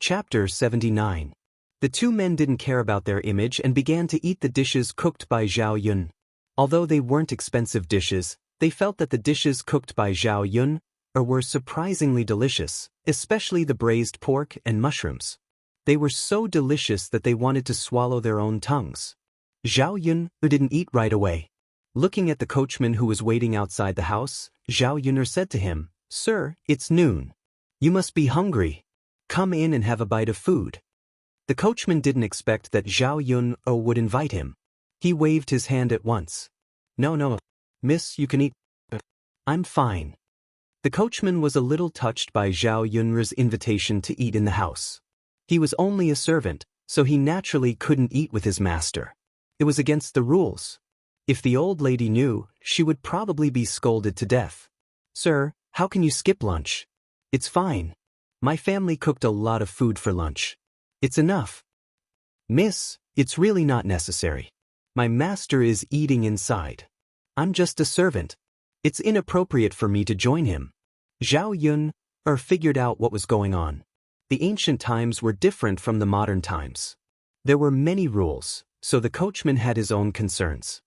Chapter 79. The two men didn't care about their image and began to eat the dishes cooked by Zhao Yun. Although they weren't expensive dishes, they felt that the dishes cooked by Zhao Yun were surprisingly delicious, especially the braised pork and mushrooms. They were so delicious that they wanted to swallow their own tongues. Zhao Yun didn't eat right away. Looking at the coachman who was waiting outside the house, Zhao Yun said to him, "Sir, it's noon. You must be hungry. Come in and have a bite of food." The coachman didn't expect that Zhao Yun would invite him. He waved his hand at once. No, miss, you can eat. I'm fine." The coachman was a little touched by Zhao Yun's invitation to eat in the house. He was only a servant, so he naturally couldn't eat with his master. It was against the rules. If the old lady knew, she would probably be scolded to death. "Sir, how can you skip lunch?" "It's fine. My family cooked a lot of food for lunch. It's enough." "Miss, it's really not necessary. My master is eating inside. I'm just a servant. It's inappropriate for me to join him." Zhao Yun figured out what was going on. The ancient times were different from the modern times. There were many rules, so the coachman had his own concerns.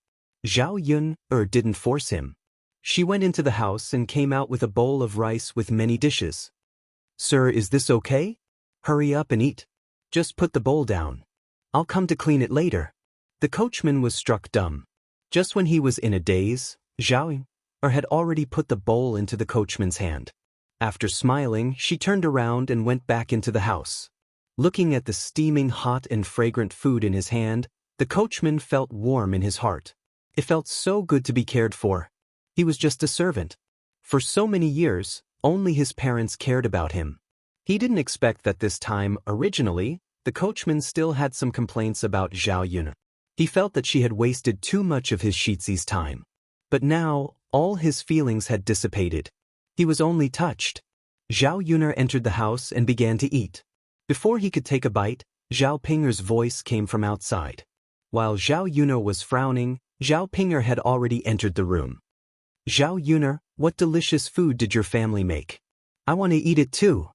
Zhao Yun didn't force him. She went into the house and came out with a bowl of rice with many dishes. "Sir, is this okay? Hurry up and eat. Just put the bowl down. I'll come to clean it later." The coachman was struck dumb. Just when he was in a daze, Zhao had already put the bowl into the coachman's hand. After smiling, she turned around and went back into the house. Looking at the steaming hot and fragrant food in his hand, the coachman felt warm in his heart. It felt so good to be cared for. He was just a servant. For so many years, only his parents cared about him. He didn't expect that this time, originally, the coachman still had some complaints about Zhao Yun. He felt that she had wasted too much of his Shizi's time. But now, all his feelings had dissipated. He was only touched. Zhao Yun entered the house and began to eat. Before he could take a bite, Zhao Pinger's voice came from outside. While Zhao Yun was frowning, Zhao Pinger had already entered the room. "Zhao Yun, what delicious food did your family make? I want to eat it too."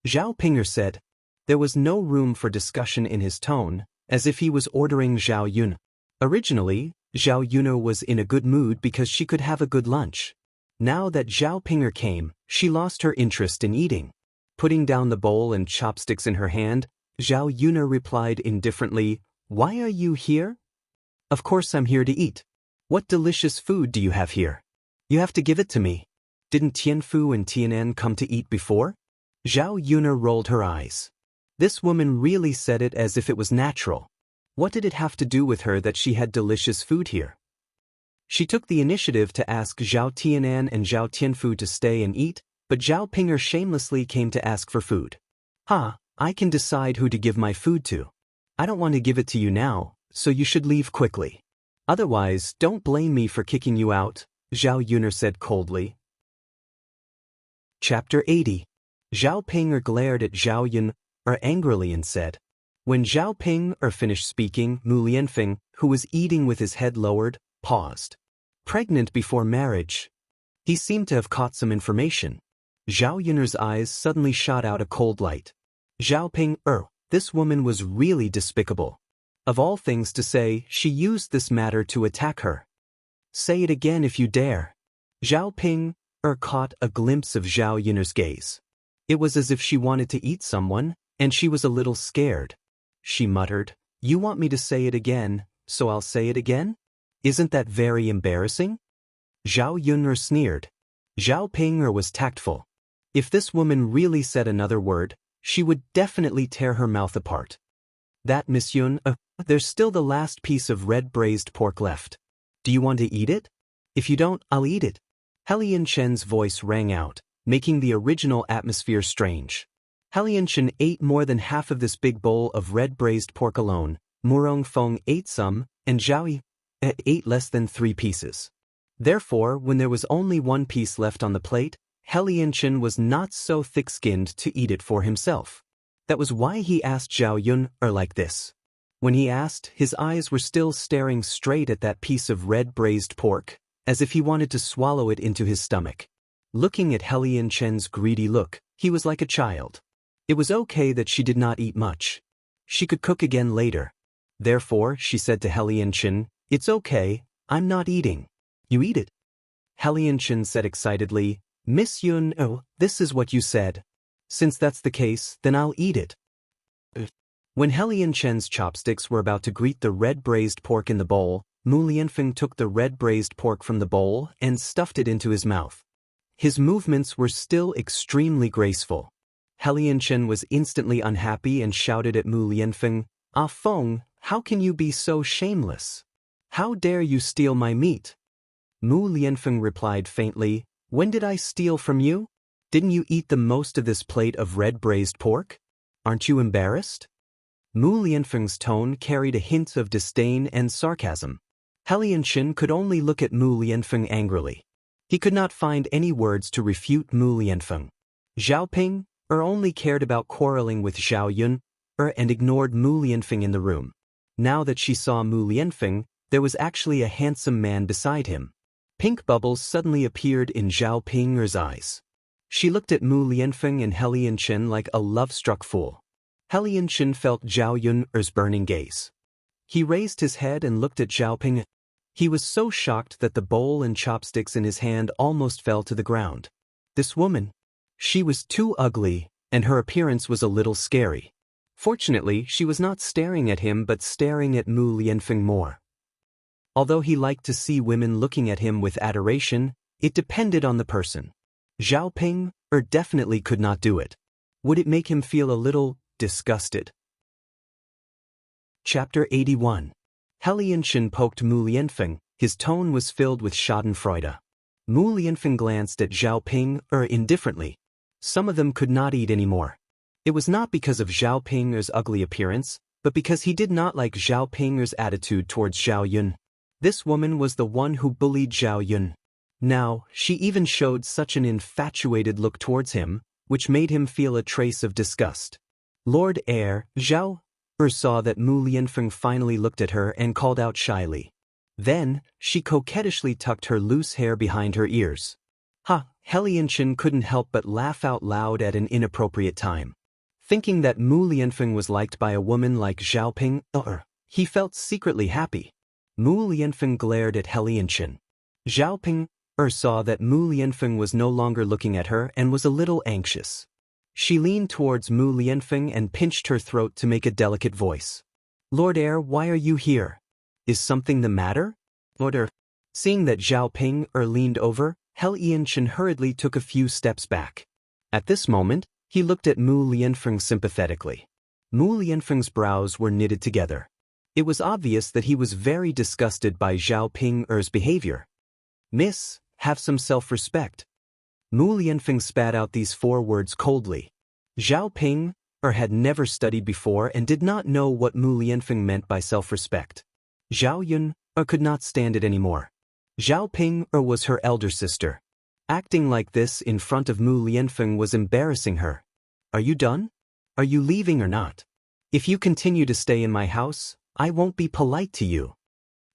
Zhao Pinger said. There was no room for discussion in his tone, as if he was ordering Zhao Yun. Originally, Zhao Yun was in a good mood because she could have a good lunch. Now that Zhao Pinger came, she lost her interest in eating. Putting down the bowl and chopsticks in her hand, Zhao Yun replied indifferently, "Why are you here?" "Of course I'm here to eat. What delicious food do you have here? You have to give it to me. Didn't Tianfu and Tianan come to eat before?" Zhao Yun rolled her eyes. This woman really said it as if it was natural. What did it have to do with her that she had delicious food here? She took the initiative to ask Zhao Tianan and Zhao Tianfu to stay and eat, but Zhao Pinger shamelessly came to ask for food. I can decide who to give my food to. I don't want to give it to you now, so you should leave quickly. Otherwise, don't blame me for kicking you out," Zhao Yun said coldly. Chapter 80. Zhao Pinger glared at Zhao Yun angrily and said. When Zhao Ping finished speaking, Mu Lianfeng, who was eating with his head lowered, paused. "Pregnant before marriage." He seemed to have caught some information. Zhao Yun's eyes suddenly shot out a cold light. Zhao Ping, this woman was really despicable. Of all things to say, she used this matter to attack her. "Say it again if you dare." Zhao Ping caught a glimpse of Zhao Yun's gaze. It was as if she wanted to eat someone, and she was a little scared. She muttered, "You want me to say it again, so I'll say it again? Isn't that very embarrassing?" Zhao Yun sneered. Zhao Ping was tactful. If this woman really said another word, she would definitely tear her mouth apart. "That, Miss Yun, there's still the last piece of red braised pork left. Do you want to eat it? If you don't, I'll eat it." Helian Chen's voice rang out, making the original atmosphere strange. Helian Chen ate more than half of this big bowl of red braised pork alone. Murong Feng ate some, and Zhao Yi ate less than 3 pieces. Therefore, when there was only 1 piece left on the plate, Helian Chen was not so thick-skinned to eat it for himself. That was why he asked Zhao Yun like this. When he asked, his eyes were still staring straight at that piece of red braised pork, as if he wanted to swallow it into his stomach. Looking at Helian Chen's greedy look, he was like a child. It was okay that she did not eat much. She could cook again later. Therefore, she said to Helianchen, "It's okay, I'm not eating. You eat it." Helianchen said excitedly, "Miss Yun, oh, this is what you said. Since that's the case, then I'll eat it." When Helianchen's chopsticks were about to greet the red braised pork in the bowl, Mu Lianfeng took the red braised pork from the bowl and stuffed it into his mouth. His movements were still extremely graceful. Helianchen was instantly unhappy and shouted at Mu Lianfeng, "Ah Feng, how can you be so shameless? How dare you steal my meat?" Mu Lianfeng replied faintly, "When did I steal from you? Didn't you eat the most of this plate of red braised pork? Aren't you embarrassed?" Mu Lianfeng's tone carried a hint of disdain and sarcasm. Helianchen could only look at Mu Lianfeng angrily. He could not find any words to refute Mu Lianfeng. Zhao Ping only cared about quarreling with Zhao Yun and ignored Mu Lianfeng in the room. Now that she saw Mu Lianfeng, there was actually a handsome man beside him. Pink bubbles suddenly appeared in Zhao Ping's eyes. She looked at Mu Lianfeng and Helianchen like a love-struck fool. Helianchen felt Zhao Yun's burning gaze. He raised his head and looked at Zhao Ping. He was so shocked that the bowl and chopsticks in his hand almost fell to the ground. This woman. She was too ugly, and her appearance was a little scary. Fortunately, she was not staring at him but staring at Mu Lianfeng more. Although he liked to see women looking at him with adoration, it depended on the person. Zhao Ping definitely could not do it. Would it make him feel a little disgusted? Chapter 81. Helianchen poked Mu Lianfeng. His tone was filled with schadenfreude. Mu Lianfeng glanced at Zhao Ping indifferently. Some of them could not eat anymore. It was not because of Zhao Ping's ugly appearance, but because he did not like Zhao Ping's attitude towards Zhao Yun. This woman was the one who bullied Zhao Yun. Now, she even showed such an infatuated look towards him, which made him feel a trace of disgust. Lord Zhao saw that Mu Lianfeng finally looked at her and called out shyly. Then, she coquettishly tucked her loose hair behind her ears. Helianchen couldn't help but laugh out loud at an inappropriate time. Thinking that Mu Lianfeng was liked by a woman like Zhao Ping, he felt secretly happy. Mu Lianfeng glared at Helianchen. Zhao Ping saw that Mu Lianfeng was no longer looking at her and was a little anxious. She leaned towards Mu Lianfeng and pinched her throat to make a delicate voice. "Lord why are you here? Is something the matter?" Lord Seeing that Zhao Ping leaned over, Helianchen hurriedly took a few steps back. At this moment, he looked at Mu Lianfeng sympathetically. Mu Lianfeng's brows were knitted together. It was obvious that he was very disgusted by Zhao Ping's behavior. "Miss, have some self-respect." Mu Lianfeng spat out these 4 words coldly. Zhao Ping had never studied before and did not know what Mu Lianfeng meant by self-respect. Zhao Yun could not stand it anymore. Zhao Ping was her elder sister. Acting like this in front of Mu Lianfeng was embarrassing her. "Are you done? Are you leaving or not? If you continue to stay in my house, I won't be polite to you."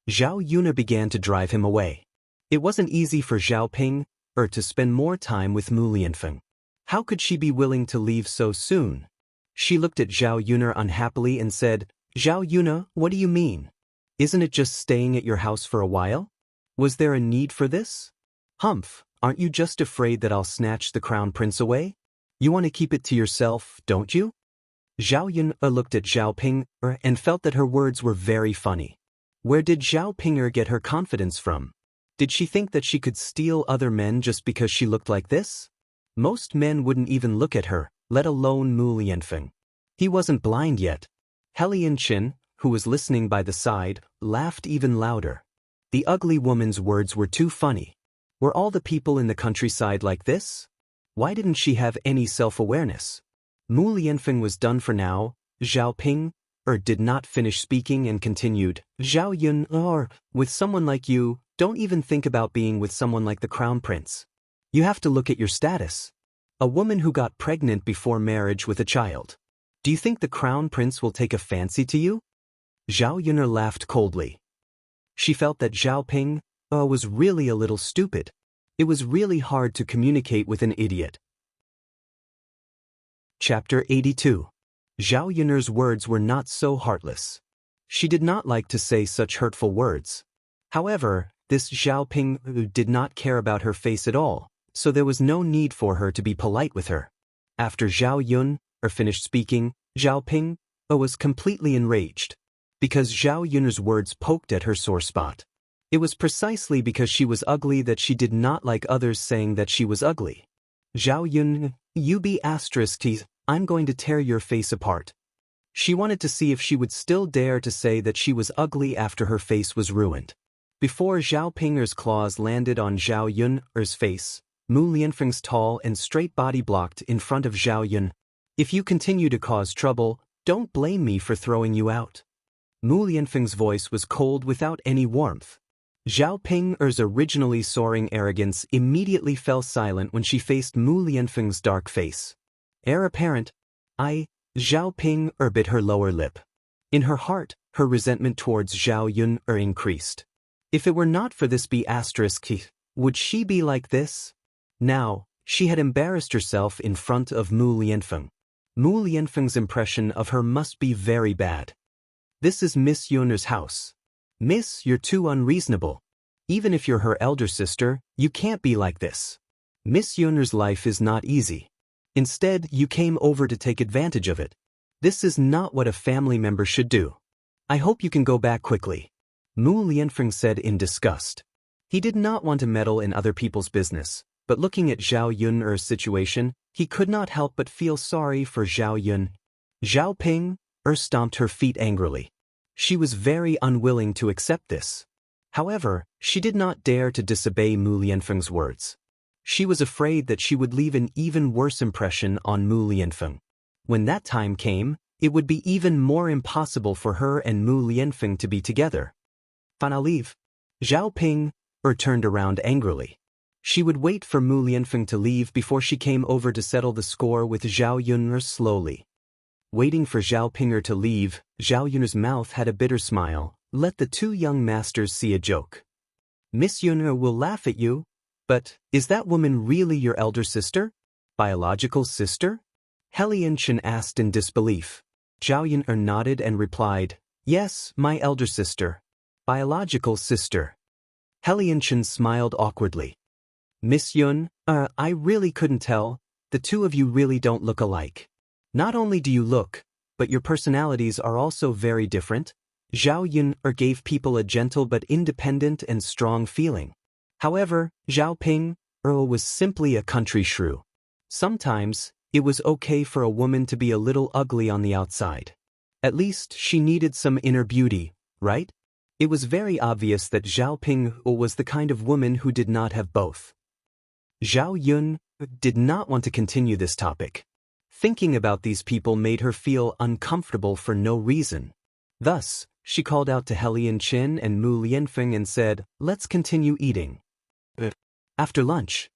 Zhao Yuna began to drive him away. It wasn't easy for Zhao Ping to spend more time with Mu Lianfeng. How could she be willing to leave so soon? She looked at Zhao Yuna unhappily and said, "Zhao Yuna, what do you mean? Isn't it just staying at your house for a while? Was there a need for this? Humph, aren't you just afraid that I'll snatch the crown prince away? You want to keep it to yourself, don't you?" Zhao Yun looked at Zhao Ping and felt that her words were very funny. Where did Zhao Ping get her confidence from? Did she think that she could steal other men just because she looked like this? Most men wouldn't even look at her, let alone Mu Lianfeng. He wasn't blind yet. Helianchen, who was listening by the side, laughed even louder. The ugly woman's words were too funny. Were all the people in the countryside like this? Why didn't she have any self-awareness? Mu Lianfeng was done for now. Zhao Ping did not finish speaking and continued, "Zhao Yun, with someone like you, don't even think about being with someone like the crown prince. You have to look at your status. A woman who got pregnant before marriage with a child. Do you think the crown prince will take a fancy to you?" Zhao Yun laughed coldly. She felt that Zhao Ping was really a little stupid. It was really hard to communicate with an idiot. Chapter 82. Zhao Yun'er's words were not so heartless. She did not like to say such hurtful words. However, this Zhao Ping did not care about her face at all, so there was no need for her to be polite with her. After Zhao Yun finished speaking, Zhao Ping was completely enraged. Because Zhao Yun'er's words poked at her sore spot. It was precisely because she was ugly that she did not like others saying that she was ugly. Zhao Yun, you be asterisk, I'm going to tear your face apart. She wanted to see if she would still dare to say that she was ugly after her face was ruined. Before Zhao Ping's claws landed on Zhao Yun'er's face, Mu Lianfeng's tall and straight body blocked in front of Zhao Yun. If you continue to cause trouble, don't blame me for throwing you out. Mu Lianfeng's voice was cold without any warmth. Zhao Ping's originally soaring arrogance immediately fell silent when she faced Mu Lianfeng's dark face. Heir apparent, Zhao Ping bit her lower lip. In her heart, her resentment towards Zhao Yun increased. If it were not for this B***, would she be like this? Now, she had embarrassed herself in front of Mu Lianfeng. Mu Lianfeng's impression of her must be very bad. This is Miss Yun'er's house. Miss, you're too unreasonable. Even if you're her elder sister, you can't be like this. Miss Yun'er's life is not easy. Instead, you came over to take advantage of it. This is not what a family member should do. I hope you can go back quickly. Mu Lianfeng said in disgust. He did not want to meddle in other people's business, but looking at Zhao Yun'er's situation, he could not help but feel sorry for Zhao Yun. Zhao Ping stomped her feet angrily. She was very unwilling to accept this. However, she did not dare to disobey Mu Lianfeng's words. She was afraid that she would leave an even worse impression on Mu Lianfeng. When that time came, it would be even more impossible for her and Mu Lianfeng to be together. I'll leave. Zhao Ping turned around angrily. She would wait for Mu Lianfeng to leave before she came over to settle the score with Zhao Yun'er slowly. Waiting for Zhao Ping to leave, Zhao Yun'er's mouth had a bitter smile. Let the two young masters see a joke. Miss Yun'er will laugh at you, but is that woman really your elder sister? Biological sister? Helianchen asked in disbelief. Zhao Yun'er nodded and replied, yes, my elder sister. Biological sister. Helianchen smiled awkwardly. Miss Yun, I really couldn't tell. The two of you really don't look alike. Not only do you look, but your personalities are also very different. Zhao Yun gave people a gentle but independent and strong feeling. However, Zhao Ping was simply a country shrew. Sometimes, it was okay for a woman to be a little ugly on the outside. At least she needed some inner beauty, right? It was very obvious that Zhao Ping was the kind of woman who did not have both. Zhao Yun did not want to continue this topic. Thinking about these people made her feel uncomfortable for no reason. Thus, she called out to Helianchen and Mu Lianfeng and said, let's continue eating. After lunch,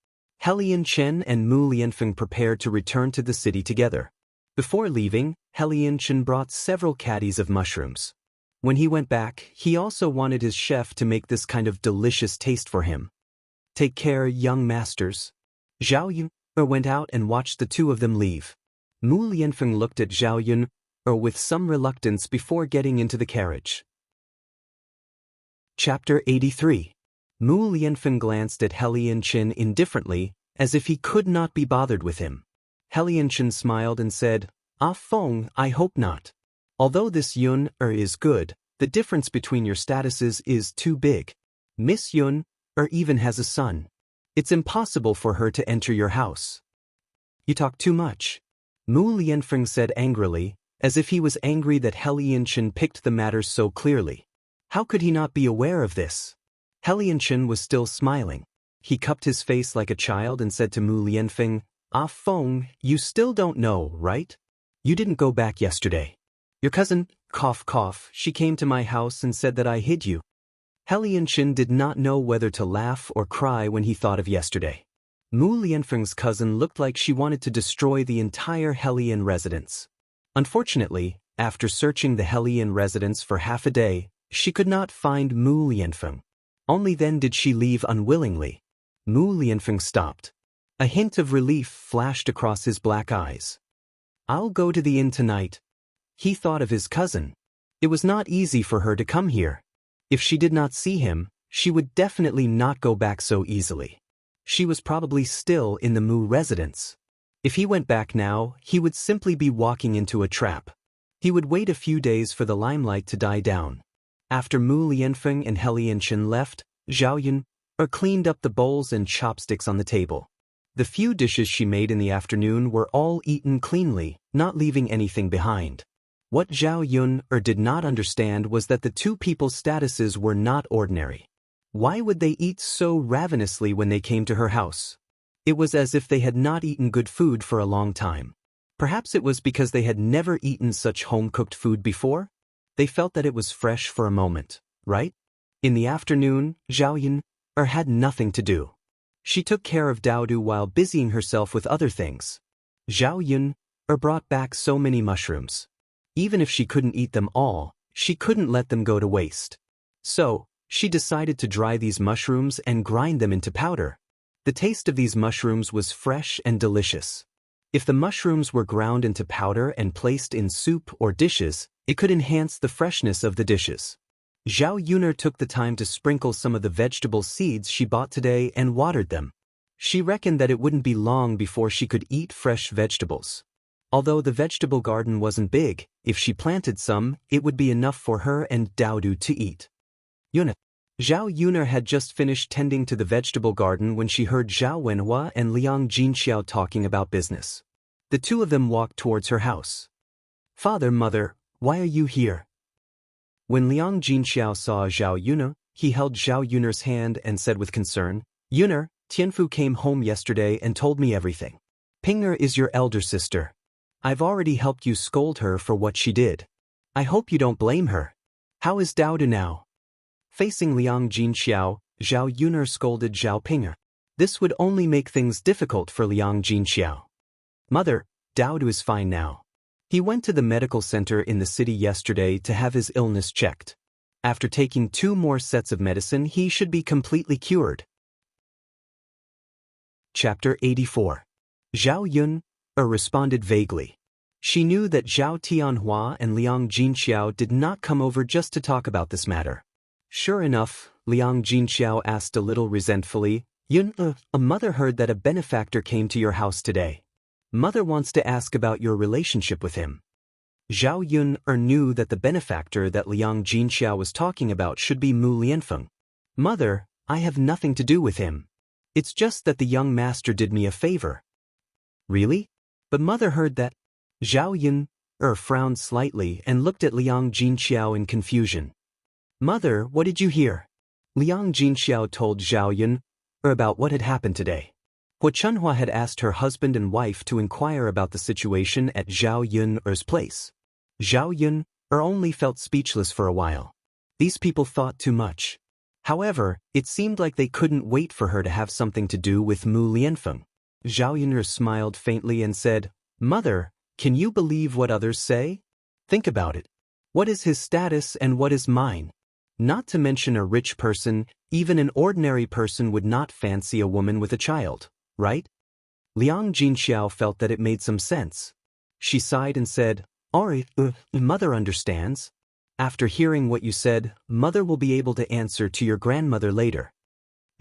Helianchen and Mu Lianfeng prepared to return to the city together. Before leaving, Helianchen brought several caddies of mushrooms. When he went back, he also wanted his chef to make this kind of delicious taste for him. Take care, young masters. Zhao Yun went out and watched the two of them leave. Mu Lianfeng looked at Zhao Yun with some reluctance before getting into the carriage. Chapter 83. Mu Lianfeng glanced at Helianchen indifferently, as if he could not be bothered with him. Helianchen smiled and said, Ah Feng, I hope not. Although this Yun is good, the difference between your statuses is too big. Miss Yun even has a son. It's impossible for her to enter your house. You talk too much. Mu Lianfeng said angrily, as if he was angry that Helianchen picked the matter so clearly. How could he not be aware of this? Helianchen was still smiling. He cupped his face like a child and said to Mu Lianfeng, Ah Feng, you still don't know, right? You didn't go back yesterday. Your cousin, cough cough, she came to my house and said that I hid you. Helianchen did not know whether to laugh or cry when he thought of yesterday. Mu Lianfeng's cousin looked like she wanted to destroy the entire Helian residence. Unfortunately, after searching the Helian residence for half a day, she could not find Mu Lianfeng. Only then did she leave unwillingly. Mu Lianfeng stopped. A hint of relief flashed across his black eyes. I'll go to the inn tonight. He thought of his cousin. It was not easy for her to come here. If she did not see him, she would definitely not go back so easily. She was probably still in the Mu residence. If he went back now, he would simply be walking into a trap. He would wait a few days for the limelight to die down. After Mu Lianfeng and He Lianchen left, Zhao Yun cleaned up the bowls and chopsticks on the table. The few dishes she made in the afternoon were all eaten cleanly, not leaving anything behind. What Zhao Yun did not understand was that the two people's statuses were not ordinary. Why would they eat so ravenously when they came to her house? It was as if they had not eaten good food for a long time. Perhaps it was because they had never eaten such home-cooked food before? They felt that it was fresh for a moment, right? In the afternoon, Zhao Yun had nothing to do. She took care of Daodu while busying herself with other things. Zhao Yun brought back so many mushrooms. Even if she couldn't eat them all, she couldn't let them go to waste. So, she decided to dry these mushrooms and grind them into powder. The taste of these mushrooms was fresh and delicious. If the mushrooms were ground into powder and placed in soup or dishes, it could enhance the freshness of the dishes. Zhao Yun took the time to sprinkle some of the vegetable seeds she bought today and watered them. She reckoned that it wouldn't be long before she could eat fresh vegetables. Although the vegetable garden wasn't big, if she planted some, it would be enough for her and Daodu to eat. Zhao Yun had just finished tending to the vegetable garden when she heard Zhao Wenhua and Liang Jinxiao talking about business. The two of them walked towards her house. "Father, mother, why are you here?" When Liang Jinxiao saw Zhao Yun, he held Zhao Yun's hand and said with concern, "Yun, Tianfu came home yesterday and told me everything. Ping'er is your elder sister. I've already helped you scold her for what she did. I hope you don't blame her. How is Daodu now?" Facing Liang Jinxiao, Zhao Yun scolded Zhao Ping'er. This would only make things difficult for Liang Jinxiao. "Mother, Daodu is fine now. He went to the medical center in the city yesterday to have his illness checked. After taking 2 more sets of medicine, he should be completely cured." Chapter 84. Zhao Yun responded vaguely. She knew that Zhao Tianhua and Liang Jinxiao did not come over just to talk about this matter. Sure enough, Liang Jinxiao asked a little resentfully, "Yun, a mother heard that a benefactor came to your house today. Mother wants to ask about your relationship with him." Zhao Yun knew that the benefactor that Liang Jinxiao was talking about should be Mu Lianfeng. "Mother, I have nothing to do with him. It's just that the young master did me a favor." "Really? But mother heard that." Zhao Yun frowned slightly and looked at Liang Jinxiao in confusion. "Mother, what did you hear?" Liang Jinxiao told Zhao Yun about what had happened today. Hua Chunhua had asked her husband and wife to inquire about the situation at Zhao Yun's place. Zhao Yun only felt speechless for a while. These people thought too much. However, it seemed like they couldn't wait for her to have something to do with Mu Lianfeng. Zhao Yun smiled faintly and said, "Mother, can you believe what others say? Think about it. What is his status and what is mine? Not to mention a rich person, even an ordinary person would not fancy a woman with a child, right?" Liang Jinxiao felt that it made some sense. She sighed and said, "Alright, mother understands. After hearing what you said, mother will be able to answer to your grandmother later."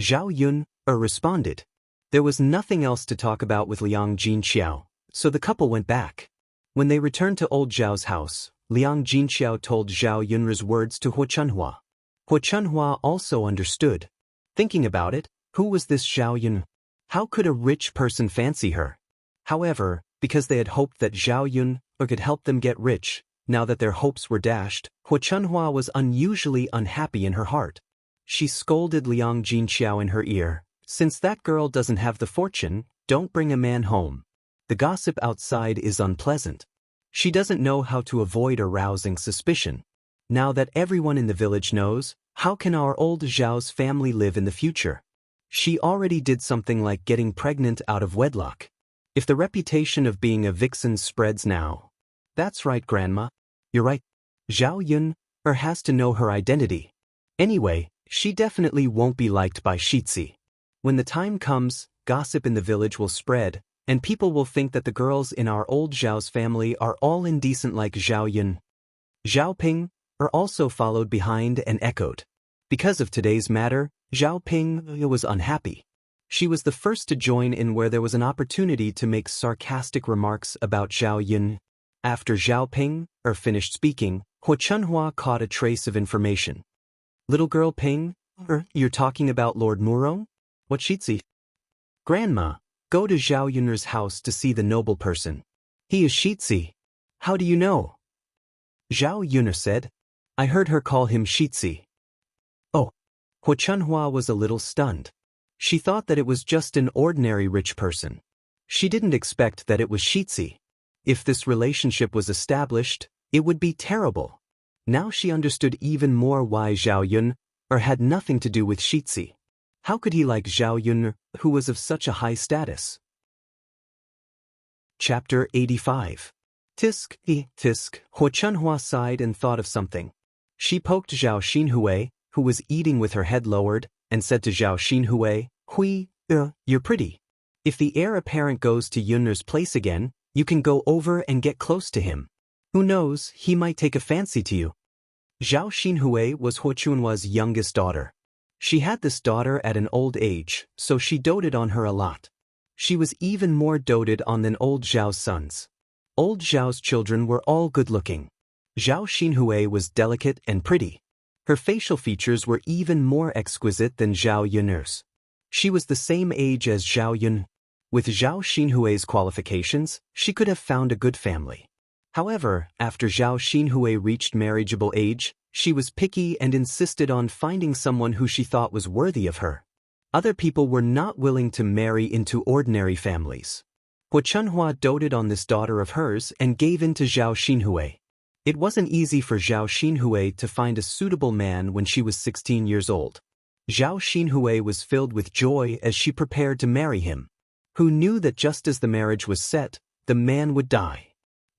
Zhao Yun responded. There was nothing else to talk about with Liang Jinxiao, so the couple went back. When they returned to old Zhao's house, Liang Jinxiao told Zhao Yun's words to Hua Chunhua. Hua Chunhua also understood. Thinking about it, who was this Zhao Yun? How could a rich person fancy her? However, because they had hoped that Zhao Yun could help them get rich, now that their hopes were dashed, Hua Chunhua was unusually unhappy in her heart. She scolded Liang Jinxiao in her ear, "Since that girl doesn't have the fortune, don't bring a man home. The gossip outside is unpleasant. She doesn't know how to avoid arousing suspicion. Now that everyone in the village knows, how can our old Zhao's family live in the future? She already did something like getting pregnant out of wedlock. If the reputation of being a vixen spreads now..." "That's right, Grandma. You're right. Zhao Yun has to know her identity. Anyway, she definitely won't be liked by Shitzi. When the time comes, gossip in the village will spread, and people will think that the girls in our old Zhao's family are all indecent like Zhao Yun. Zhao Ping are also followed behind and echoed. Because of today's matter, Zhao Ping was unhappy. She was the first to join in where there was an opportunity to make sarcastic remarks about Zhao Yun. After Zhao Ping finished speaking, Hua Chunhua caught a trace of information. Little girl Ping, you're talking about Lord Murong? What Shitzi? Grandma, go to Zhao Yun's house to see the noble person. He is Shitzi. How do you know? Zhao Yun said. I heard her call him Shitzi. Oh. Hua Chunhua was a little stunned. She thought that it was just an ordinary rich person. She didn't expect that it was Shitzi. If this relationship was established, it would be terrible. Now she understood even more why Zhao Yun had nothing to do with Shitzi. How could he like Zhao Yun, who was of such a high status? Chapter 85. Tisk, tisk. Hua Chunhua sighed and thought of something. She poked Zhao Xinhui, who was eating with her head lowered, and said to Zhao Xinhui, Hui, you're pretty. If the heir apparent goes to Yunner's place again, you can go over and get close to him. Who knows, he might take a fancy to you. Zhao Xinhui was Hua Chunhua's youngest daughter. She had this daughter at an old age, so she doted on her a lot. She was even more doted on than old Zhao's sons. Old Zhao's children were all good-looking. Zhao Xinhui was delicate and pretty. Her facial features were even more exquisite than Zhao Yun's. She was the same age as Zhao Yun. With Zhao Xinhui's qualifications, she could have found a good family. However, after Zhao Xinhui reached marriageable age, she was picky and insisted on finding someone who she thought was worthy of her. Other people were not willing to marry into ordinary families. Hua Chunhua doted on this daughter of hers and gave in to Zhao Xinhui. It wasn't easy for Zhao Xinhui to find a suitable man when she was 16 years old. Zhao Xinhui was filled with joy as she prepared to marry him. Who knew that just as the marriage was set, the man would die?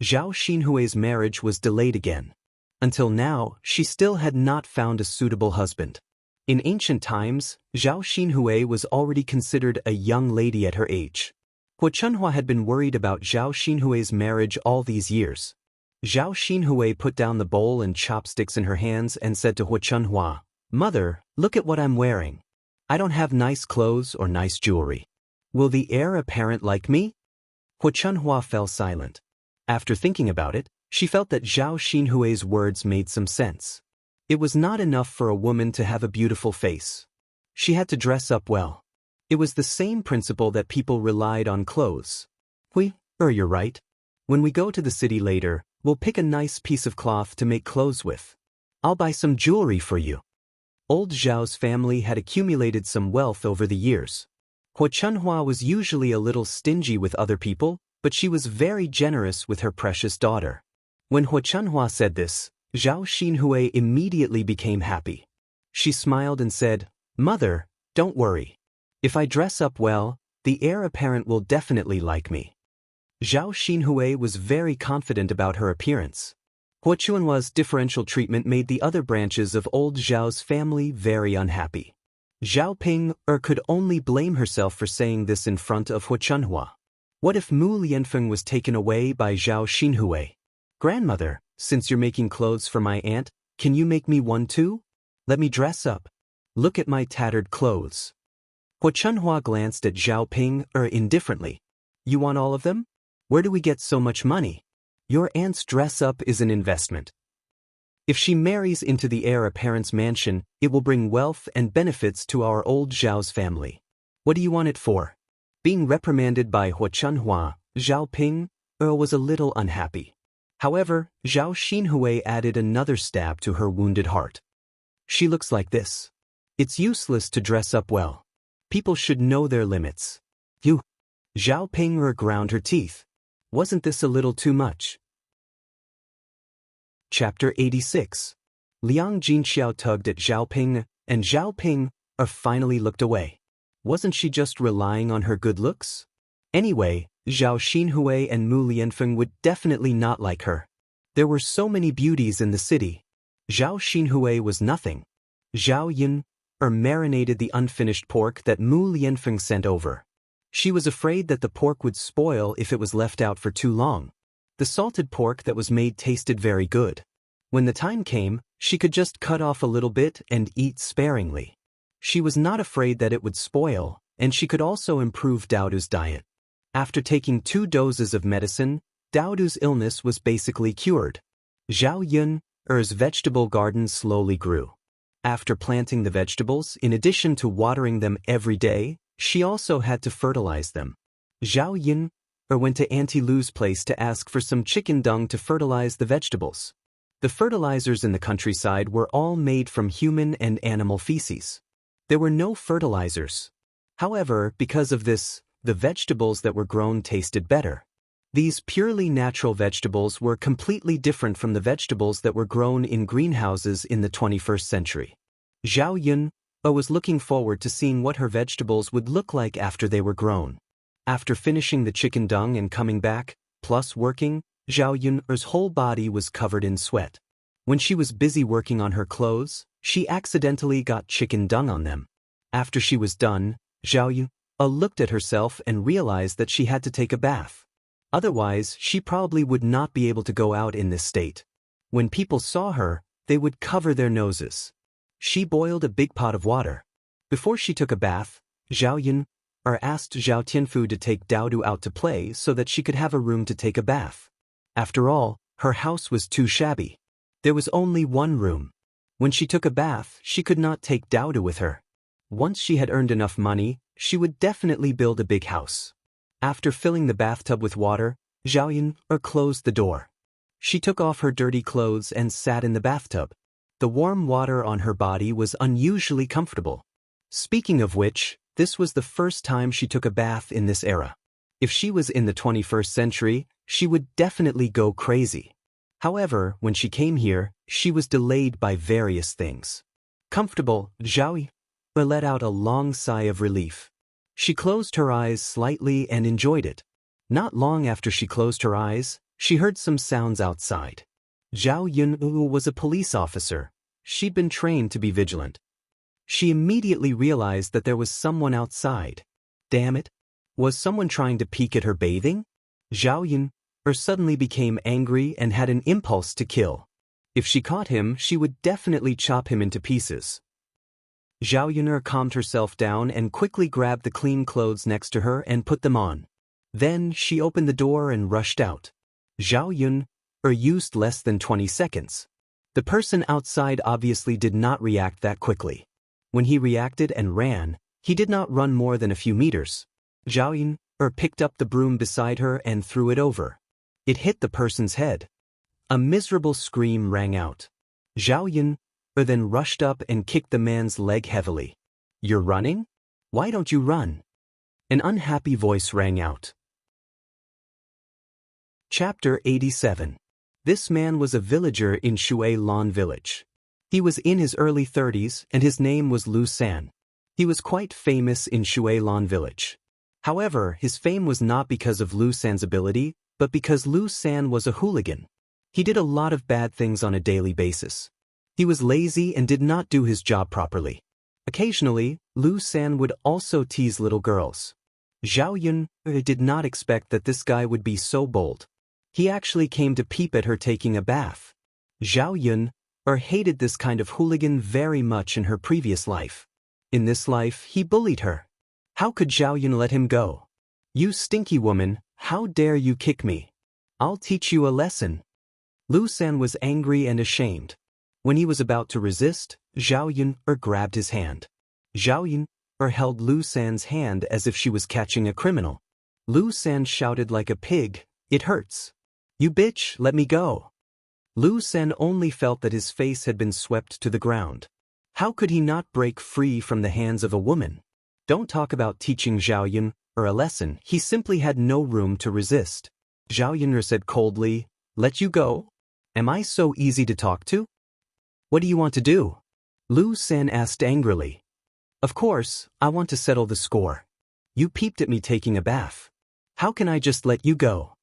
Zhao Xinhui's marriage was delayed again. Until now, she still had not found a suitable husband. In ancient times, Zhao Xinhui was already considered a young lady at her age. Hua Chunhua had been worried about Zhao Xinhui's marriage all these years. Zhao Xinhui put down the bowl and chopsticks in her hands and said to Hua Chunhua, Mother, look at what I'm wearing. I don't have nice clothes or nice jewelry. Will the heir apparent like me? Hua Chunhua fell silent. After thinking about it, she felt that Zhao Xinhui's words made some sense. It was not enough for a woman to have a beautiful face. She had to dress up well. It was the same principle that people relied on clothes. You're right. When we go to the city later, we'll pick a nice piece of cloth to make clothes with. I'll buy some jewelry for you. Old Zhao's family had accumulated some wealth over the years. Hua Chunhua was usually a little stingy with other people, but she was very generous with her precious daughter. When Hua Chunhua said this, Zhao Xinhui immediately became happy. She smiled and said, Mother, don't worry. If I dress up well, the heir apparent will definitely like me. Zhao Xinhui was very confident about her appearance. Hua Chunhua's differential treatment made the other branches of old Zhao's family very unhappy. Zhao Ping could only blame herself for saying this in front of Hua Chunhua. What if Mu Lianfeng was taken away by Zhao Xinhui? Grandmother, since you're making clothes for my aunt, can you make me one too? Let me dress up. Look at my tattered clothes. Hua Chunhua glanced at Zhao Ping indifferently. You want all of them? Where do we get so much money? Your aunt's dress-up is an investment. If she marries into the heir apparent's mansion, it will bring wealth and benefits to our old Zhao's family. What do you want it for? Being reprimanded by Hua Chunhua, Zhao Ping was a little unhappy. However, Zhao Xinhui added another stab to her wounded heart. She looks like this. It's useless to dress up well. People should know their limits. You. Zhao Ping ground her teeth. Wasn't this a little too much? Chapter 86. Liang Jinxiao tugged at Zhao Ping, and Zhao Ping finally looked away. Wasn't she just relying on her good looks? Anyway, Zhao Xinhui and Mu Lianfeng would definitely not like her. There were so many beauties in the city. Zhao Xinhui was nothing. Zhao Yun marinated the unfinished pork that Mu Lianfeng sent over. She was afraid that the pork would spoil if it was left out for too long. The salted pork that was made tasted very good. When the time came, she could just cut off a little bit and eat sparingly. She was not afraid that it would spoil, and she could also improve Daodu's diet. After taking 2 doses of medicine, Daodu's illness was basically cured. Zhao Yun's vegetable garden slowly grew. After planting the vegetables, in addition to watering them every day, she also had to fertilize them. Zhao Yun went to Auntie Lu's place to ask for some chicken dung to fertilize the vegetables. The fertilizers in the countryside were all made from human and animal feces. There were no fertilizers. However, because of this, the vegetables that were grown tasted better. These purely natural vegetables were completely different from the vegetables that were grown in greenhouses in the 21st century. Zhao Yun was looking forward to seeing what her vegetables would look like after they were grown. After finishing the chicken dung and coming back, plus working, Zhao Yun's whole body was covered in sweat. When she was busy working on her clothes, she accidentally got chicken dung on them. After she was done, Zhao Yun looked at herself and realized that she had to take a bath. Otherwise, she probably would not be able to go out in this state. When people saw her, they would cover their noses. She boiled a big pot of water. Before she took a bath, Zhao Yun asked Zhao Tianfu to take Daodu out to play so that she could have a room to take a bath. After all, her house was too shabby. There was only one room. When she took a bath, she could not take Daodu with her. Once she had earned enough money, she would definitely build a big house. After filling the bathtub with water, Zhao Yun closed the door. She took off her dirty clothes and sat in the bathtub. The warm water on her body was unusually comfortable. Speaking of which, this was the first time she took a bath in this era. If she was in the 21st century, she would definitely go crazy. However, when she came here, she was delayed by various things. Comfortable, Zhao Yun let out a long sigh of relief. She closed her eyes slightly and enjoyed it. Not long after she closed her eyes, she heard some sounds outside. Zhao Yun was a police officer. She'd been trained to be vigilant. She immediately realized that there was someone outside. Damn it! Was someone trying to peek at her bathing? Zhao Yun suddenly became angry and had an impulse to kill. If she caught him, she would definitely chop him into pieces. Zhao Yun calmed herself down and quickly grabbed the clean clothes next to her and put them on. Then she opened the door and rushed out. Zhao Yun used less than 20 seconds. The person outside obviously did not react that quickly. When he reacted and ran, he did not run more than a few meters. Zhao Yun picked up the broom beside her and threw it over. It hit the person's head. A miserable scream rang out. Zhao Yun then rushed up and kicked the man's leg heavily. "You're running? Why don't you run?" An unhappy voice rang out. Chapter 87. This man was a villager in Shui Lan village. He was in his early 30s and his name was Lu San. He was quite famous in Shui Lan village. However, his fame was not because of Lu San's ability, but because Lu San was a hooligan. He did a lot of bad things on a daily basis. He was lazy and did not do his job properly. Occasionally, Lu San would also tease little girls. Zhao Yun did not expect that this guy would be so bold. He actually came to peep at her taking a bath. Zhao Yun hated this kind of hooligan very much in her previous life. In this life, he bullied her. How could Zhao Yun let him go? "You stinky woman, how dare you kick me? I'll teach you a lesson." Lu San was angry and ashamed. When he was about to resist, Zhao Yun grabbed his hand. Zhao Yun held Lu San's hand as if she was catching a criminal. Lu San shouted like a pig, "It hurts. You bitch, let me go." Lu San only felt that his face had been swept to the ground. How could he not break free from the hands of a woman? Don't talk about teaching Zhao Yun a lesson, he simply had no room to resist. Zhao Yun said coldly, "Let you go? Am I so easy to talk to? What do you want to do?" Lu San asked angrily. "Of course, I want to settle the score. You peeped at me taking a bath. How can I just let you go?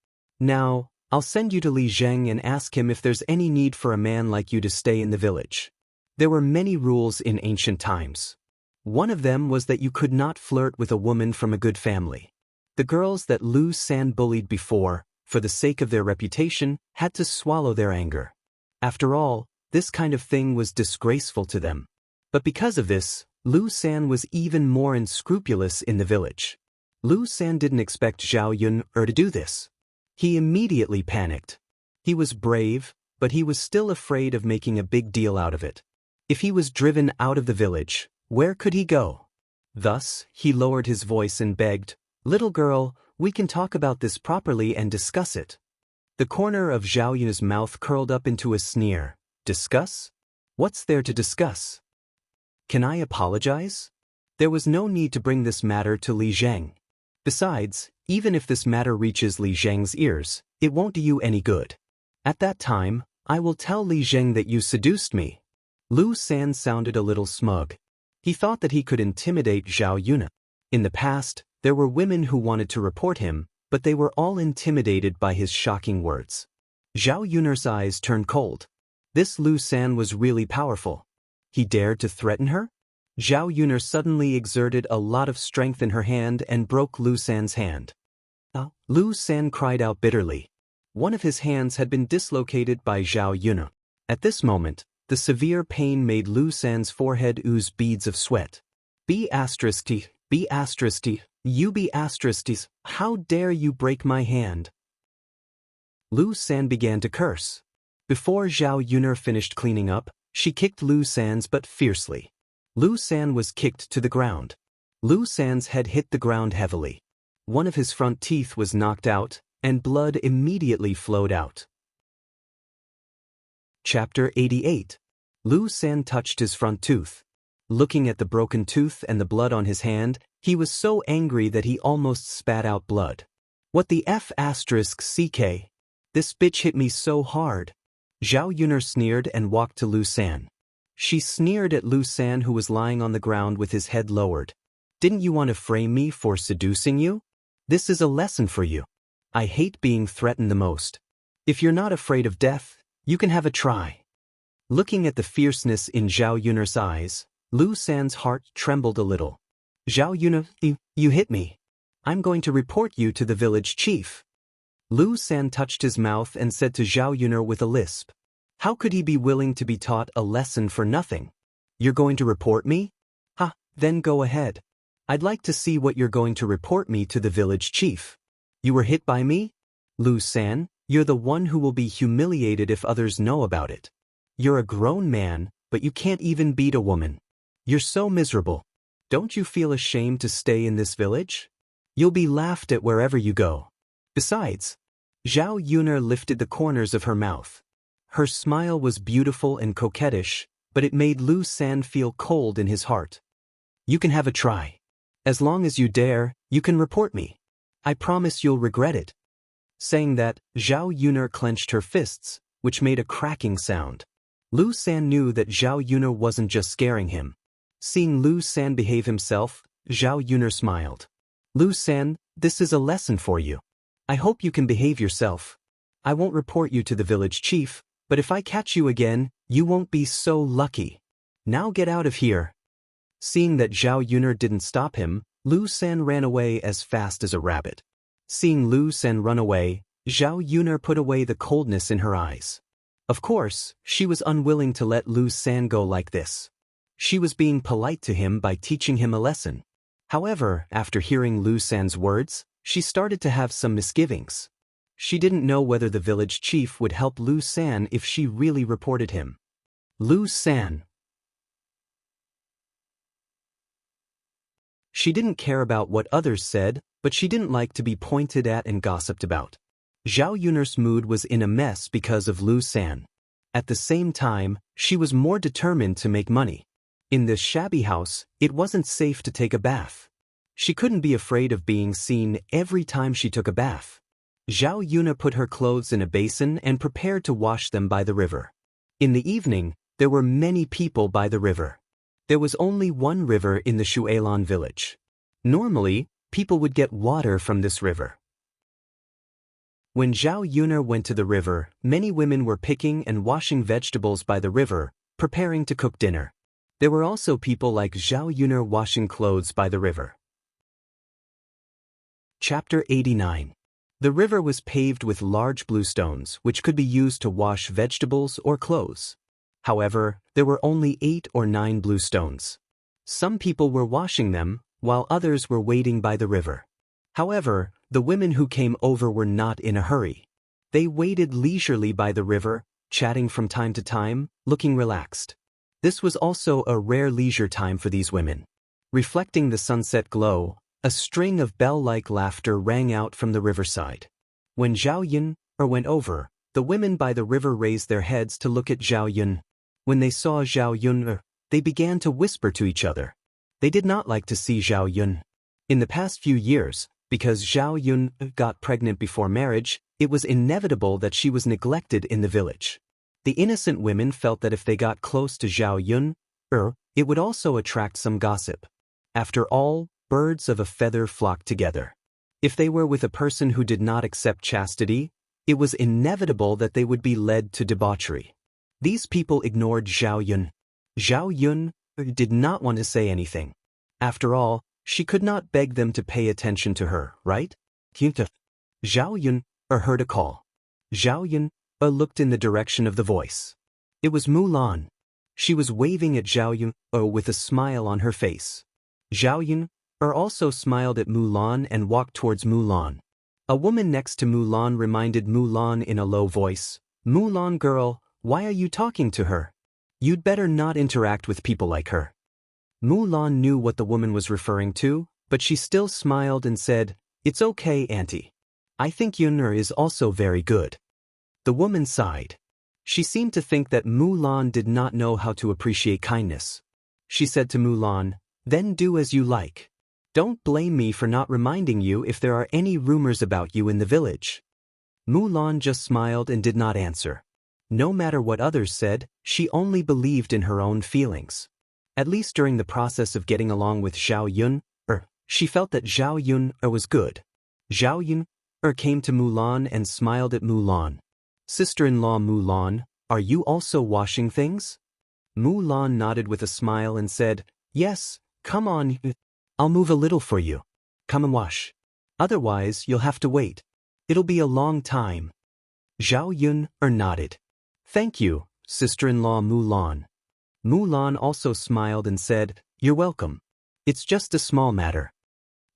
Now, I'll send you to Li Zheng and ask him if there's any need for a man like you to stay in the village." There were many rules in ancient times. One of them was that you could not flirt with a woman from a good family. The girls that Lu San bullied before, for the sake of their reputation, had to swallow their anger. After all, this kind of thing was disgraceful to them. But because of this, Lu San was even more unscrupulous in the village. Lu San didn't expect Zhao Yun to do this. He immediately panicked. He was brave, but he was still afraid of making a big deal out of it. If he was driven out of the village, where could he go? Thus, he lowered his voice and begged, "Little girl, we can talk about this properly and discuss it." The corner of Zhao Yun's mouth curled up into a sneer. Discuss? What's there to discuss? Can I apologize? There was no need to bring this matter to Li Zheng. Besides, even if this matter reaches Li Zheng's ears, it won't do you any good. At that time, I will tell Li Zheng that you seduced me. Lu San sounded a little smug. He thought that he could intimidate Zhao Yun. In the past, there were women who wanted to report him, but they were all intimidated by his shocking words. Zhao Yun's eyes turned cold. This Lu San was really powerful. He dared to threaten her? Zhao Yun suddenly exerted a lot of strength in her hand and broke Lu San's hand. Lu San cried out bitterly. One of his hands had been dislocated by Zhao Yun. At this moment, the severe pain made Lu San's forehead ooze beads of sweat. B***, you B***, how dare you break my hand? Lu San began to curse. Before Zhao Yun finished cleaning up, she kicked Lu San's butt fiercely. Lu San was kicked to the ground. Lu San's head hit the ground heavily. One of his front teeth was knocked out, and blood immediately flowed out. Chapter 88. Lu San touched his front tooth. Looking at the broken tooth and the blood on his hand, he was so angry that he almost spat out blood. What the F***ck? This bitch hit me so hard. Zhao Yun sneered and walked to Lu San. She sneered at Lu San, who was lying on the ground with his head lowered. Didn't you want to frame me for seducing you? This is a lesson for you. I hate being threatened the most. If you're not afraid of death, you can have a try. Looking at the fierceness in Zhao Yun's eyes, Lu San's heart trembled a little. Zhao Yun, you hit me. I'm going to report you to the village chief. Lu San touched his mouth and said to Zhao Yun with a lisp. How could he be willing to be taught a lesson for nothing? You're going to report me? Then go ahead. I'd like to see what you're going to report me to the village chief. You were hit by me? Lu San, you're the one who will be humiliated if others know about it. You're a grown man, but you can't even beat a woman. You're so miserable. Don't you feel ashamed to stay in this village? You'll be laughed at wherever you go. Besides, Zhao Yun lifted the corners of her mouth. Her smile was beautiful and coquettish, but it made Lu San feel cold in his heart. You can have a try. As long as you dare, you can report me. I promise you'll regret it. Saying that, Zhao Yun clenched her fists, which made a cracking sound. Lu San knew that Zhao Yun wasn't just scaring him. Seeing Lu San behave himself, Zhao Yun smiled. Lu San, this is a lesson for you. I hope you can behave yourself. I won't report you to the village chief, but if I catch you again, you won't be so lucky. Now get out of here. Seeing that Zhao Yun didn't stop him, Lu San ran away as fast as a rabbit. Seeing Lu San run away, Zhao Yun put away the coldness in her eyes. Of course, she was unwilling to let Lu San go like this. She was being polite to him by teaching him a lesson. However, after hearing Lu San's words, she started to have some misgivings. She didn't know whether the village chief would help Lu San if she really reported him. Lu San. She didn't care about what others said, but she didn't like to be pointed at and gossiped about. Zhao Yun's mood was in a mess because of Lu San. At the same time, she was more determined to make money. In this shabby house, it wasn't safe to take a bath. She couldn't be afraid of being seen every time she took a bath. Zhao Yun put her clothes in a basin and prepared to wash them by the river. In the evening, there were many people by the river. There was only one river in the Shuelan village. Normally, people would get water from this river. When Zhao Yun went to the river, many women were picking and washing vegetables by the river, preparing to cook dinner. There were also people like Zhao Yun washing clothes by the river. Chapter 89. The river was paved with large blue stones which could be used to wash vegetables or clothes. However, there were only 8 or 9 blue stones. Some people were washing them, while others were waiting by the river. However, the women who came over were not in a hurry. They waited leisurely by the river, chatting from time to time, looking relaxed. This was also a rare leisure time for these women. Reflecting the sunset glow, a string of bell-like laughter rang out from the riverside. When Zhao Yun went over, the women by the river raised their heads to look at Zhao Yun. When they saw Zhao Yun, they began to whisper to each other. They did not like to see Zhao Yun. In the past few years, because Zhao Yun got pregnant before marriage, it was inevitable that she was neglected in the village. The innocent women felt that if they got close to Zhao Yun, it would also attract some gossip. After all, birds of a feather flock together. If they were with a person who did not accept chastity, it was inevitable that they would be led to debauchery. These people ignored Zhao Yun. Zhao Yun did not want to say anything. After all, she could not beg them to pay attention to her, right? Zhao Yun heard a call. Zhao Yun looked in the direction of the voice. It was Mulan. She was waving at Zhao Yun with a smile on her face. Zhao Yun also smiled at Mulan and walked towards Mulan. A woman next to Mulan reminded Mulan in a low voice, "Mulan girl, why are you talking to her? You'd better not interact with people like her." Mulan knew what the woman was referring to, but she still smiled and said, "It's okay, auntie. I think Yun'er is also very good." The woman sighed. She seemed to think that Mulan did not know how to appreciate kindness. She said to Mulan, "Then do as you like. Don't blame me for not reminding you if there are any rumors about you in the village." Mulan just smiled and did not answer. No matter what others said, she only believed in her own feelings. At least during the process of getting along with Zhao Yun, she felt that Zhao Yun was good. Zhao Yun came to Mulan and smiled at Mulan. "Sister-in-law Mulan, are you also washing things?" Mulan nodded with a smile and said, "Yes, come on. I'll move a little for you. Come and wash. Otherwise, you'll have to wait. It'll be a long time." Zhao Yun nodded. "Thank you, sister-in-law Mulan." Mulan also smiled and said, "You're welcome. It's just a small matter."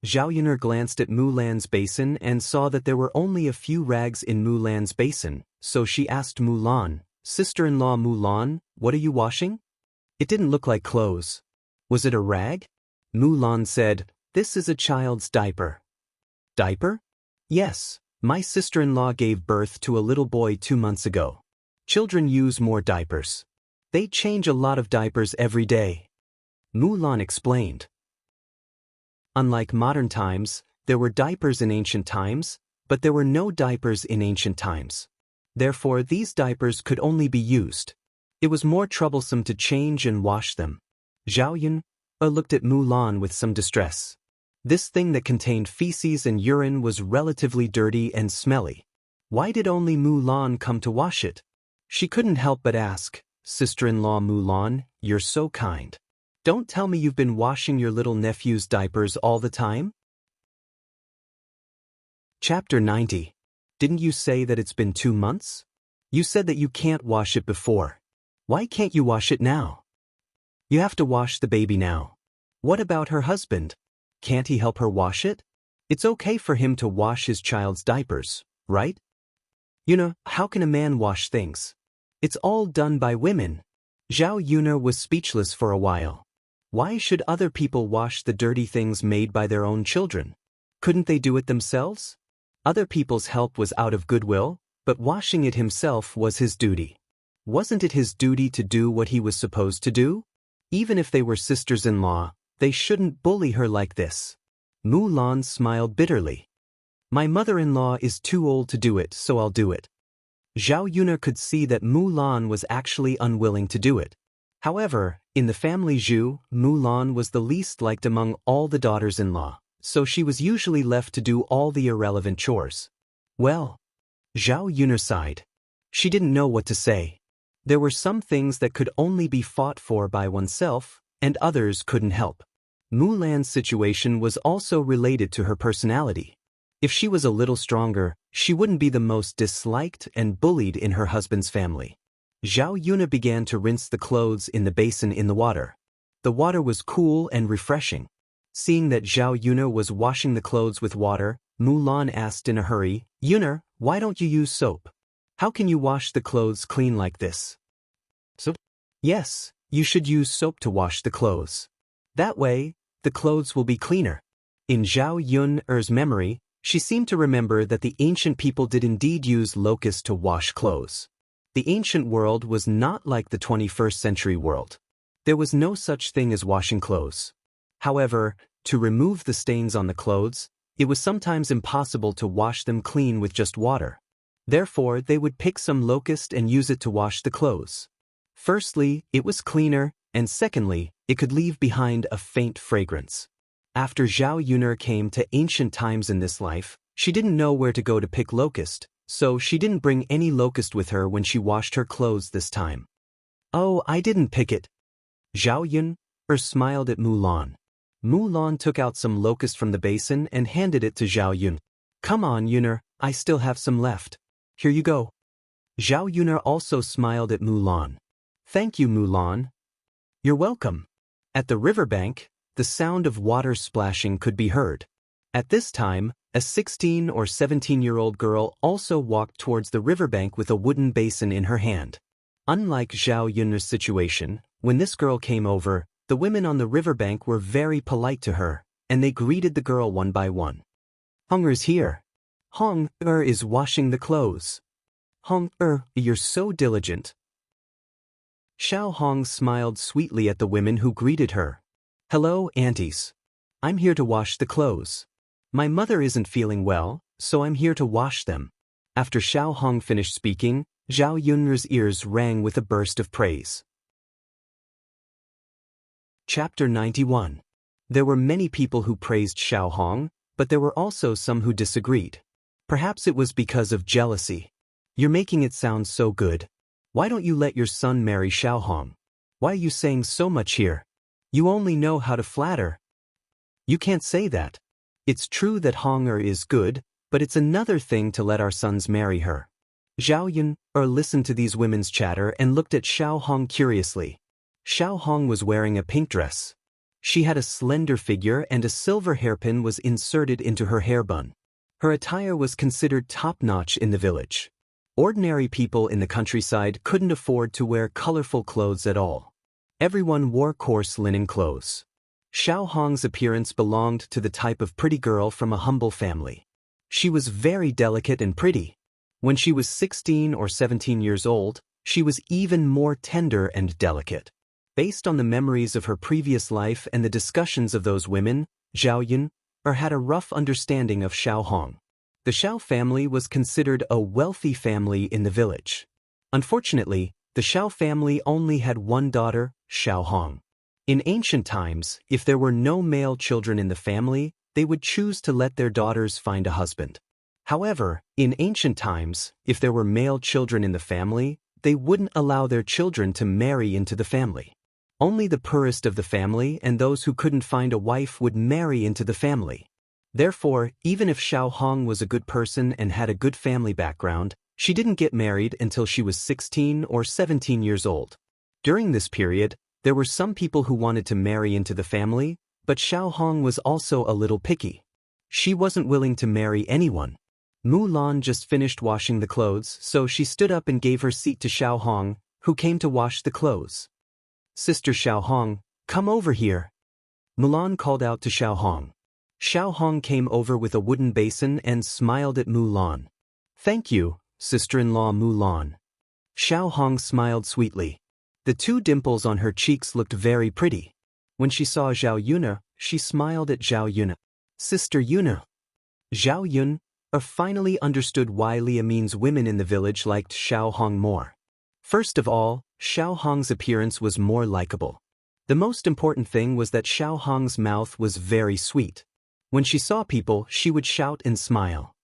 Zhao Yun glanced at Mulan's basin and saw that there were only a few rags in Mulan's basin, so she asked Mulan, "Sister-in-law Mulan, what are you washing?" It didn't look like clothes. Was it a rag? Mulan said, "This is a child's diaper." "Diaper?" "Yes, my sister-in-law gave birth to a little boy 2 months ago. Children use more diapers. They change a lot of diapers every day." Mulan explained. Unlike modern times, there were diapers in ancient times, but there were no diapers in ancient times. Therefore, these diapers could only be used. It was more troublesome to change and wash them. Zhao Yun looked at Mulan with some distress. This thing that contained feces and urine was relatively dirty and smelly. Why did only Mulan come to wash it? She couldn't help but ask, "Sister-in-law Mulan, you're so kind. Don't tell me you've been washing your little nephew's diapers all the time?" Chapter 90. Didn't you say that it's been 2 months? You said that you can't wash it before. Why can't you wash it now? You have to wash the baby now. What about her husband? Can't he help her wash it? It's okay for him to wash his child's diapers, right? How can a man wash things? It's all done by women. Zhao Yun was speechless for a while. Why should other people wash the dirty things made by their own children? Couldn't they do it themselves? Other people's help was out of goodwill, but washing it himself was his duty. Wasn't it his duty to do what he was supposed to do? Even if they were sisters-in-law, they shouldn't bully her like this. Mulan smiled bitterly. "My mother-in-law is too old to do it, so I'll do it." Zhao Yun could see that Mulan was actually unwilling to do it. However, in the family Zhu, Mulan was the least liked among all the daughters-in-law, so she was usually left to do all the irrelevant chores. Well, Zhao Yun sighed. She didn't know what to say. There were some things that could only be fought for by oneself, and others couldn't help. Mulan's situation was also related to her personality. If she was a little stronger, she wouldn't be the most disliked and bullied in her husband's family. Zhao Yuna began to rinse the clothes in the basin in the water. The water was cool and refreshing. Seeing that Zhao Yuna was washing the clothes with water, Mulan asked in a hurry, "Yuna, why don't you use soap? How can you wash the clothes clean like this?" "Soap?" "Yes, you should use soap to wash the clothes. That way, the clothes will be cleaner." In Zhao Yun's memory, she seemed to remember that the ancient people did indeed use locusts to wash clothes. The ancient world was not like the 21st century world. There was no such thing as washing clothes. However, to remove the stains on the clothes, it was sometimes impossible to wash them clean with just water. Therefore, they would pick some locust and use it to wash the clothes. Firstly, it was cleaner, and secondly, it could leave behind a faint fragrance. After Zhao Yun'er came to ancient times in this life, she didn't know where to go to pick locust, so she didn't bring any locust with her when she washed her clothes this time. "Oh, I didn't pick it." Zhao Yun'er smiled at Mulan. Mulan took out some locust from the basin and handed it to Zhao Yun. "Come on, Yun'er, I still have some left. Here you go." Zhao Yun'er also smiled at Mulan. "Thank you, Mulan." "You're welcome." At the riverbank, the sound of water splashing could be heard. At this time, a 16 or 17-year-old girl also walked towards the riverbank with a wooden basin in her hand. Unlike Zhao Yun's situation, when this girl came over, the women on the riverbank were very polite to her, and they greeted the girl one by one. "Honger's here. Honger is washing the clothes. Honger, you're so diligent." Xiao Hong smiled sweetly at the women who greeted her. "Hello, aunties. I'm here to wash the clothes. My mother isn't feeling well, so I'm here to wash them." After Xiao Hong finished speaking, Zhao Yun'er's ears rang with a burst of praise. Chapter 91. There were many people who praised Xiao Hong, but there were also some who disagreed. Perhaps it was because of jealousy. "You're making it sound so good. Why don't you let your son marry Xiao Hong? Why are you saying so much here? You only know how to flatter." "You can't say that. It's true that Honger is good, but it's another thing to let our sons marry her." Zhao Yun'er listened to these women's chatter and looked at Xiao Hong curiously. Xiao Hong was wearing a pink dress. She had a slender figure and a silver hairpin was inserted into her hair bun. Her attire was considered top-notch in the village. Ordinary people in the countryside couldn't afford to wear colorful clothes at all. Everyone wore coarse linen clothes. Xiao Hong's appearance belonged to the type of pretty girl from a humble family. She was very delicate and pretty. When she was 16 or 17 years old, she was even more tender and delicate. Based on the memories of her previous life and the discussions of those women, Zhao Yun'er had a rough understanding of Xiao Hong. The Xiao family was considered a wealthy family in the village. Unfortunately, the Xiao family only had one daughter, Xiao Hong. In ancient times, if there were no male children in the family, they would choose to let their daughters find a husband. However, in ancient times, if there were male children in the family, they wouldn't allow their children to marry into the family. Only the poorest of the family and those who couldn't find a wife would marry into the family. Therefore, even if Xiao Hong was a good person and had a good family background, she didn't get married until she was 16 or 17 years old. During this period, there were some people who wanted to marry into the family, but Xiao Hong was also a little picky. She wasn't willing to marry anyone. Mulan just finished washing the clothes, so she stood up and gave her seat to Xiao Hong, who came to wash the clothes. "Sister Xiao Hong, come over here." Mulan called out to Xiao Hong. Xiao Hong came over with a wooden basin and smiled at Mulan. "Thank you, sister-in-law Mulan." Xiao Hong smiled sweetly. The two dimples on her cheeks looked very pretty. When she saw Zhao Yun'er, she smiled at Zhao Yun'er. "Sister Yun'er." Zhao Yun'er finally understood why Liamin's women in the village liked Xiao Hong more. First of all, Xiao Hong's appearance was more likable. The most important thing was that Xiao Hong's mouth was very sweet. When she saw people, she would shout and smile.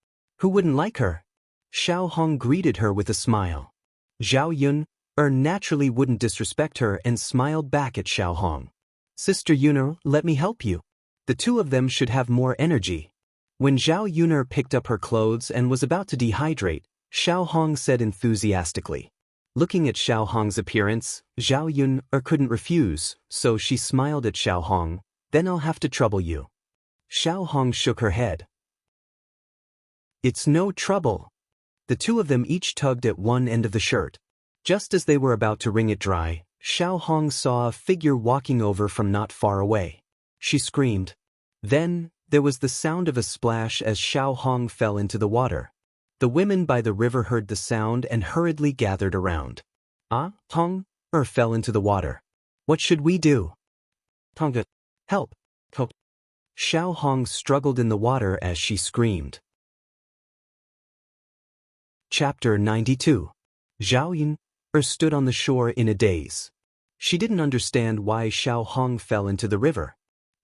Who wouldn't like her? Xiao Hong greeted her with a smile. Zhao Yun'er naturally wouldn't disrespect her and smiled back at Xiao Hong. "Sister Yun'er, let me help you." The two of them should have more energy. When Zhao Yuner picked up her clothes and was about to dehydrate, Xiao Hong said enthusiastically. Looking at Xiao Hong's appearance, Zhao Yuner couldn't refuse, so she smiled at Xiao Hong. Then I'll have to trouble you. Xiao Hong shook her head. It's no trouble. The two of them each tugged at one end of the shirt. Just as they were about to wring it dry, Xiao Hong saw a figure walking over from not far away. She screamed. Then, there was the sound of a splash as Xiao Hong fell into the water. The women by the river heard the sound and hurriedly gathered around. Hong fell into the water. What should we do? Tonga, help. Xiao Hong struggled in the water as she screamed. Chapter 92. Zhao Yuner stood on the shore in a daze. She didn't understand why Xiao Hong fell into the river.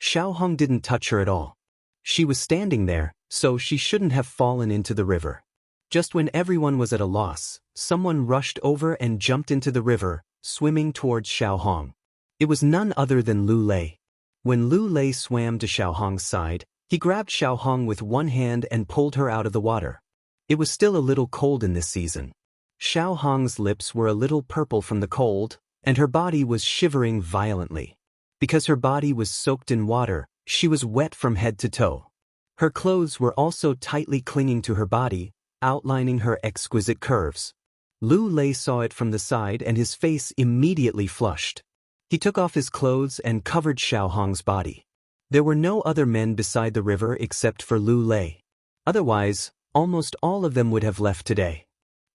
Xiao Hong didn't touch her at all. She was standing there, so she shouldn't have fallen into the river. Just when everyone was at a loss, someone rushed over and jumped into the river, swimming towards Xiao Hong. It was none other than Lu Lei. When Lu Lei swam to Xiao Hong's side, he grabbed Xiao Hong with one hand and pulled her out of the water. It was still a little cold in this season. Xiao Hong's lips were a little purple from the cold, and her body was shivering violently. Because her body was soaked in water, she was wet from head to toe. Her clothes were also tightly clinging to her body, outlining her exquisite curves. Lu Lei saw it from the side and his face immediately flushed. He took off his clothes and covered Xiao Hong's body. There were no other men beside the river except for Lu Lei. Otherwise, almost all of them would have left today.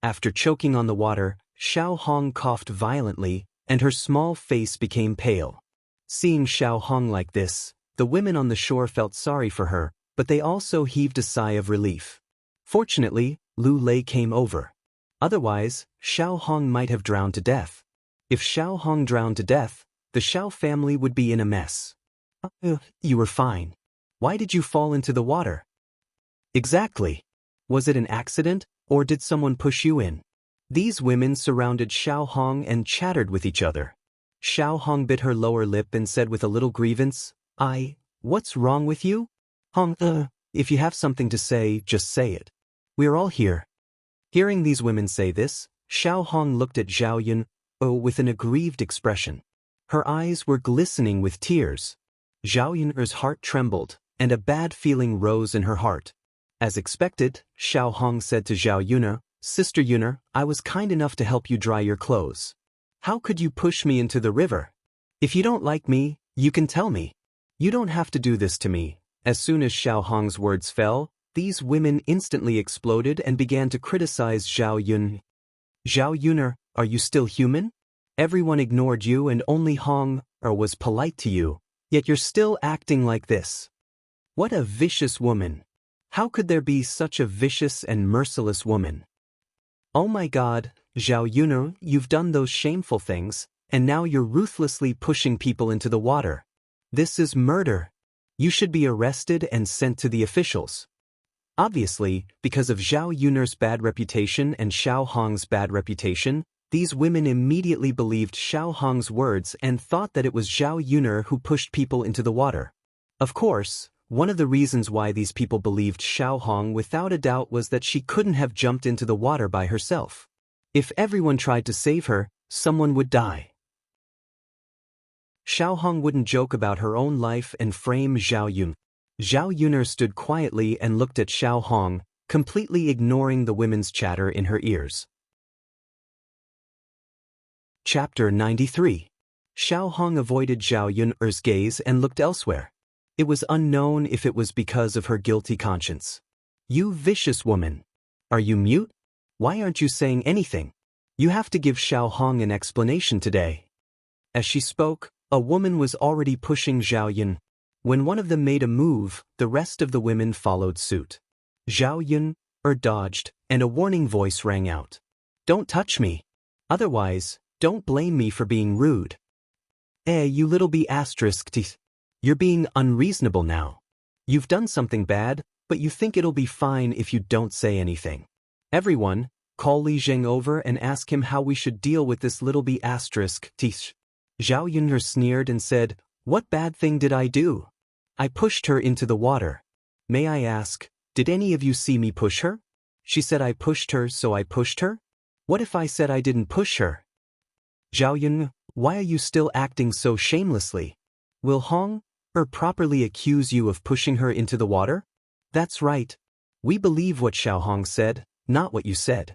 After choking on the water, Xiao Hong coughed violently, and her small face became pale. Seeing Xiao Hong like this, the women on the shore felt sorry for her, but they also heaved a sigh of relief. Fortunately, Lu Lei came over. Otherwise, Xiao Hong might have drowned to death. If Xiao Hong drowned to death, the Xiao family would be in a mess. You were fine. Why did you fall into the water? Exactly. Was it an accident, or did someone push you in? These women surrounded Xiao Hong and chattered with each other. Xiao Hong bit her lower lip and said with a little grievance, What's wrong with you? Hong, if you have something to say, just say it. We're all here. Hearing these women say this, Xiao Hong looked at Zhao Yuner with an aggrieved expression. Her eyes were glistening with tears. Zhao Yuner's heart trembled, and a bad feeling rose in her heart. As expected, Xiao Hong said to Zhao Yuner, Sister Yuner, I was kind enough to help you dry your clothes. How could you push me into the river? If you don't like me, you can tell me. You don't have to do this to me. As soon as Xiao Hong's words fell, these women instantly exploded and began to criticize Zhao Yuner. Zhao Yuner, are you still human? Everyone ignored you and only Hong was polite to you, yet you're still acting like this. What a vicious woman. How could there be such a vicious and merciless woman? Oh my God, Zhao Yuner, you've done those shameful things, and now you're ruthlessly pushing people into the water. This is murder. You should be arrested and sent to the officials. Obviously, because of Zhao Yuner's bad reputation and Xiao Hong's bad reputation, these women immediately believed Xiao Hong's words and thought that it was Zhao Yuner who pushed people into the water. Of course, one of the reasons why these people believed Xiao Hong without a doubt was that she couldn't have jumped into the water by herself. If everyone tried to save her, someone would die. Xiao Hong wouldn't joke about her own life and frame Zhao Yuner. Zhao Yuner stood quietly and looked at Xiao Hong, completely ignoring the women's chatter in her ears. Chapter 93. Xiao Hong avoided Zhao Yuner's gaze and looked elsewhere. It was unknown if it was because of her guilty conscience. You vicious woman. Are you mute? Why aren't you saying anything? You have to give Xiao Hong an explanation today. As she spoke, a woman was already pushing Zhao Yuner. When one of them made a move, the rest of the women followed suit. Zhao Yuner dodged, and a warning voice rang out. Don't touch me. Otherwise, don't blame me for being rude. You little b****. You're being unreasonable now. You've done something bad, but you think it'll be fine if you don't say anything. Everyone, call Li Zheng over and ask him how we should deal with this little b****. Zhao Yuner sneered and said, What bad thing did I do? I pushed her into the water. May I ask, did any of you see me push her? She said I pushed her, so I pushed her? What if I said I didn't push her? Zhao Yun, why are you still acting so shamelessly? Will Hong properly accuse you of pushing her into the water? That's right. We believe what Xiao Hong said, not what you said.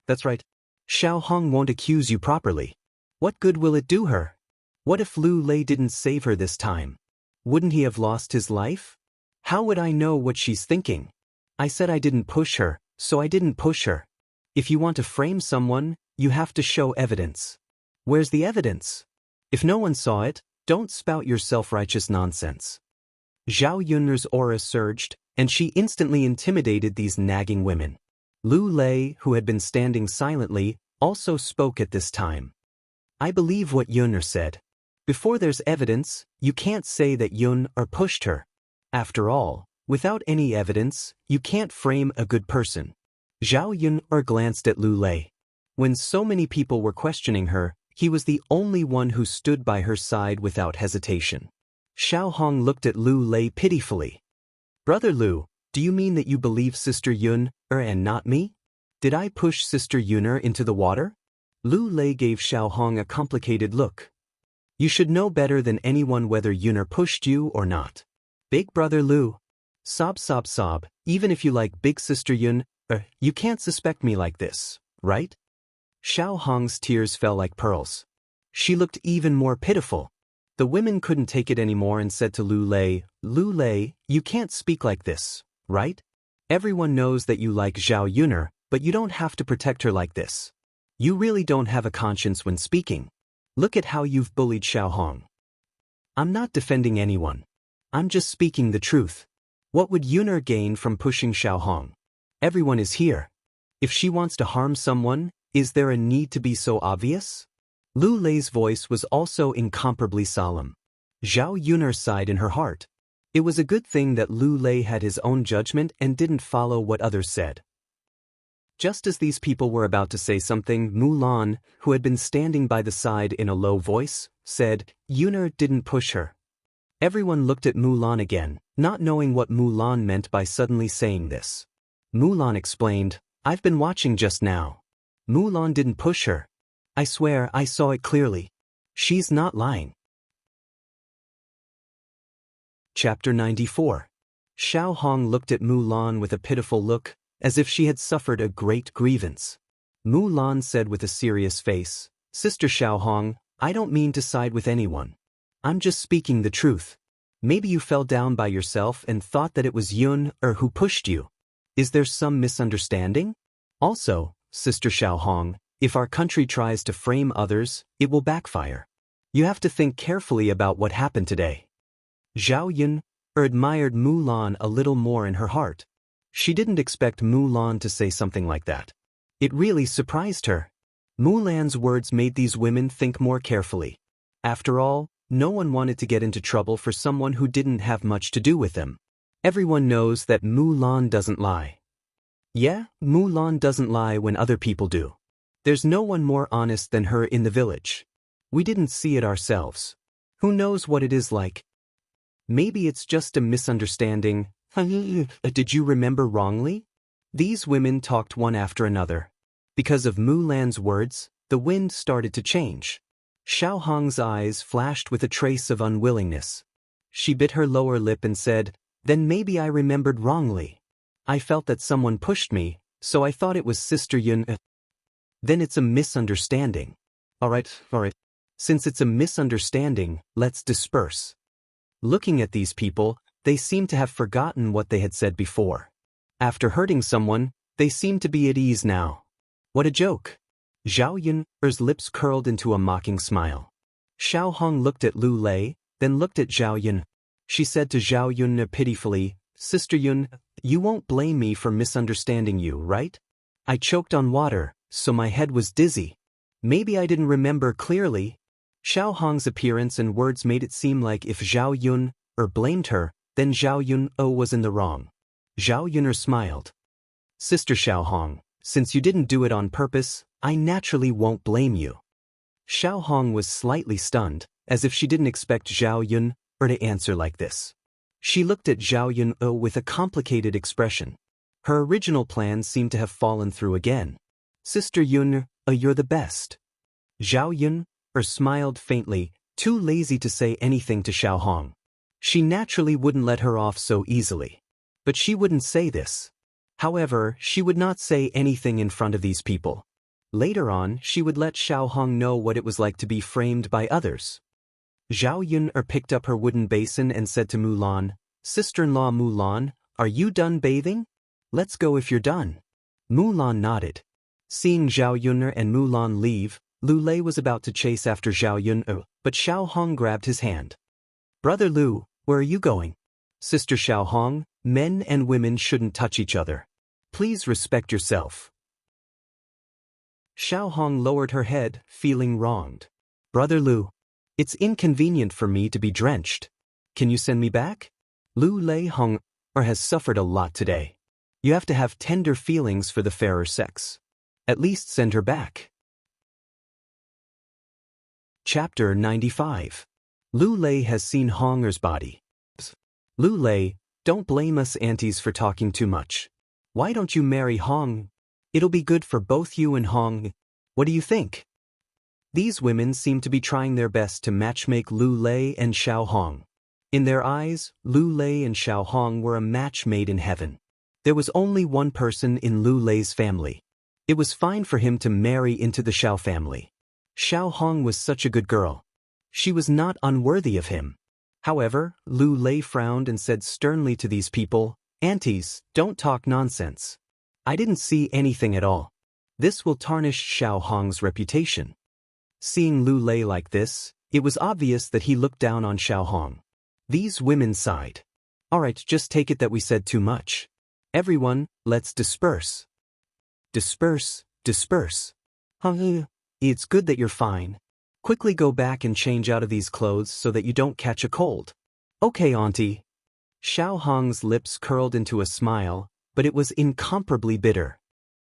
That's right. Xiao Hong won't accuse you properly. What good will it do her? What if Lu Lei didn't save her this time? Wouldn't he have lost his life? How would I know what she's thinking? I said I didn't push her, so I didn't push her. If you want to frame someone, you have to show evidence. Where's the evidence? If no one saw it, don't spout your self-righteous nonsense. Zhao Yun's aura surged, and she instantly intimidated these nagging women. Lu Lei, who had been standing silently, also spoke at this time. I believe what Yun said. Before there's evidence, you can't say that Yun pushed her. After all, without any evidence, you can't frame a good person. Zhao Yun glanced at Lu Lei. When so many people were questioning her, he was the only one who stood by her side without hesitation. Xiao Hong looked at Lu Lei pitifully. Brother Lu, do you mean that you believe Sister Yun and not me? Did I push Sister Yun into the water? Lu Lei gave Xiao Hong a complicated look. You should know better than anyone whether Yun pushed you or not. Big Brother Lu. Sob sob sob, even if you like Big Sister Yun, you can't suspect me like this, right? Xiao Hong's tears fell like pearls. She looked even more pitiful. The women couldn't take it anymore and said to Lu Lei, you can't speak like this, right? Everyone knows that you like Zhao Yun, but you don't have to protect her like this. You really don't have a conscience when speaking. Look at how you've bullied Xiao Hong. I'm not defending anyone. I'm just speaking the truth. What would Yun gain from pushing Xiao Hong? Everyone is here. If she wants to harm someone, is there a need to be so obvious? Lu Lei's voice was also incomparably solemn. Zhao Yun sighed in her heart. It was a good thing that Lu Lei had his own judgment and didn't follow what others said. Just as these people were about to say something, Mulan, who had been standing by the side in a low voice, said, Yun didn't push her. Everyone looked at Mulan again, not knowing what Mulan meant by suddenly saying this. Mulan explained, I've been watching just now. Mulan didn't push her. I swear I saw it clearly. She's not lying. Chapter 94. Xiao Hong looked at Mulan with a pitiful look, as if she had suffered a great grievance. Mulan said with a serious face, Sister Xiao Hong, I don't mean to side with anyone. I'm just speaking the truth. Maybe you fell down by yourself and thought that it was Yun who pushed you. Is there some misunderstanding? Also, Sister Xiao Hong, if our country tries to frame others, it will backfire. You have to think carefully about what happened today. Zhao Yun admired Mulan a little more in her heart. She didn't expect Mulan to say something like that. It really surprised her. Mulan's words made these women think more carefully. After all, no one wanted to get into trouble for someone who didn't have much to do with them. Everyone knows that Mulan doesn't lie. Yeah, Mulan doesn't lie when other people do. There's no one more honest than her in the village. We didn't see it ourselves. Who knows what it is like? Maybe it's just a misunderstanding. Did you remember wrongly? These women talked one after another. Because of Mulan's words, the wind started to change. Xiao Hong's eyes flashed with a trace of unwillingness. She bit her lower lip and said, Then maybe I remembered wrongly. I felt that someone pushed me, so I thought it was Sister Yun. Then it's a misunderstanding. All right. Since it's a misunderstanding, let's disperse. Looking at these people, they seemed to have forgotten what they had said before. After hurting someone, they seemed to be at ease now. What a joke. Zhao Yun's lips curled into a mocking smile. Xiao Hong looked at Lu Lei, then looked at Zhao Yun. She said to Zhao Yun pitifully, Sister Yun, you won't blame me for misunderstanding you, right? I choked on water, so my head was dizzy. Maybe I didn't remember clearly. Xiao Hong's appearance and words made it seem like if Zhao Yun blamed her, then Zhao Yun was in the wrong. Zhao Yun smiled. Sister Xiao Hong, since you didn't do it on purpose, I naturally won't blame you. Xiao Hong was slightly stunned, as if she didn't expect Zhao Yun to answer like this. She looked at Zhao Yun with a complicated expression. Her original plan seemed to have fallen through again. Sister Yun, you're the best. Zhao Yun smiled faintly, too lazy to say anything to Xiao Hong. She naturally wouldn't let her off so easily. But she wouldn't say this. However, she would not say anything in front of these people. Later on, she would let Xiao Hong know what it was like to be framed by others. Zhao Yun picked up her wooden basin and said to Mulan, "Sister-in-law Mulan, are you done bathing? Let's go if you're done." Mulan nodded. Seeing Zhao Yun and Mulan leave, Lu Lei was about to chase after Zhao Yun, but Xiao Hong grabbed his hand. "Brother Lu, where are you going?" "Sister Xiao Hong, men and women shouldn't touch each other. Please respect yourself." Xiao Hong lowered her head, feeling wronged. "Brother Lu, it's inconvenient for me to be drenched. Can you send me back?" Lu Lei Hong has suffered a lot today. You have to have tender feelings for the fairer sex. At least send her back. Chapter 95. Lu Lei has seen Honger's body. "Lu Lei, don't blame us aunties for talking too much. Why don't you marry Hong? It'll be good for both you and Hong. What do you think?" These women seemed to be trying their best to matchmake Lu Lei and Xiao Hong. In their eyes, Lu Lei and Xiao Hong were a match made in heaven. There was only one person in Lu Lei's family. It was fine for him to marry into the Xiao family. Xiao Hong was such a good girl. She was not unworthy of him. However, Lu Lei frowned and said sternly to these people, "Aunties, don't talk nonsense. I didn't see anything at all. This will tarnish Xiao Hong's reputation." Seeing Lu Lei like this, it was obvious that he looked down on Xiao Hong. These women sighed. "Alright, just take it that we said too much. Everyone, let's disperse." Disperse, disperse. It's good that you're fine. Quickly go back and change out of these clothes so that you don't catch a cold. "Okay, auntie." Xiao Hong's lips curled into a smile, but it was incomparably bitter.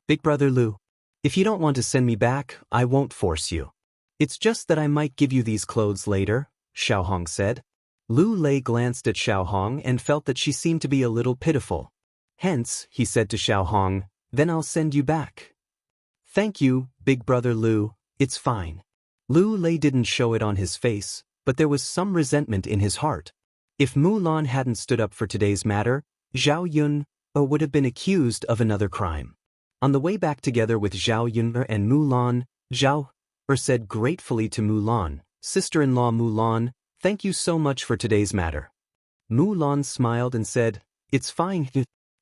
"Big brother Lu, if you don't want to send me back, I won't force you. It's just that I might give you these clothes later," Xiao Hong said. Lu Lei glanced at Xiao Hong and felt that she seemed to be a little pitiful. "Hence," he said to Xiao Hong, "then I'll send you back." "Thank you, big brother Lu, it's fine." Lu Lei didn't show it on his face, but there was some resentment in his heart. If Mulan hadn't stood up for today's matter, Zhao Yun would have been accused of another crime. On the way back together with Zhao Yun and Mulan, Zhao said gratefully to Mulan, "Sister-in-law Mulan, thank you so much for today's matter." Mulan smiled and said, "It's fine.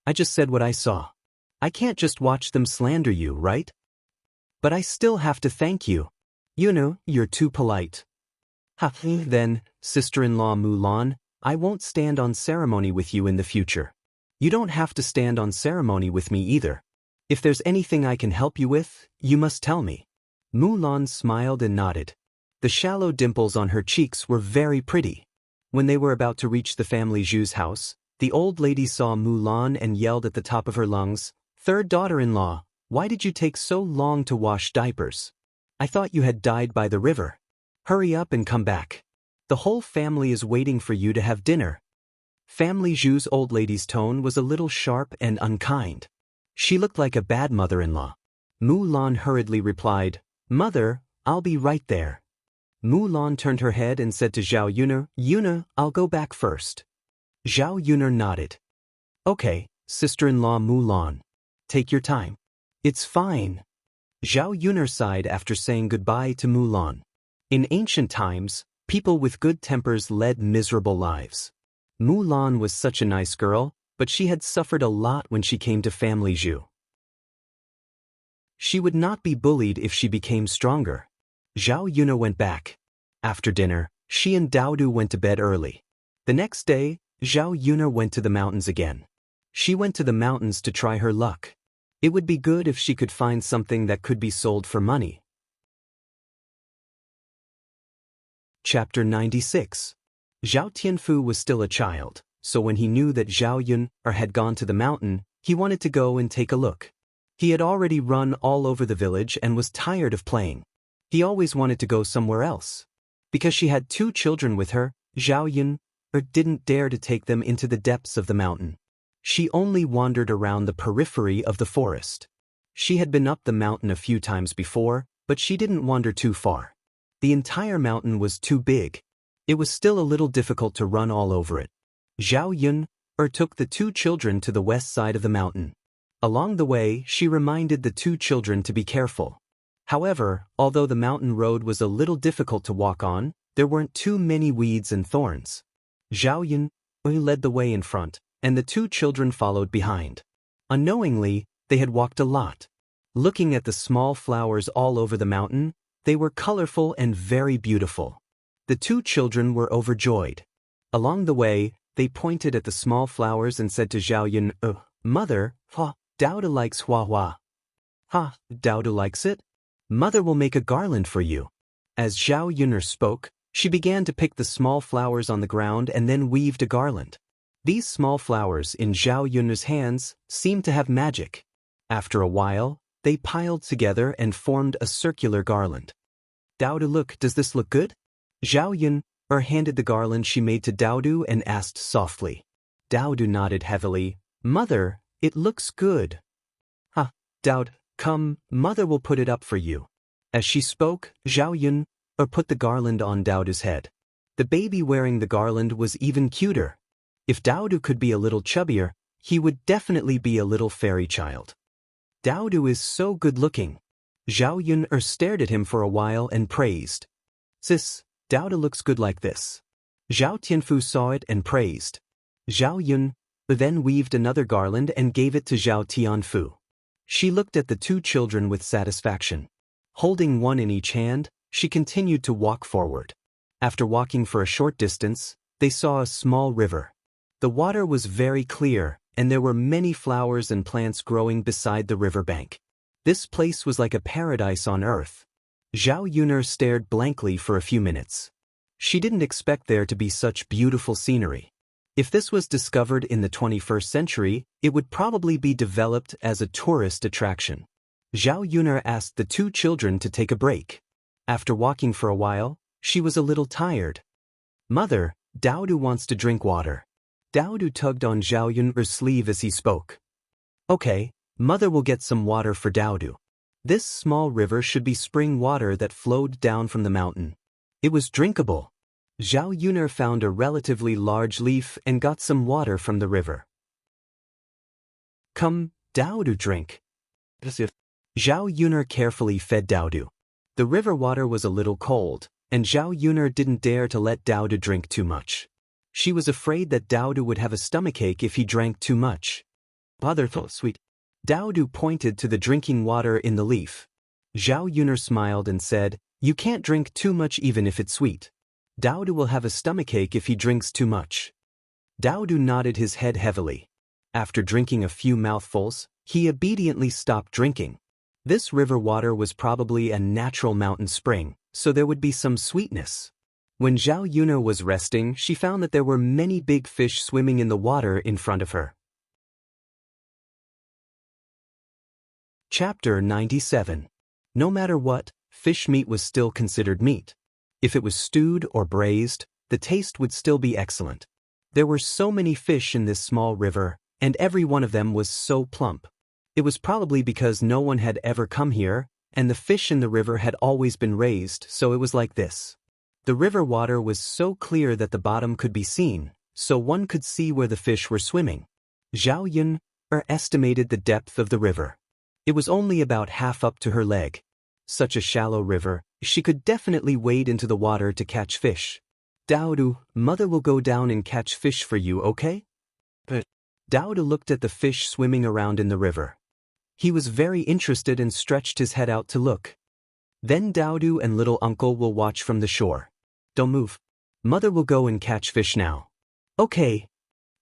I just said what I saw. I can't just watch them slander you, right? But I still have to thank you. You know, you're too polite." Then, sister-in-law Mulan, I won't stand on ceremony with you in the future. You don't have to stand on ceremony with me either. If there's anything I can help you with, you must tell me." Mulan smiled and nodded. The shallow dimples on her cheeks were very pretty. When they were about to reach the family Zhu's house, the old lady saw Mulan and yelled at the top of her lungs, "Third daughter-in-law, why did you take so long to wash diapers? I thought you had died by the river. Hurry up and come back. The whole family is waiting for you to have dinner." Family Zhu's old lady's tone was a little sharp and unkind. She looked like a bad mother-in-law. Mulan hurriedly replied, "Mother, I'll be right there." Mulan turned her head and said to Zhao Yun, "Yuna, I'll go back first." Zhao Yun nodded. "Okay, sister-in-law Mulan. Take your time. It's fine." Zhao Yun sighed after saying goodbye to Mulan. In ancient times, people with good tempers led miserable lives. Mulan was such a nice girl, but she had suffered a lot when she came to family Zhu. She would not be bullied if she became stronger. Zhao Yun went back. After dinner, she and Daodu went to bed early. The next day, Zhao Yun went to the mountains again. She went to the mountains to try her luck. It would be good if she could find something that could be sold for money. Chapter 96. Zhao Tianfu was still a child, so when he knew that Zhao Yun had gone to the mountain, he wanted to go and take a look. He had already run all over the village and was tired of playing. He always wanted to go somewhere else. Because she had 2 children with her, Zhao Yun didn't dare to take them into the depths of the mountain. She only wandered around the periphery of the forest. She had been up the mountain a few times before, but she didn't wander too far. The entire mountain was too big. It was still a little difficult to run all over it. Zhao Yun took the two children to the west side of the mountain. Along the way, she reminded the two children to be careful. However, although the mountain road was a little difficult to walk on, there weren't too many weeds and thorns. Zhao Yun led the way in front, and the two children followed behind. Unknowingly, they had walked a lot. Looking at the small flowers all over the mountain, they were colorful and very beautiful. The two children were overjoyed. Along the way, they pointed at the small flowers and said to Zhao Yun, Mother, Dauda likes Hua. Dauda likes it? Mother will make a garland for you. As Zhao Yun spoke, she began to pick the small flowers on the ground and then weaved a garland. These small flowers in Zhao Yun's hands seemed to have magic. After a while, they piled together and formed a circular garland. Dauda, look, does this look good? Zhao Yun handed the garland she made to Daudu and asked softly. Daudu nodded heavily. Mother, it looks good. Daudu, come, Mother will put it up for you. As she spoke, Zhao Yun put the garland on Daudu's head. The baby wearing the garland was even cuter. If Daudu could be a little chubbier, he would definitely be a little fairy child. Daudu is so good-looking. Zhao Yun stared at him for a while and praised. Sis, Daudu looks good like this. Zhao Tianfu saw it and praised. Zhao Yun then weaved another garland and gave it to Zhao Tianfu. She looked at the two children with satisfaction. Holding one in each hand, she continued to walk forward. After walking for a short distance, they saw a small river. The water was very clear, and there were many flowers and plants growing beside the riverbank. This place was like a paradise on earth. Zhao Yun stared blankly for a few minutes. She didn't expect there to be such beautiful scenery. If this was discovered in the 21st century, it would probably be developed as a tourist attraction. Zhao Yun asked the two children to take a break. After walking for a while, she was a little tired. Mother, Daudu wants to drink water. Daudu tugged on Zhao Yun's sleeve as he spoke. Okay, Mother will get some water for Daudu. This small river should be spring water that flowed down from the mountain. It was drinkable. Zhao Yun found a relatively large leaf and got some water from the river. Come, Daudu, drink. Zhao Yun carefully fed Daudu. The river water was a little cold, and Zhao Yun didn't dare to let Daudu drink too much. She was afraid that Daudu would have a stomachache if he drank too much. Mother, sweet. Daudu pointed to the drinking water in the leaf. Zhao Yun smiled and said, You can't drink too much even if it's sweet. Daudu will have a stomachache if he drinks too much. Daudu nodded his head heavily. After drinking a few mouthfuls, he obediently stopped drinking. This river water was probably a natural mountain spring, so there would be some sweetness. When Zhao Yun was resting, she found that there were many big fish swimming in the water in front of her. Chapter 97. No matter what, fish meat was still considered meat. If it was stewed or braised, the taste would still be excellent. There were so many fish in this small river, and every one of them was so plump. It was probably because no one had ever come here, and the fish in the river had always been raised, so it was like this. The river water was so clear that the bottom could be seen, so one could see where the fish were swimming. Zhao Yun estimated the depth of the river. It was only about half up to her leg. Such a shallow river, she could definitely wade into the water to catch fish. Daudu, Mother will go down and catch fish for you, okay? But Daudu looked at the fish swimming around in the river. He was very interested and stretched his head out to look. Then Daudu and little uncle will watch from the shore. Don't move. Mother will go and catch fish now. Okay,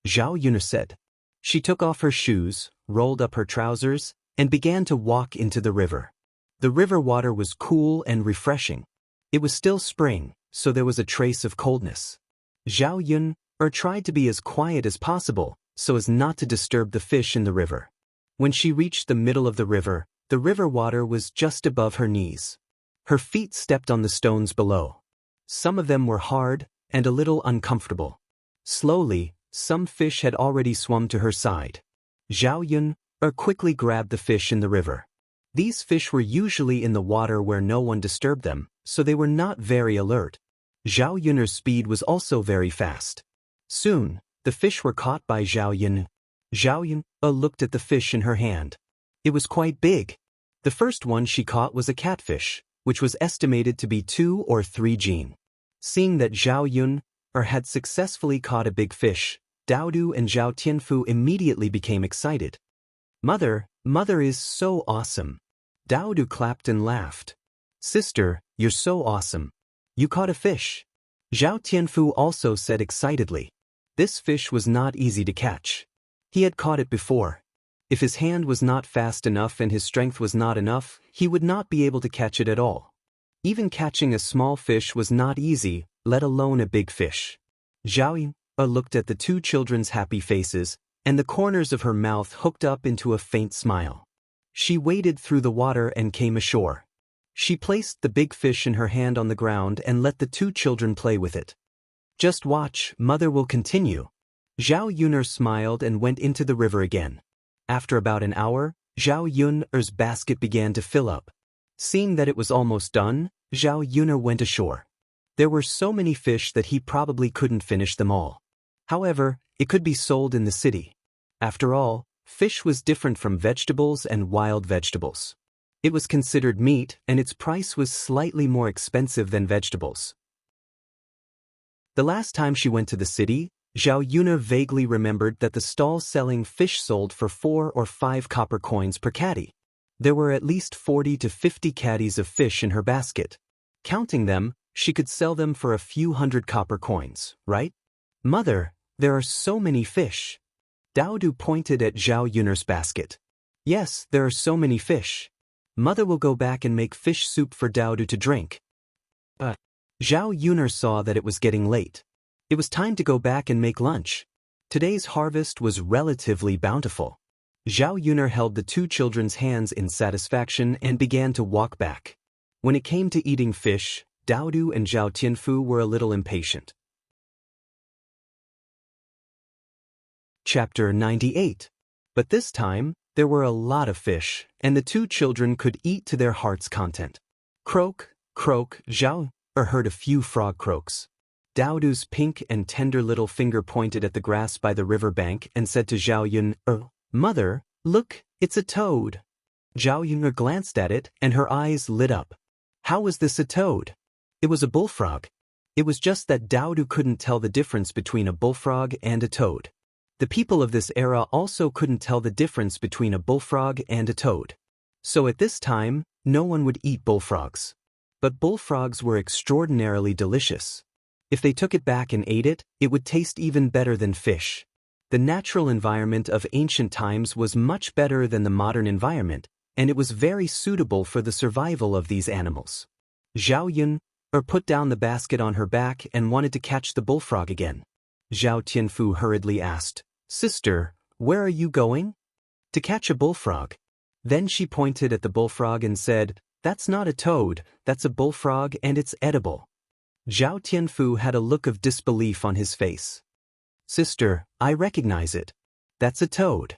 Zhao Yun said. She took off her shoes, rolled up her trousers, and began to walk into the river. The river water was cool and refreshing. It was still spring, so there was a trace of coldness. Zhao Yun tried to be as quiet as possible, so as not to disturb the fish in the river. When she reached the middle of the river water was just above her knees. Her feet stepped on the stones below. Some of them were hard and a little uncomfortable. Slowly, some fish had already swum to her side. Zhao Yun quickly grabbed the fish in the river. These fish were usually in the water where no one disturbed them, so they were not very alert. Zhao Yun's speed was also very fast. Soon, the fish were caught by Zhao Yun. Zhao Yun looked at the fish in her hand. It was quite big. The first one she caught was a catfish, which was estimated to be 2 or 3 jin. Seeing that Zhao Yun had successfully caught a big fish, Daodu and Zhao Tianfu immediately became excited. Mother is so awesome. Daodu clapped and laughed. Sister, you're so awesome. You caught a fish. Zhao Tianfu also said excitedly. This fish was not easy to catch. He had caught it before. If his hand was not fast enough and his strength was not enough, he would not be able to catch it at all. Even catching a small fish was not easy, let alone a big fish. Zhao Yun looked at the two children's happy faces, and the corners of her mouth hooked up into a faint smile. She waded through the water and came ashore. She placed the big fish in her hand on the ground and let the two children play with it. Just watch, mother will continue. Zhao Yun smiled and went into the river again. After about an hour, Zhao Yun's basket began to fill up. Seeing that it was almost done, Zhao Yun went ashore. There were so many fish that he probably couldn't finish them all. However, it could be sold in the city. After all, fish was different from vegetables and wild vegetables. It was considered meat and its price was slightly more expensive than vegetables. The last time she went to the city, Zhao Yun vaguely remembered that the stall selling fish sold for 4 or 5 copper coins per caddy. There were at least 40 to 50 caddies of fish in her basket. Counting them, she could sell them for a few hundred copper coins, right? Mother, there are so many fish. Daodu pointed at Zhao Yun's basket. Yes, there are so many fish. Mother will go back and make fish soup for Daodu to drink. But Zhao Yun saw that it was getting late. It was time to go back and make lunch. Today's harvest was relatively bountiful. Zhao Yun held the two children's hands in satisfaction and began to walk back. When it came to eating fish, Daodu and Zhao Tianfu were a little impatient. Chapter 98. But this time, there were a lot of fish, and the two children could eat to their heart's content. Croak, croak, Zhao heard a few frog croaks. Daodu's pink and tender little finger pointed at the grass by the river bank and said to Zhao Yun, Mother, look, it's a toad. Zhao Yun glanced at it and her eyes lit up. How was this a toad? It was a bullfrog. It was just that Daodu couldn't tell the difference between a bullfrog and a toad. The people of this era also couldn't tell the difference between a bullfrog and a toad. So at this time, no one would eat bullfrogs. But bullfrogs were extraordinarily delicious. If they took it back and ate it, it would taste even better than fish. The natural environment of ancient times was much better than the modern environment, and it was very suitable for the survival of these animals. Zhao Yun put down the basket on her back and wanted to catch the bullfrog again. Zhao Tianfu hurriedly asked, Sister, where are you going? To catch a bullfrog. Then she pointed at the bullfrog and said, That's not a toad, that's a bullfrog and it's edible. Zhao Tianfu had a look of disbelief on his face. Sister, I recognize it. That's a toad.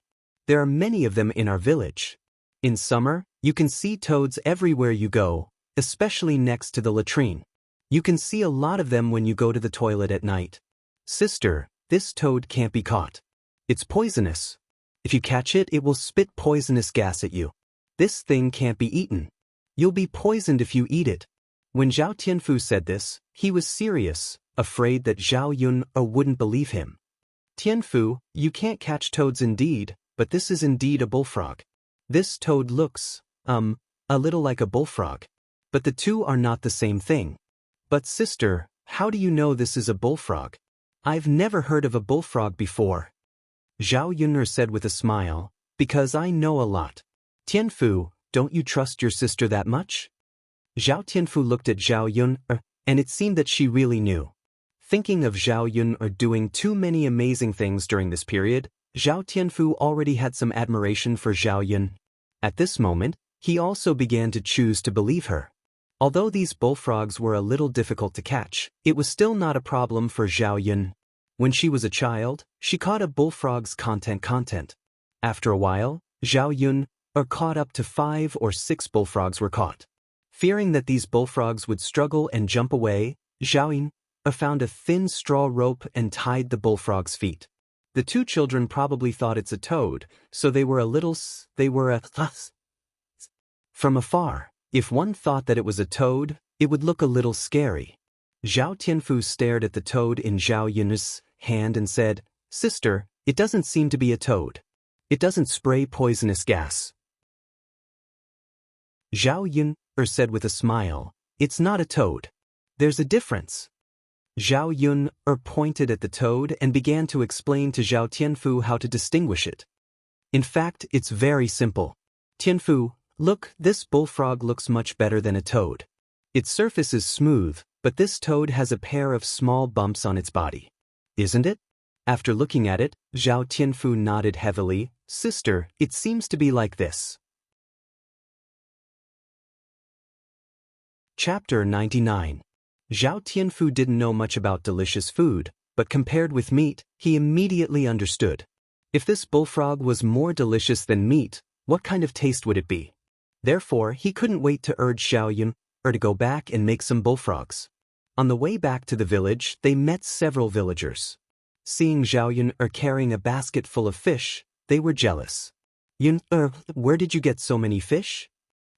There are many of them in our village. In summer, you can see toads everywhere you go, especially next to the latrine. You can see a lot of them when you go to the toilet at night. Sister, this toad can't be caught. It's poisonous. If you catch it, it will spit poisonous gas at you. This thing can't be eaten. You'll be poisoned if you eat it. When Zhao Tianfu said this, he was serious, afraid that Zhao Yun wouldn't believe him. Tianfu, you can't catch toads indeed, but this is indeed a bullfrog. This toad looks, a little like a bullfrog. But the two are not the same thing. But sister, how do you know this is a bullfrog? I've never heard of a bullfrog before. Zhao Yun said with a smile, Because I know a lot. Tianfu, don't you trust your sister that much? Zhao Tianfu looked at Zhao Yun, and it seemed that she really knew. Thinking of Zhao Yun doing too many amazing things during this period, Zhao Tianfu already had some admiration for Zhao Yun. At this moment, he also began to choose to believe her. Although these bullfrogs were a little difficult to catch, it was still not a problem for Zhao Yun. When she was a child, she caught a bullfrog's content. After a while, Zhao Yun caught up to 5 or 6 bullfrogs were caught. Fearing that these bullfrogs would struggle and jump away, Zhao Yun found a thin straw rope and tied the bullfrog's feet. The 2 children probably thought it's a toad, so they were from afar. If one thought that it was a toad, it would look a little scary. Zhao Tianfu stared at the toad in Zhao Yun's hand and said, "Sister, it doesn't seem to be a toad. It doesn't spray poisonous gas." Zhao Yun said with a smile, "It's not a toad. There's a difference." Zhao Yun pointed at the toad and began to explain to Zhao Tianfu how to distinguish it. "In fact, it's very simple. Tianfu, look, this bullfrog looks much better than a toad. Its surface is smooth, but this toad has a pair of small bumps on its body. Isn't it?" After looking at it, Zhao Tianfu nodded heavily. "Sister, it seems to be like this." Chapter 99. Zhao Tianfu didn't know much about delicious food, but compared with meat, he immediately understood. If this bullfrog was more delicious than meat, what kind of taste would it be? Therefore, he couldn't wait to urge Zhao Yun to go back and make some bullfrogs. On the way back to the village, they met several villagers. Seeing Zhao Yun carrying a basket full of fish, they were jealous. "Yun, where did you get so many fish?"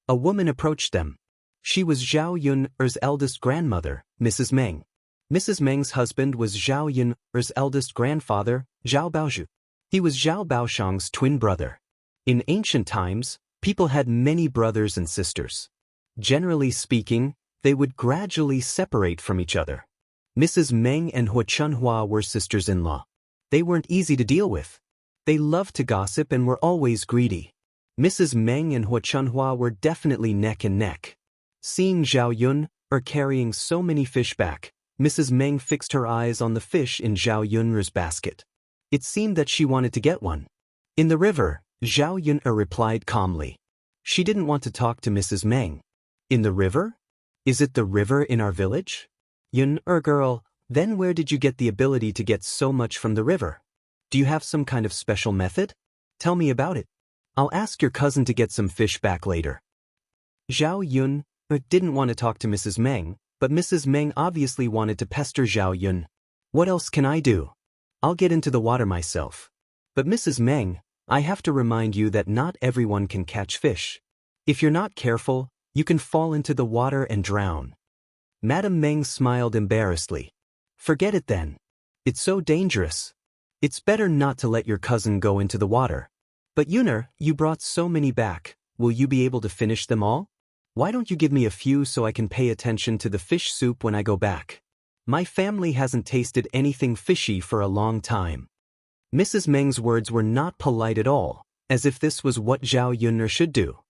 A woman approached them. She was Zhao Yun's eldest grandmother, Mrs. Meng. Mrs. Meng's husband was Zhao Yun's eldest grandfather, Zhao Baozhu. He was Zhao Baoshang's twin brother. In ancient times, people had many brothers and sisters. Generally speaking, they would gradually separate from each other. Mrs. Meng and Hua Chunhua were sisters-in-law. They weren't easy to deal with. They loved to gossip and were always greedy. Mrs. Meng and Hua Chunhua were definitely neck and neck. Seeing Zhao Yun carrying so many fish back, Mrs. Meng fixed her eyes on the fish in Zhao Yun's basket. It seemed that she wanted to get one. "In the river," Zhao Yun replied calmly. She didn't want to talk to Mrs. Meng. "In the river? Is it the river in our village?" "Yun, girl, then where did you get the ability to get so much from the river? Do you have some kind of special method? Tell me about it. I'll ask your cousin to get some fish back later." Zhao Yun didn't want to talk to Mrs. Meng, but Mrs. Meng obviously wanted to pester Zhao Yun. "What else can I do? I'll get into the water myself." "But Mrs. Meng, I have to remind you that not everyone can catch fish. If you're not careful, you can fall into the water and drown." Madame Meng smiled embarrassedly. "Forget it then. It's so dangerous. It's better not to let your cousin go into the water." "But Yuner, you brought so many back, will you be able to finish them all? Why don't you give me a few so I can pay attention to the fish soup when I go back? My family hasn't tasted anything fishy for a long time." Mrs. Meng's words were not polite at all, as if this was what Zhao Yun should do.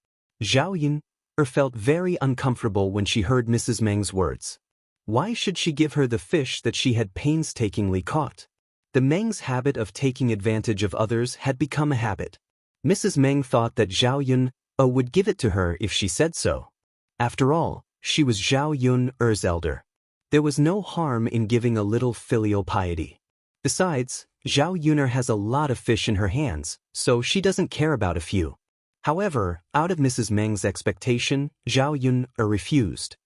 Zhao Yun felt very uncomfortable when she heard Mrs. Meng's words. Why should she give her the fish that she had painstakingly caught? The Meng's habit of taking advantage of others had become a habit. Mrs. Meng thought that Zhao Yun would give it to her if she said so. After all, she was Zhao Yun's elder. There was no harm in giving a little filial piety. Besides, Zhao Yun has a lot of fish in her hands, so she doesn't care about a few. However, out of Mrs. Meng's expectation, Zhao Yun refused.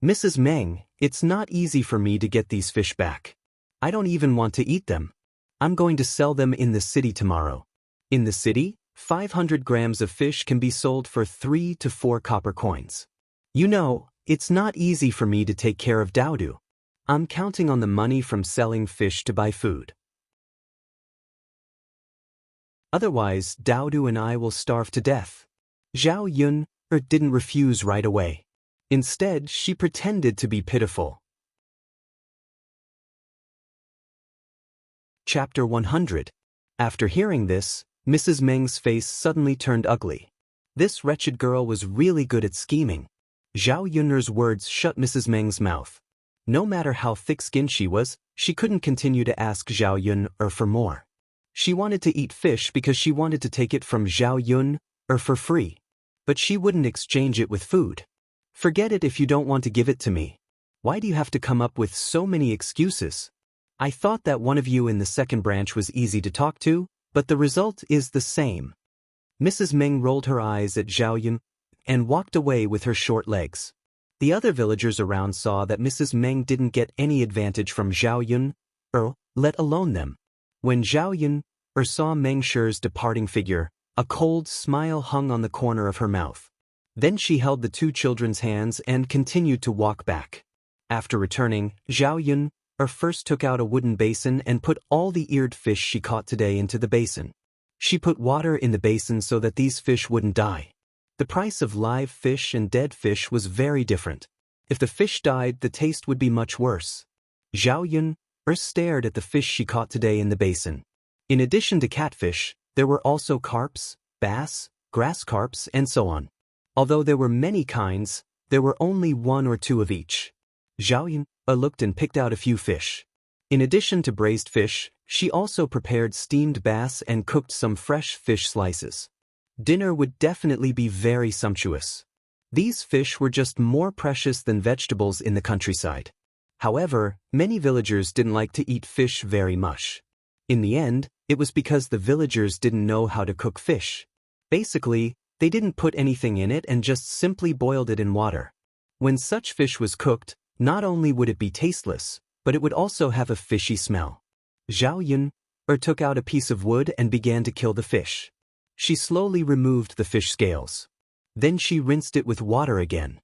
"Mrs. Meng, it's not easy for me to get these fish back. I don't even want to eat them. I'm going to sell them in the city tomorrow. In the city, 500 grams of fish can be sold for 3 to 4 copper coins. You know, it's not easy for me to take care of Daodu. I'm counting on the money from selling fish to buy food. Otherwise, Daodu and I will starve to death." Zhao Yun didn't refuse right away. Instead, she pretended to be pitiful. Chapter 100. After hearing this, Mrs. Meng's face suddenly turned ugly. This wretched girl was really good at scheming. Zhao Yun's words shut Mrs. Meng's mouth. No matter how thick-skinned she was, she couldn't continue to ask Zhao Yun for more. She wanted to eat fish because she wanted to take it from Zhao Yun for free. But she wouldn't exchange it with food. "Forget it if you don't want to give it to me. Why do you have to come up with so many excuses? I thought that one of you in the second branch was easy to talk to, but the result is the same. Mrs. Meng rolled her eyes at Zhao Yun and walked away with her short legs. The other villagers around saw that Mrs. Meng didn't get any advantage from Zhao Yun, let alone them. When Zhao Yun saw Meng Shi's departing figure, a cold smile hung on the corner of her mouth. Then she held the two children's hands and continued to walk back. After returning, Zhao Yun first took out a wooden basin and put all the eared fish she caught today into the basin. She put water in the basin so that these fish wouldn't die. The price of live fish and dead fish was very different. If the fish died, the taste would be much worse. Zhao Yun stared at the fish she caught today in the basin. In addition to catfish, there were also carps, bass, grass carps, and so on. Although there were many kinds, there were only one or two of each. Zhao Yun looked and picked out a few fish. In addition to braised fish, she also prepared steamed bass and cooked some fresh fish slices. Dinner would definitely be very sumptuous. These fish were just more precious than vegetables in the countryside. However, many villagers didn't like to eat fish very much. In the end, it was because the villagers didn't know how to cook fish. Basically, they didn't put anything in it and just simply boiled it in water. When such fish was cooked, not only would it be tasteless, but it would also have a fishy smell. Zhao Yun took out a piece of wood and began to kill the fish. She slowly removed the fish scales. Then she rinsed it with water again.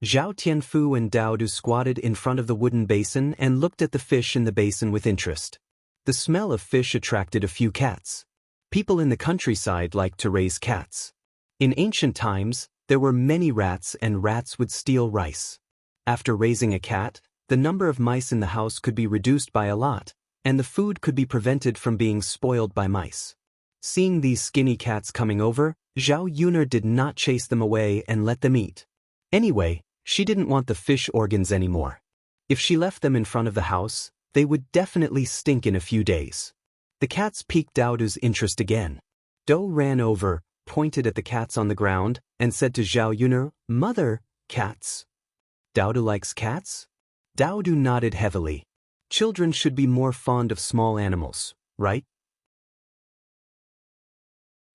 Zhao Tianfu and Dao Du squatted in front of the wooden basin and looked at the fish in the basin with interest. The smell of fish attracted a few cats. People in the countryside liked to raise cats. In ancient times, there were many rats and rats would steal rice. After raising a cat, the number of mice in the house could be reduced by a lot, and the food could be prevented from being spoiled by mice. Seeing these skinny cats coming over, Zhao Yun did not chase them away and let them eat. Anyway, she didn't want the fish organs anymore. If she left them in front of the house, they would definitely stink in a few days. The cats piqued Dao Du's interest again. Dou ran over, pointed at the cats on the ground, and said to Zhao Yun, "Mother, cats." Dao Du likes cats? Dao Du nodded heavily. Children should be more fond of small animals, right?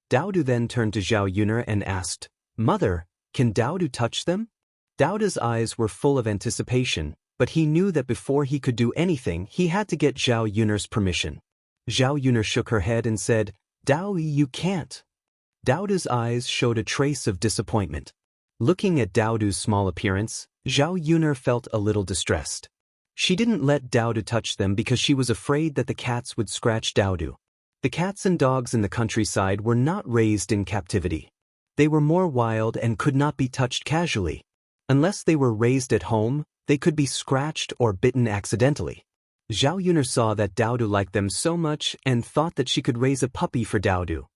Dao Du then turned to Zhao Yun and asked, "Mother, can Dao Du touch them?" Dao Du's eyes were full of anticipation, but he knew that before he could do anything, he had to get Zhao Yun's permission. Zhao Yun shook her head and said, "Dao, you can't." Dao Du's eyes showed a trace of disappointment. Looking at Dao Du's small appearance, Zhao Yun felt a little distressed. She didn't let Dao Du touch them because she was afraid that the cats would scratch Dao Du. The cats and dogs in the countryside were not raised in captivity. They were more wild and could not be touched casually. Unless they were raised at home, they could be scratched or bitten accidentally. Zhao Yun saw that Dao Du liked them so much and thought that she could raise a puppy for Dao Du.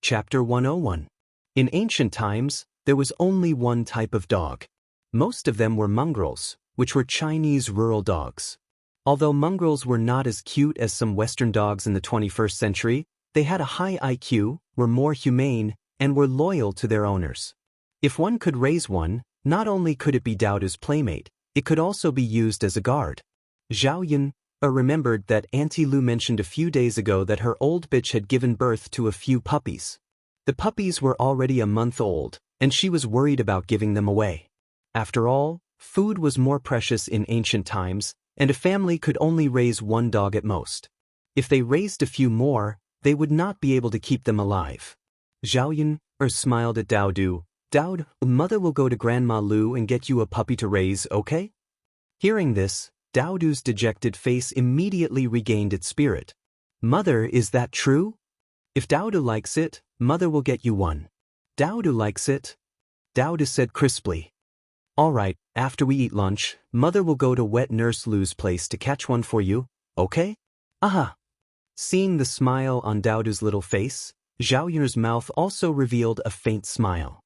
Chapter 101. In ancient times, there was only one type of dog. Most of them were mongrels, which were Chinese rural dogs. Although mongrels were not as cute as some Western dogs in the 21st century, they had a high IQ, were more humane, and were loyal to their owners. If one could raise one, not only could it be Dao Du's playmate, it could also be used as a guard. Zhao Yun remembered that Auntie Lu mentioned a few days ago that her old bitch had given birth to a few puppies. The puppies were already a month old, and she was worried about giving them away. After all, food was more precious in ancient times, and a family could only raise one dog at most. If they raised a few more, they would not be able to keep them alive. Zhao Yun smiled at Dao Du. "Dao Du, Mother will go to Grandma Lu and get you a puppy to raise, okay?" Hearing this, Dao Du's dejected face immediately regained its spirit. "Mother, is that true? If Dao Du likes it, Mother will get you one." "Dao Du likes it?" Dao Du said crisply. "All right, after we eat lunch, Mother will go to Wet Nurse Lu's place to catch one for you, okay?" "Aha!" Seeing the smile on Dao Du's little face, Zhao Yun's mouth also revealed a faint smile.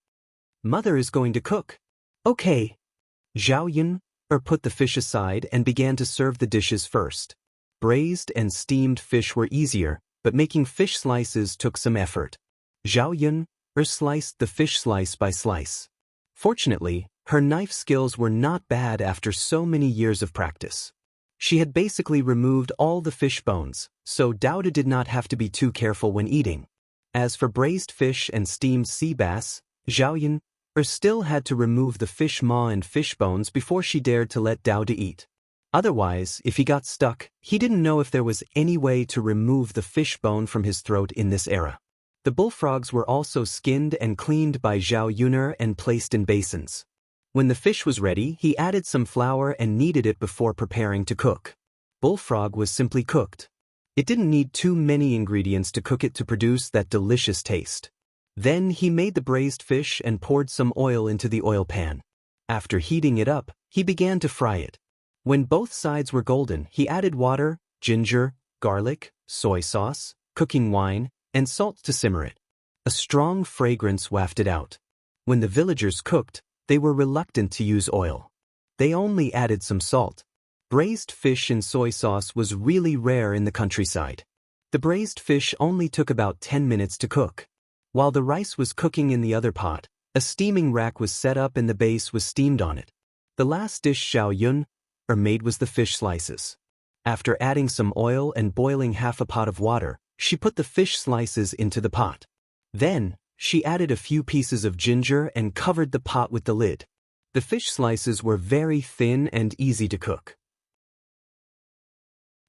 "Mother is going to cook." "Okay." Zhao Yun put the fish aside and began to serve the dishes first. Braised and steamed fish were easier, but making fish slices took some effort. Zhao Yun sliced the fish slice by slice. Fortunately, Her knife skills were not bad after so many years of practice. She had basically removed all the fish bones, so Daudu did not have to be too careful when eating. As for braised fish and steamed sea bass, Zhao Yun still had to remove the fish maw and fish bones before she dared to let Daudu eat. Otherwise, if he got stuck, he didn't know if there was any way to remove the fish bone from his throat in this era. The bullfrogs were also skinned and cleaned by Zhao Yun and placed in basins. When the fish was ready, he added some flour and kneaded it before preparing to cook. Bullfrog was simply cooked. It didn't need too many ingredients to cook it to produce that delicious taste. Then he made the braised fish and poured some oil into the oil pan. After heating it up, he began to fry it. When both sides were golden, he added water, ginger, garlic, soy sauce, cooking wine, and salt to simmer it. A strong fragrance wafted out. When the villagers cooked, they were reluctant to use oil. They only added some salt. Braised fish in soy sauce was really rare in the countryside. The braised fish only took about 10 minutes to cook. While the rice was cooking in the other pot, a steaming rack was set up and the base was steamed on it. The last dish Zhao Yun made was the fish slices. After adding some oil and boiling half a pot of water, she put the fish slices into the pot. Then, she added a few pieces of ginger and covered the pot with the lid. The fish slices were very thin and easy to cook.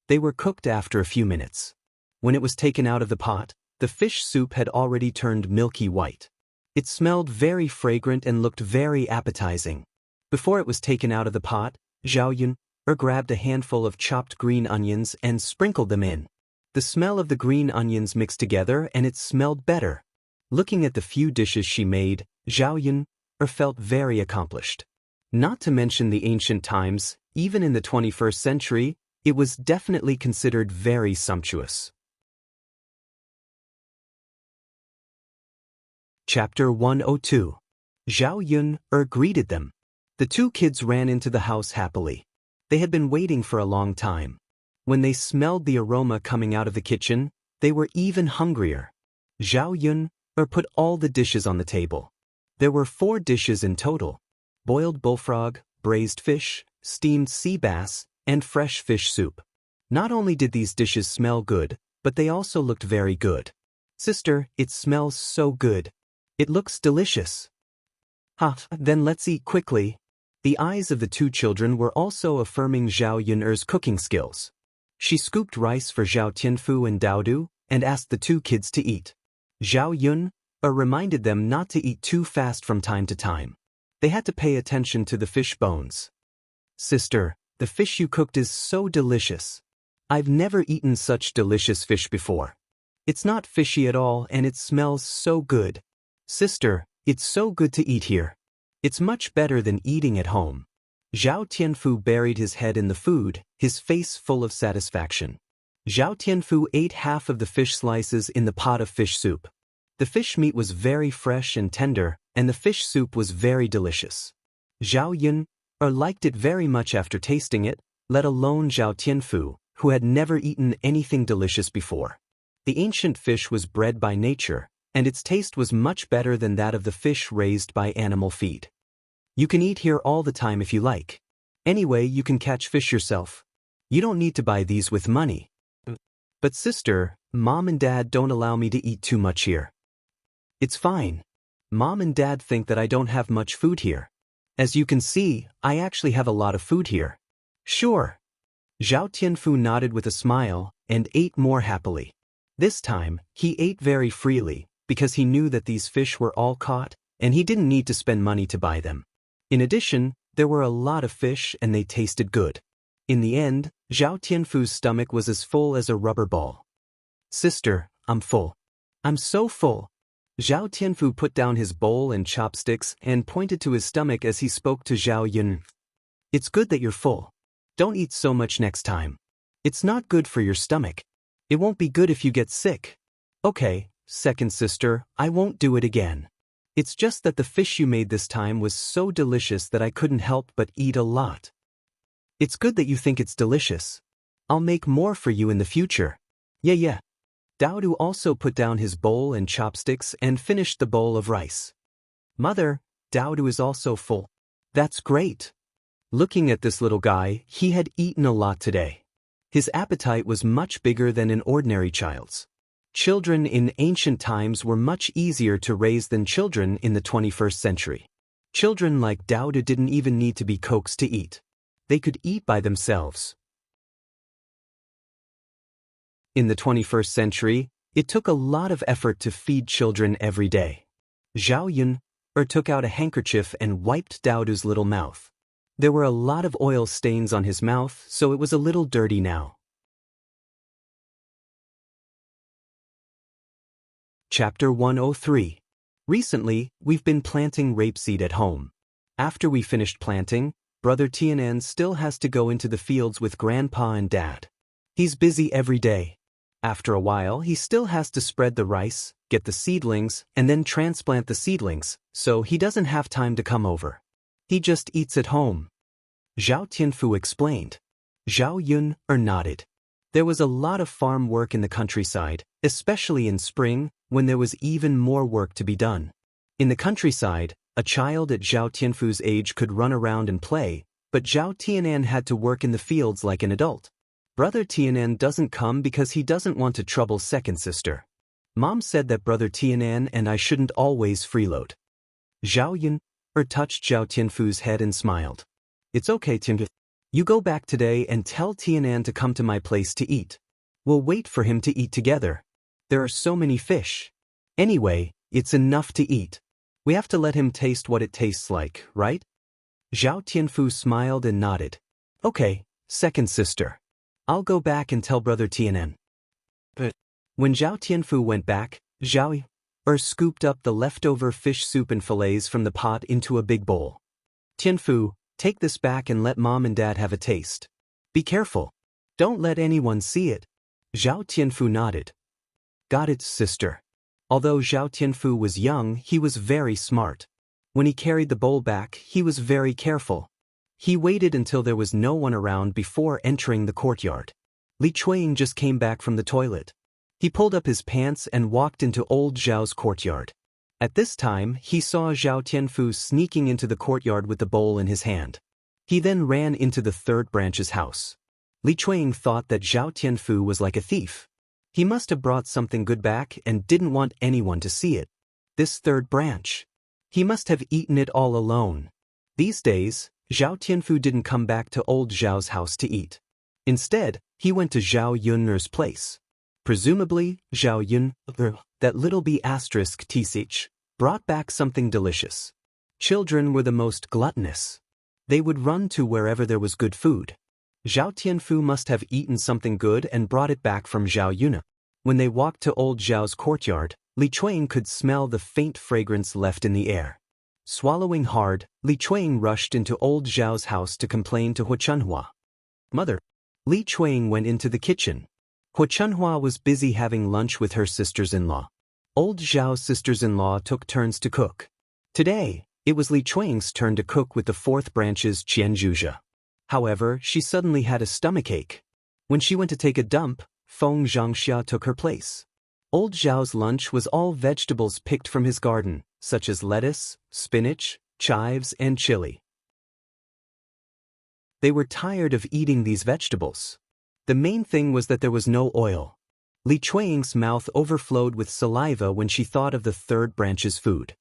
They were cooked after a few minutes. When it was taken out of the pot, the fish soup had already turned milky white. It smelled very fragrant and looked very appetizing. Before it was taken out of the pot, Zhao Yun grabbed a handful of chopped green onions and sprinkled them in. The smell of the green onions mixed together and it smelled better. Looking at the few dishes she made, Zhao Yun felt very accomplished. Not to mention the ancient times, even in the 21st century, it was definitely considered very sumptuous. Chapter 102. Zhao Yun greeted them. The two kids ran into the house happily. They had been waiting for a long time. When they smelled the aroma coming out of the kitchen, they were even hungrier. Zhao Yun put all the dishes on the table. There were 4 dishes in total: boiled bullfrog, braised fish, steamed sea bass, and fresh fish soup. Not only did these dishes smell good, but they also looked very good. Sister, it smells so good. It looks delicious. Then let's eat quickly. The eyes of the two children were also affirming Zhao Yun's cooking skills. She scooped rice for Zhao Tianfu and Daudu and asked the two kids to eat. Zhao Yun reminded them not to eat too fast from time to time. They had to pay attention to the fish bones. Sister, the fish you cooked is so delicious. I've never eaten such delicious fish before. It's not fishy at all and it smells so good. Sister, it's so good to eat here. It's much better than eating at home. Zhao Tianfu buried his head in the food, his face full of satisfaction. Zhao Tianfu ate half of the fish slices in the pot of fish soup. The fish meat was very fresh and tender, and the fish soup was very delicious. Zhao Yun liked it very much after tasting it, let alone Zhao Tianfu, who had never eaten anything delicious before. The ancient fish was bred by nature, and its taste was much better than that of the fish raised by animal feed. You can eat here all the time if you like. Anyway, you can catch fish yourself. You don't need to buy these with money. But sister, Mom and Dad don't allow me to eat too much here. It's fine. Mom and Dad think that I don't have much food here. As you can see, I actually have a lot of food here. Sure. Zhao Tianfu nodded with a smile and ate more happily. This time, he ate very freely because he knew that these fish were all caught and he didn't need to spend money to buy them. In addition, there were a lot of fish and they tasted good. In the end, Zhao Tianfu's stomach was as full as a rubber ball. Sister, I'm full. I'm so full. Zhao Tianfu put down his bowl and chopsticks and pointed to his stomach as he spoke to Zhao Yun. It's good that you're full. Don't eat so much next time. It's not good for your stomach. It won't be good if you get sick. Okay, second sister, I won't do it again. It's just that the fish you made this time was so delicious that I couldn't help but eat a lot. It's good that you think it's delicious. I'll make more for you in the future. Yeah. Daudu also put down his bowl and chopsticks and finished the bowl of rice. Mother, Daudu is also full. That's great. Looking at this little guy, he had eaten a lot today. His appetite was much bigger than an ordinary child's. Children in ancient times were much easier to raise than children in the 21st century. Children like Dauda didn't even need to be coaxed to eat. They could eat by themselves. In the 21st century, it took a lot of effort to feed children every day. Zhao Yun took out a handkerchief and wiped Dauda's little mouth. There were a lot of oil stains on his mouth, so it was a little dirty now. Chapter 103. Recently, we've been planting rapeseed at home. After we finished planting, Brother Tianan still has to go into the fields with Grandpa and Dad. He's busy every day. After a while, he still has to spread the rice, get the seedlings, and then transplant the seedlings, so he doesn't have time to come over. He just eats at home. Zhao Tianfu explained. Zhao Yun nodded. There was a lot of farm work in the countryside, especially in spring, when there was even more work to be done. In the countryside, a child at Zhao Tianfu's age could run around and play, but Zhao Tianan had to work in the fields like an adult. Brother Tianan doesn't come because he doesn't want to trouble second sister. Mom said that Brother Tianan and I shouldn't always freeload. Zhao Yun touched Zhao Tianfu's head and smiled. It's okay, Tianfu. You go back today and tell Tianan to come to my place to eat. We'll wait for him to eat together. There are so many fish. Anyway, it's enough to eat. We have to let him taste what it tastes like, right? Zhao Tianfu smiled and nodded. Okay, second sister. I'll go back and tell Brother Tianan. But when Zhao Tianfu went back, Zhao scooped up the leftover fish soup and fillets from the pot into a big bowl. Tianfu, take this back and let Mom and Dad have a taste. Be careful. Don't let anyone see it. Zhao Tianfu nodded. Got it, sister. Although Zhao Tianfu was young, he was very smart. When he carried the bowl back, he was very careful. He waited until there was no one around before entering the courtyard. Li Chuiying just came back from the toilet. He pulled up his pants and walked into old Zhao's courtyard. At this time, he saw Zhao Tianfu sneaking into the courtyard with the bowl in his hand. He then ran into the third branch's house. Li Chuiying thought that Zhao Tianfu was like a thief. He must have brought something good back and didn't want anyone to see it. This third branch. He must have eaten it all alone. These days, Zhao Tianfu didn't come back to old Zhao's house to eat. Instead, he went to Zhao Yun's place. Presumably, Zhao Yun, that little b***, brought back something delicious. Children were the most gluttonous. They would run to wherever there was good food. Zhao Tianfu must have eaten something good and brought it back from Zhao Yun. When they walked to old Zhao's courtyard, Li Chuiying could smell the faint fragrance left in the air. Swallowing hard, Li Chuiying rushed into old Zhao's house to complain to Hu Chunhua. Mother. Li Chuiying went into the kitchen. Hu Chunhua was busy having lunch with her sisters-in-law. Old Zhao's sisters-in-law took turns to cook. Today, it was Li Chuiying's turn to cook with the fourth branch's Qian Zhuzhe. However, she suddenly had a stomachache. When she went to take a dump, Feng Zhangxia took her place. Old Zhao's lunch was all vegetables picked from his garden, such as lettuce, spinach, chives, and chili. They were tired of eating these vegetables. The main thing was that there was no oil. Li Chuiying's mouth overflowed with saliva when she thought of the third branch's food.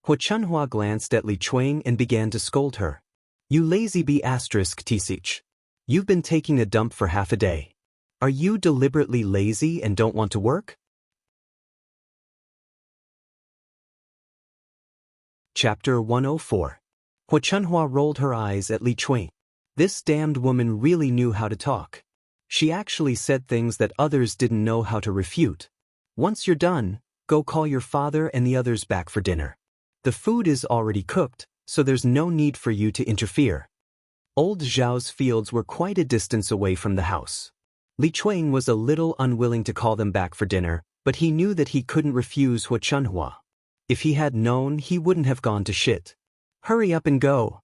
Hu Chunhua glanced at Li Chuiying and began to scold her. You lazy b****. You've been taking a dump for half a day. Are you deliberately lazy and don't want to work? Chapter 104. Hu Chunhua rolled her eyes at Li Chuiying. This damned woman really knew how to talk. She actually said things that others didn't know how to refute. Once you're done, go call your father and the others back for dinner. The food is already cooked, so there's no need for you to interfere. Old Zhao's fields were quite a distance away from the house. Li Chuiying was a little unwilling to call them back for dinner, but he knew that he couldn't refuse Hu Chunhua. If he had known, he wouldn't have gone to shit. Hurry up and go.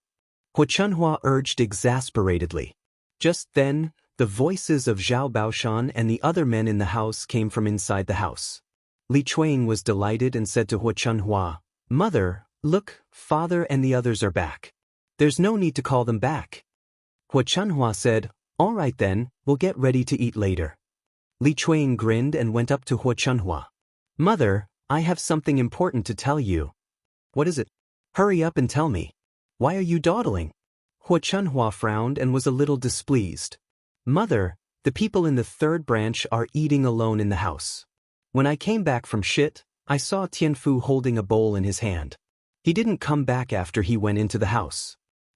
Hu Chunhua urged exasperatedly. Just then, the voices of Zhao Baoshan and the other men in the house came from inside the house. Li Chuiying was delighted and said to Hu Chunhua, Mother, look, father and the others are back. There's no need to call them back. Hua Chunhua said, all right then, we'll get ready to eat later. Li Chuanying grinned and went up to Hua Chunhua. Mother, I have something important to tell you. What is it? Hurry up and tell me. Why are you dawdling? Hua Chunhua frowned and was a little displeased. Mother, the people in the third branch are eating alone in the house. When I came back from shit, I saw Tianfu holding a bowl in his hand. He didn't come back after he went into the house.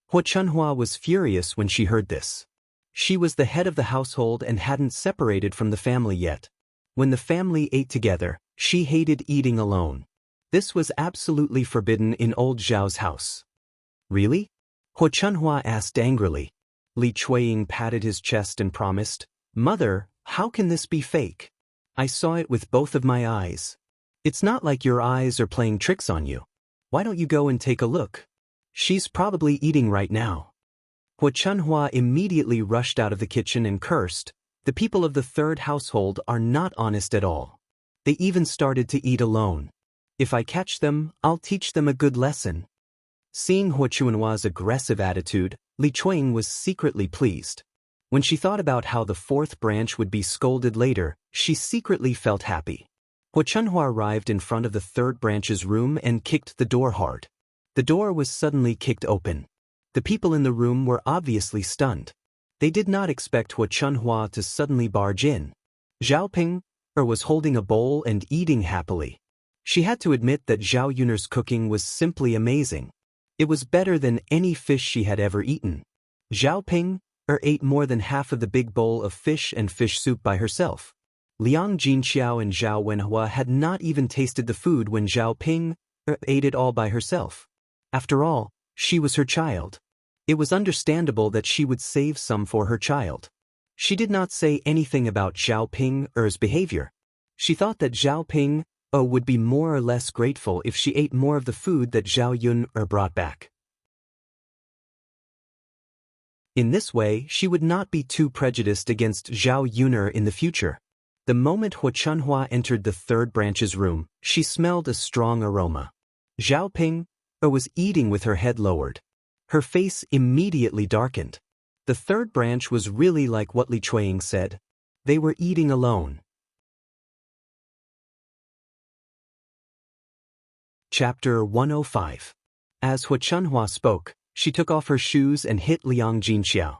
Hua Chunhua was furious when she heard this. She was the head of the household and hadn't separated from the family yet. When the family ate together, she hated eating alone. This was absolutely forbidden in old Zhao's house. Really? Hua Chunhua asked angrily. Li Chuanying patted his chest and promised, Mother, how can this be fake? I saw it with both of my eyes. It's not like your eyes are playing tricks on you. Why don't you go and take a look? She's probably eating right now. Hua Chunhua immediately rushed out of the kitchen and cursed, the people of the third household are not honest at all. They even started to eat alone. If I catch them, I'll teach them a good lesson. Seeing Hua Chunhua's aggressive attitude, Li Chuanying was secretly pleased. When she thought about how the fourth branch would be scolded later, she secretly felt happy. Hua Chunhua arrived in front of the third branch's room and kicked the door hard. The door was suddenly kicked open. The people in the room were obviously stunned. They did not expect Hua Chunhua to suddenly barge in. Zhao Ping was holding a bowl and eating happily. She had to admit that Zhao Yun'er's cooking was simply amazing. It was better than any fish she had ever eaten. Zhao Ping ate more than half of the big bowl of fish and fish soup by herself. Liang Jinqiao and Zhao Wenhua had not even tasted the food when Zhao Ping ate it all by herself. After all, she was her child. It was understandable that she would save some for her child. She did not say anything about Zhao Ping's behavior. She thought that Zhao Ping would be more or less grateful if she ate more of the food that Zhao Yun brought back. In this way, she would not be too prejudiced against Zhao Yun'er in the future. The moment Hua Chunhua entered the third branch's room, she smelled a strong aroma. Zhao Ping was eating with her head lowered. Her face immediately darkened. The third branch was really like what Li Chuanying said. They were eating alone. Chapter 105. As Hua Chunhua spoke, she took off her shoes and hit Liang Jinqiao.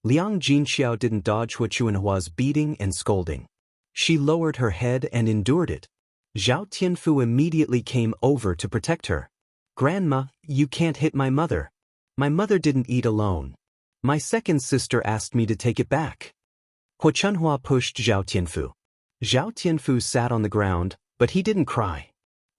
Liang Jinqiao didn't dodge Hua Chunhua's beating and scolding. She lowered her head and endured it. Zhao Tianfu immediately came over to protect her. Grandma, you can't hit my mother. My mother didn't eat alone. My second sister asked me to take it back. Hua Chunhua pushed Zhao Tianfu. Zhao Tianfu sat on the ground, but he didn't cry.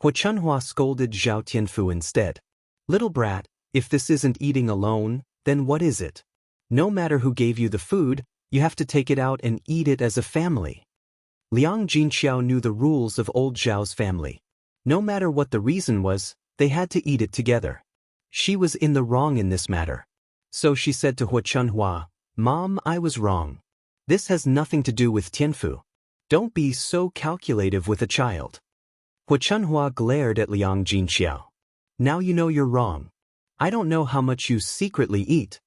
Hua Chunhua scolded Zhao Tianfu instead. Little brat, if this isn't eating alone, then what is it? No matter who gave you the food, you have to take it out and eat it as a family. Liang Jinqiao knew the rules of old Zhao's family. No matter what the reason was, they had to eat it together. She was in the wrong in this matter. So she said to Hua Chunhua, Mom, I was wrong. This has nothing to do with Tianfu. Don't be so calculative with a child. Hua Chunhua glared at Liang Jinqiao. Now you know you're wrong. I don't know how much you secretly eat.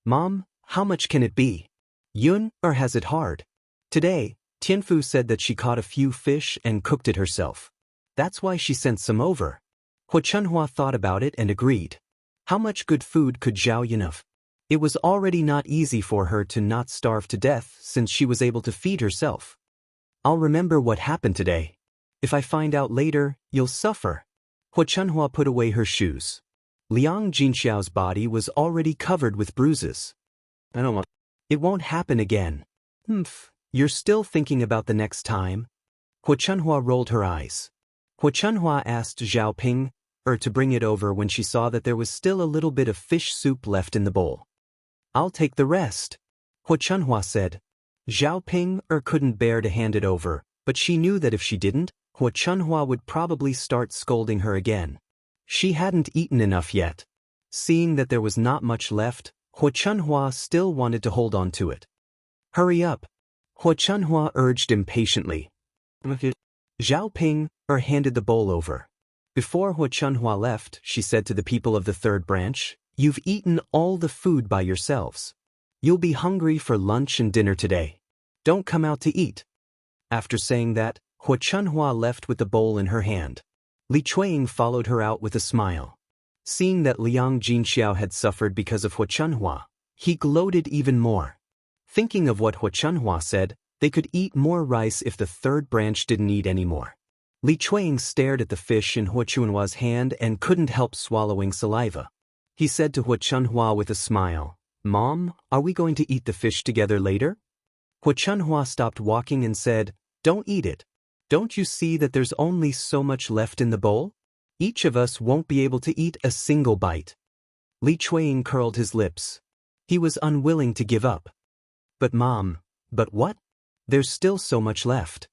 Mom, how much can it be? Yun has it hard. Today, Tianfu said that she caught a few fish and cooked it herself. That's why she sent some over. Hua Chunhua thought about it and agreed. How much good food could Zhao Yun have? It was already not easy for her to not starve to death since she was able to feed herself. I'll remember what happened today. If I find out later, you'll suffer. Hua Chunhua put away her shoes. Liang Jinqiao's body was already covered with bruises. It won't happen again. You're still thinking about the next time? Hua Chunhua rolled her eyes. Hua Chunhua asked Zhao Ping to bring it over when she saw that there was still a little bit of fish soup left in the bowl. I'll take the rest, Hua Chunhua said. Zhao Ping couldn't bear to hand it over, but she knew that if she didn't, Hua Chunhua would probably start scolding her again. She hadn't eaten enough yet. Seeing that there was not much left, Hua Chunhua still wanted to hold on to it. Hurry up, Hua Chunhua urged impatiently. Zhao Ping handed the bowl over. Before Hua Chunhua left, she said to the people of the third branch, You've eaten all the food by yourselves. You'll be hungry for lunch and dinner today. Don't come out to eat." After saying that, Hua Chunhua left with the bowl in her hand. Li Chuiying followed her out with a smile. Seeing that Liang Jinxiao had suffered because of Hua Chunhua, he gloated even more. Thinking of what Hua Chunhua said, they could eat more rice if the third branch didn't eat any more. Li Chuiying stared at the fish in Hua Chunhua's hand and couldn't help swallowing saliva. He said to Hua Chunhua with a smile, "Mom, are we going to eat the fish together later?" Hua Chunhua stopped walking and said, "Don't eat it. Don't you see that there's only so much left in the bowl? Each of us won't be able to eat a single bite." Li Chuiying curled his lips. He was unwilling to give up. "But Mom, but what? There's still so much left.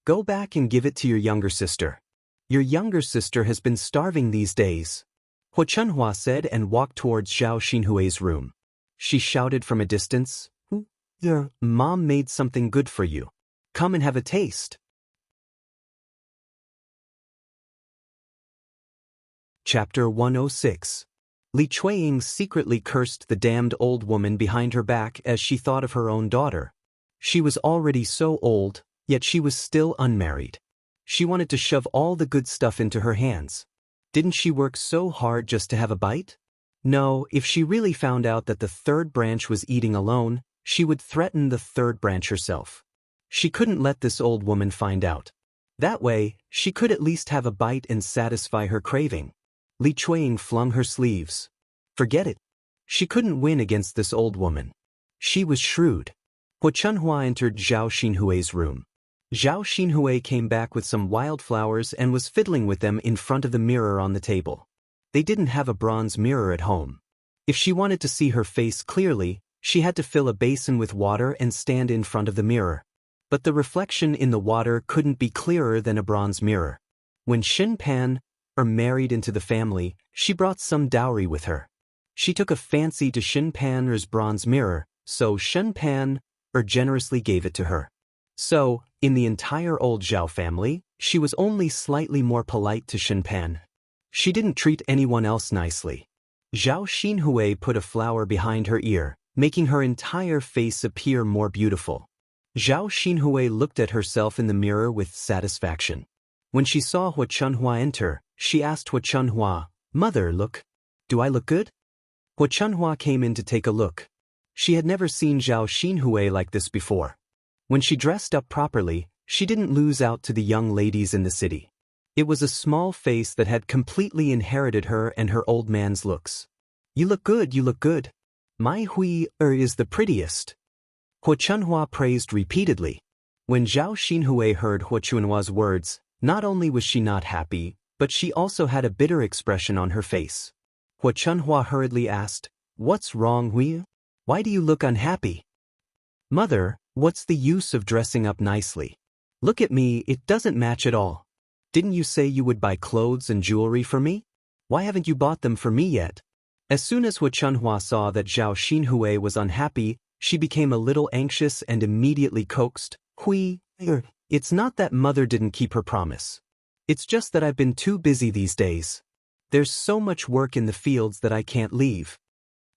Go back and give it to your younger sister. Your younger sister has been starving these days," Hua Chunhua said and walked towards Zhao Xinhui's room. She shouted from a distance, "Your mom made something good for you. Come and have a taste." Chapter 106. Li Chuiying secretly cursed the damned old woman behind her back as she thought of her own daughter. She was already so old, yet she was still unmarried. She wanted to shove all the good stuff into her hands. Didn't she work so hard just to have a bite? No, if she really found out that the third branch was eating alone, she would threaten the third branch herself. She couldn't let this old woman find out. That way, she could at least have a bite and satisfy her craving. Li Chuiying flung her sleeves. Forget it. She couldn't win against this old woman. She was shrewd. Hua Chunhua entered Zhao Xinhui's room. Zhao Xinhui came back with some wildflowers and was fiddling with them in front of the mirror on the table. They didn't have a bronze mirror at home. If she wanted to see her face clearly, she had to fill a basin with water and stand in front of the mirror. But the reflection in the water couldn't be clearer than a bronze mirror. When Shen Pan married into the family, she brought some dowry with her. She took a fancy to Shen Pan's bronze mirror, so Shen Pan generously gave it to her. So, in the entire old Zhao family, she was only slightly more polite to Shen Pan. She didn't treat anyone else nicely. Zhao Xinhui put a flower behind her ear, making her entire face appear more beautiful. Zhao Xinhui looked at herself in the mirror with satisfaction. When she saw Hua Chunhua enter, she asked Hua Chunhua, "Mother, look. Do I look good?" Hua Chunhua came in to take a look. She had never seen Zhao Xinhui like this before. When she dressed up properly, she didn't lose out to the young ladies in the city. It was a small face that had completely inherited her and her old man's looks. "You look good, you look good. My Hui is the prettiest," Hua Chunhua praised repeatedly. When Zhao Xinhui heard Hua Chunhua's words, not only was she not happy, but she also had a bitter expression on her face. Hua Chunhua hurriedly asked, "What's wrong, Hui? Why do you look unhappy?" "Mother, what's the use of dressing up nicely? Look at me, it doesn't match at all. Didn't you say you would buy clothes and jewelry for me? Why haven't you bought them for me yet?" As soon as Hua Chunhua saw that Zhao Xinhui was unhappy, she became a little anxious and immediately coaxed, "Hui, it's not that Mother didn't keep her promise. It's just that I've been too busy these days. There's so much work in the fields that I can't leave."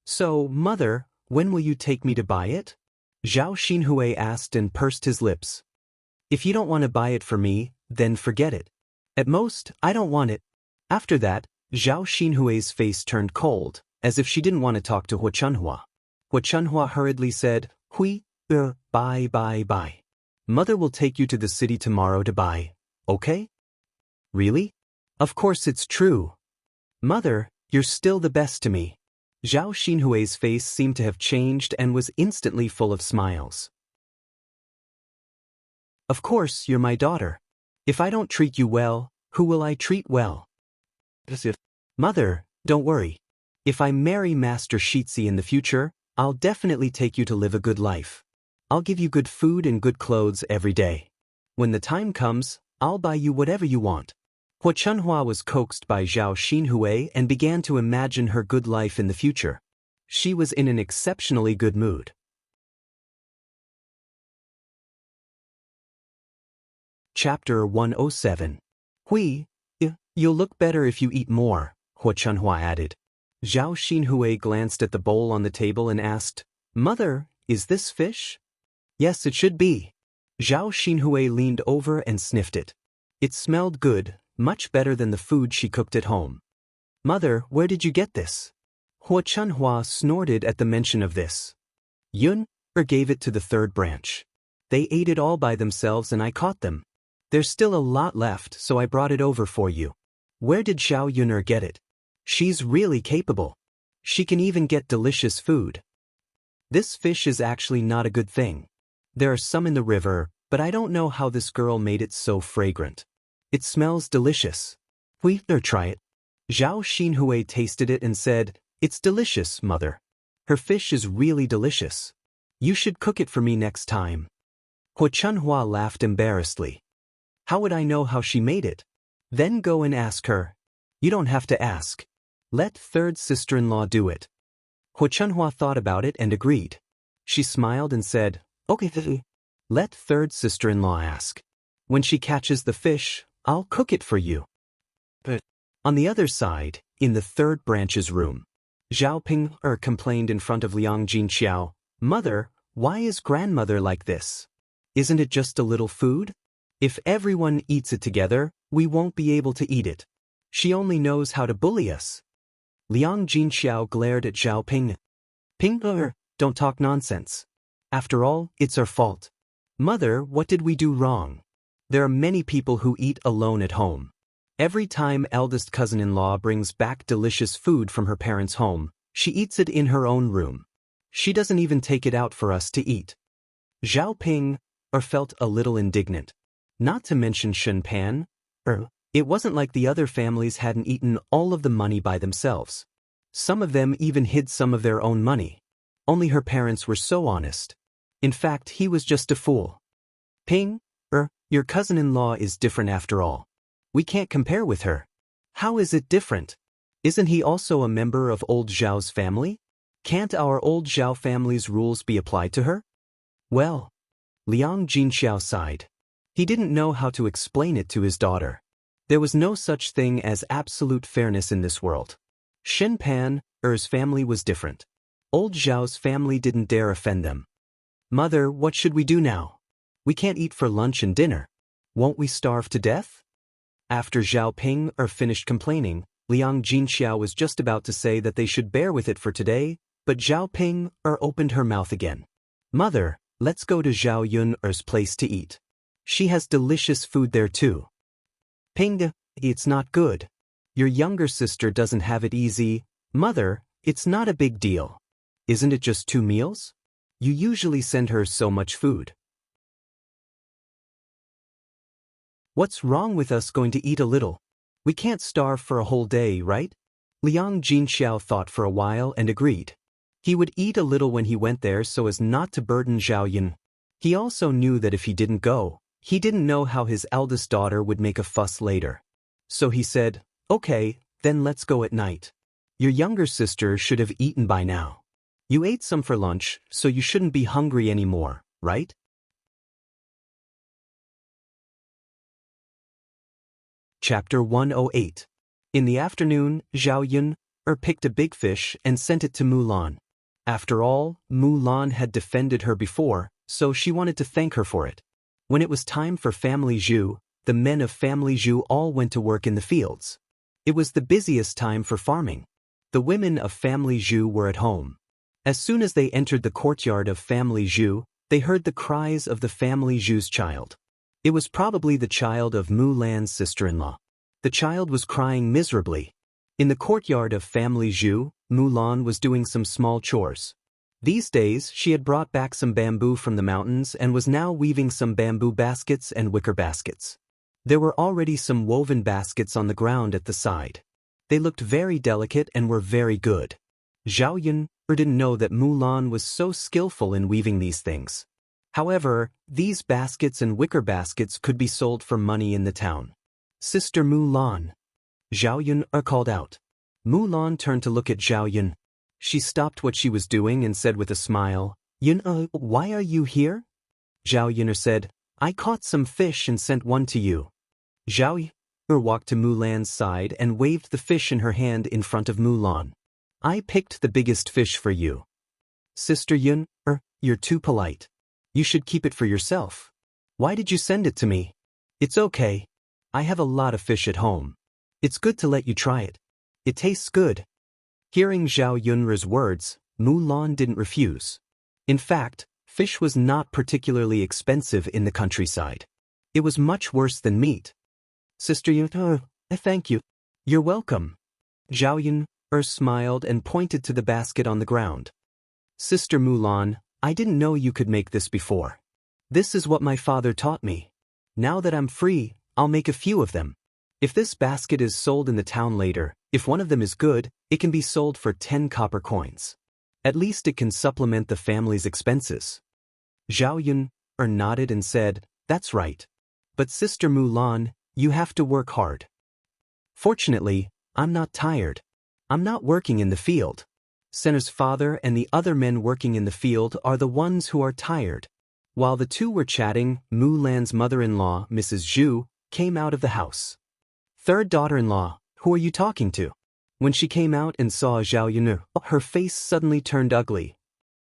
"So, Mother, when will you take me to buy it?" Zhao Xinhui asked and pursed his lips. "If you don't want to buy it for me, then forget it. At most, I don't want it." After that, Zhao Xinhui's face turned cold, as if she didn't want to talk to Hua Chunhua. Hua Chunhua hurriedly said, "Hui, bye. Mother will take you to the city tomorrow to buy, okay?" "Really? Of course it's true. Mother, you're still the best to me." Zhao Xinhui's face seemed to have changed and was instantly full of smiles. "Of course, you're my daughter. If I don't treat you well, who will I treat well?" "Mother, don't worry. If I marry Master Shitzi in the future, I'll definitely take you to live a good life. I'll give you good food and good clothes every day. When the time comes, I'll buy you whatever you want." Hua Chunhua was coaxed by Zhao Xinhui and began to imagine her good life in the future. She was in an exceptionally good mood. Chapter 107. Hui, you'll look better if you eat more, Hua Chunhua added. Zhao Xinhui glanced at the bowl on the table and asked, Mother, is this fish? Yes, it should be. Zhao Xinhui leaned over and sniffed it. It smelled good, much better than the food she cooked at home. Mother, where did you get this? Hua Chunhua snorted at the mention of this. Yun gave it to the third branch. They ate it all by themselves and I caught them. There's still a lot left, so I brought it over for you. Where did Zhao Yuner get it? She's really capable. She can even get delicious food. This fish is actually not a good thing. There are some in the river, but I don't know how this girl made it so fragrant. It smells delicious. We try it. Zhao Xinhui tasted it and said, It's delicious, Mother. Her fish is really delicious. You should cook it for me next time. Hua Chunhua laughed embarrassedly. How would I know how she made it? Then go and ask her. You don't have to ask. Let third sister-in-law do it. Hua Chunhua thought about it and agreed. She smiled and said, Okay, let third sister-in-law ask. When she catches the fish, I'll cook it for you. But on the other side, in the third branch's room, Zhao Ping complained in front of Liang Jinxiao, Mother, why is grandmother like this? Isn't it just a little food? If everyone eats it together, we won't be able to eat it. She only knows how to bully us. Liang Jinxiao glared at Zhao Ping. Ping, don't talk nonsense. After all, it's our fault. Mother, what did we do wrong? There are many people who eat alone at home. Every time eldest cousin-in-law brings back delicious food from her parents' home, she eats it in her own room. She doesn't even take it out for us to eat. Zhao Ping felt a little indignant. Not to mention Shen Pan, it wasn't like the other families hadn't eaten all of the money by themselves. Some of them even hid some of their own money. Only her parents were so honest. In fact, he was just a fool. Ping, your cousin-in-law is different after all. We can't compare with her. How is it different? Isn't he also a member of old Zhao's family? Can't our old Zhao family's rules be applied to her? Well, Liang Jinxiao sighed. He didn't know how to explain it to his daughter. There was no such thing as absolute fairness in this world. Shen Pan's family was different. Old Zhao's family didn't dare offend them. Mother, what should we do now? We can't eat for lunch and dinner. Won't we starve to death? After Zhao Ping finished complaining, Liang Jinxiao was just about to say that they should bear with it for today, but Zhao Ping opened her mouth again. Mother, let's go to Zhao Yun's place to eat. She has delicious food there too. Ping, it's not good. Your younger sister doesn't have it easy. Mother, it's not a big deal. Isn't it just 2 meals? You usually send her so much food. What's wrong with us going to eat a little? We can't starve for a whole day, right? Liang Jinxiao thought for a while and agreed. He would eat a little when he went there so as not to burden Zhao Yun. He also knew that if he didn't go, he didn't know how his eldest daughter would make a fuss later. So he said, Okay, then let's go at night. Your younger sister should have eaten by now. You ate some for lunch, so you shouldn't be hungry anymore, right? Chapter 108. In the afternoon, Zhao Yun picked a big fish and sent it to Mulan. After all, Mulan had defended her before, so she wanted to thank her for it. When it was time for Family Zhu, the men of Family Zhu all went to work in the fields. It was the busiest time for farming. The women of Family Zhu were at home. As soon as they entered the courtyard of Family Zhu, they heard the cries of the Family Zhu's child. It was probably the child of Mulan's sister-in-law. The child was crying miserably. In the courtyard of Family Zhu, Mulan was doing some small chores. These days, she had brought back some bamboo from the mountains and was now weaving some bamboo baskets and wicker baskets. There were already some woven baskets on the ground at the side. They looked very delicate and were very good. Zhao Yun didn't know that Mulan was so skillful in weaving these things. However, these baskets and wicker baskets could be sold for money in the town. Sister Mulan. Zhao Yun called out. Mulan turned to look at Zhao Yun. She stopped what she was doing and said with a smile, Yun, why are you here? Zhao Yun said, I caught some fish and sent one to you. Zhao walked to Mulan's side and waved the fish in her hand in front of Mulan. I picked the biggest fish for you. Sister Yun, you're too polite. You should keep it for yourself. Why did you send it to me? It's okay. I have a lot of fish at home. It's good to let you try it. It tastes good. Hearing Zhao Yun's words, Mulan didn't refuse. In fact, fish was not particularly expensive in the countryside. It was much worse than meat. Sister Yun, thank you. You're welcome. Zhao Yun smiled and pointed to the basket on the ground. Sister Mulan, I didn't know you could make this before. This is what my father taught me. Now that I'm free, I'll make a few of them. If this basket is sold in the town later, if one of them is good, it can be sold for 10 copper coins. At least it can supplement the family's expenses. Zhao Yun nodded and said, That's right. But Sister Mulan, you have to work hard. Fortunately, I'm not tired. I'm not working in the field. Senna's father and the other men working in the field are the ones who are tired. While the two were chatting, Mulan's mother-in-law, Mrs. Zhu, came out of the house. Third daughter-in-law, who are you talking to? When she came out and saw Zhao Yun, her face suddenly turned ugly.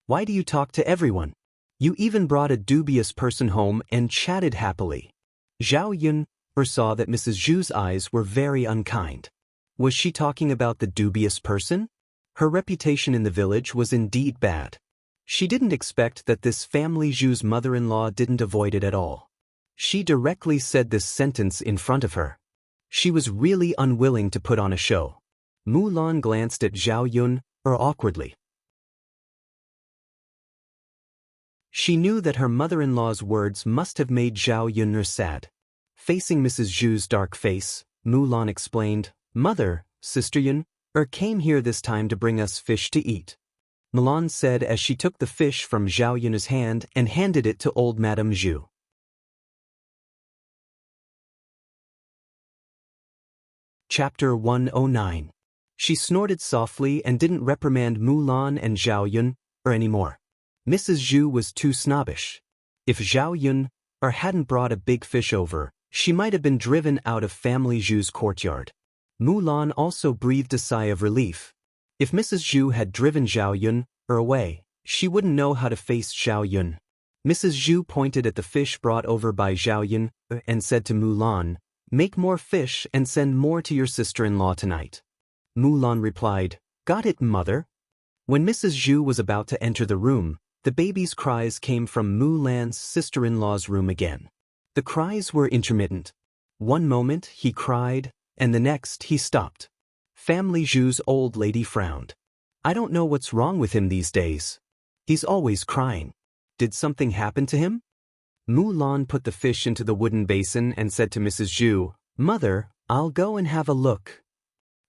Why do you talk to everyone? You even brought a dubious person home and chatted happily. Zhao Yun saw that Mrs. Zhu's eyes were very unkind. Was she talking about the dubious person? Her reputation in the village was indeed bad. She didn't expect that this family Zhu's mother-in-law didn't avoid it at all. She directly said this sentence in front of her. She was really unwilling to put on a show. Mulan glanced at Zhao Yun awkwardly. She knew that her mother-in-law's words must have made Zhao Yun sad. Facing Mrs. Zhu's dark face, Mulan explained, Mother, Sister Yun, came here this time to bring us fish to eat. Mulan said as she took the fish from Zhao Yun's hand and handed it to old Madame Zhu. Chapter 109. She snorted softly and didn't reprimand Mulan and Zhao Yun anymore. Mrs. Zhu was too snobbish. If Zhao Yun hadn't brought a big fish over, she might have been driven out of family Zhu's courtyard. Mulan also breathed a sigh of relief. If Mrs. Zhu had driven Zhao Yun away, she wouldn't know how to face Zhao Yun. Mrs. Zhu pointed at the fish brought over by Zhao Yun and said to Mulan, Make more fish and send more to your sister-in-law tonight. Mulan replied, Got it, mother. When Mrs. Zhu was about to enter the room, the baby's cries came from Mulan's sister-in-law's room again. The cries were intermittent. One moment he cried, and the next he stopped. Family Zhu's old lady frowned. I don't know what's wrong with him these days. He's always crying. Did something happen to him? Mulan put the fish into the wooden basin and said to Mrs. Zhu, Mother, I'll go and have a look.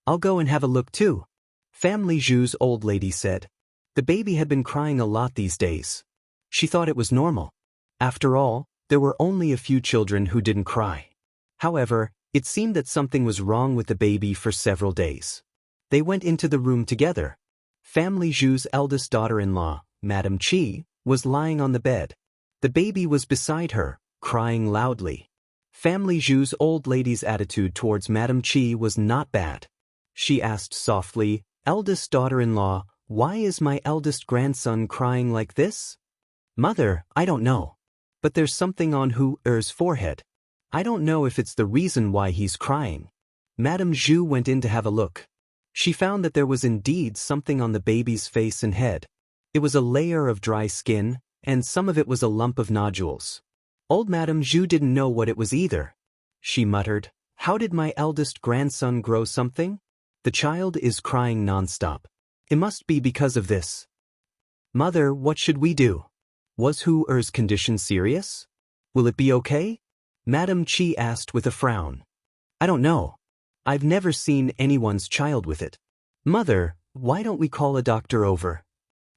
I'll go and have a look too. Family Zhu's old lady said. The baby had been crying a lot these days. She thought it was normal. After all, there were only a few children who didn't cry. However, it seemed that something was wrong with the baby for several days. They went into the room together. Family Zhu's eldest daughter-in-law, Madame Qi, was lying on the bed. The baby was beside her, crying loudly. Family Zhu's old lady's attitude towards Madame Qi was not bad. She asked softly, Eldest daughter-in-law, why is my eldest grandson crying like this? Mother, I don't know. But there's something on Hu-er's forehead. I don't know if it's the reason why he's crying. Madame Zhu went in to have a look. She found that there was indeed something on the baby's face and head. It was a layer of dry skin, and some of it was a lump of nodules. Old Madame Zhu didn't know what it was either. She muttered, How did my eldest grandson grow something? The child is crying non-stop. It must be because of this. Mother, what should we do? Was Hu-er's condition serious? Will it be okay? Madame Qi asked with a frown. I don't know. I've never seen anyone's child with it. Mother, why don't we call a doctor over?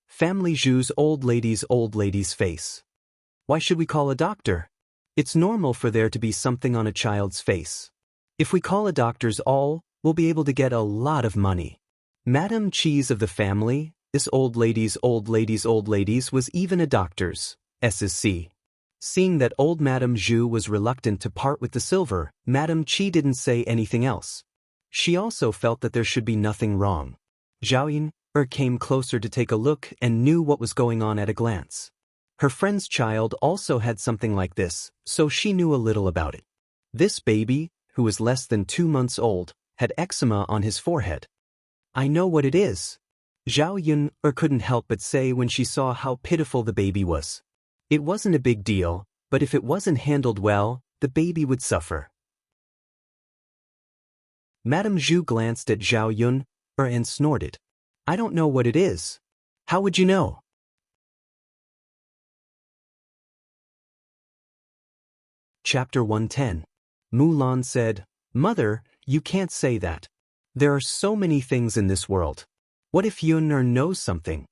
Family Zhu's old lady's face. Why should we call a doctor? It's normal for there to be something on a child's face. If we call a doctor's we'll be able to get a lot of money. Madame Qi's of the family, this old lady's was even a doctor's, SSC. Seeing that old Madame Zhu was reluctant to part with the silver, Madame Qi didn't say anything else. She also felt that there should be nothing wrong. Zhao Yun came closer to take a look and knew what was going on at a glance. Her friend's child also had something like this, so she knew a little about it. This baby, who was less than 2 months old, had eczema on his forehead. I know what it is. Zhao Yun couldn't help but say when she saw how pitiful the baby was. It wasn't a big deal, but if it wasn't handled well, the baby would suffer. Madame Zhu glanced at Zhao Yun and snorted. I don't know what it is. How would you know? Chapter 110. Mulan said, Mother, you can't say that. There are so many things in this world. What if Yun knows something?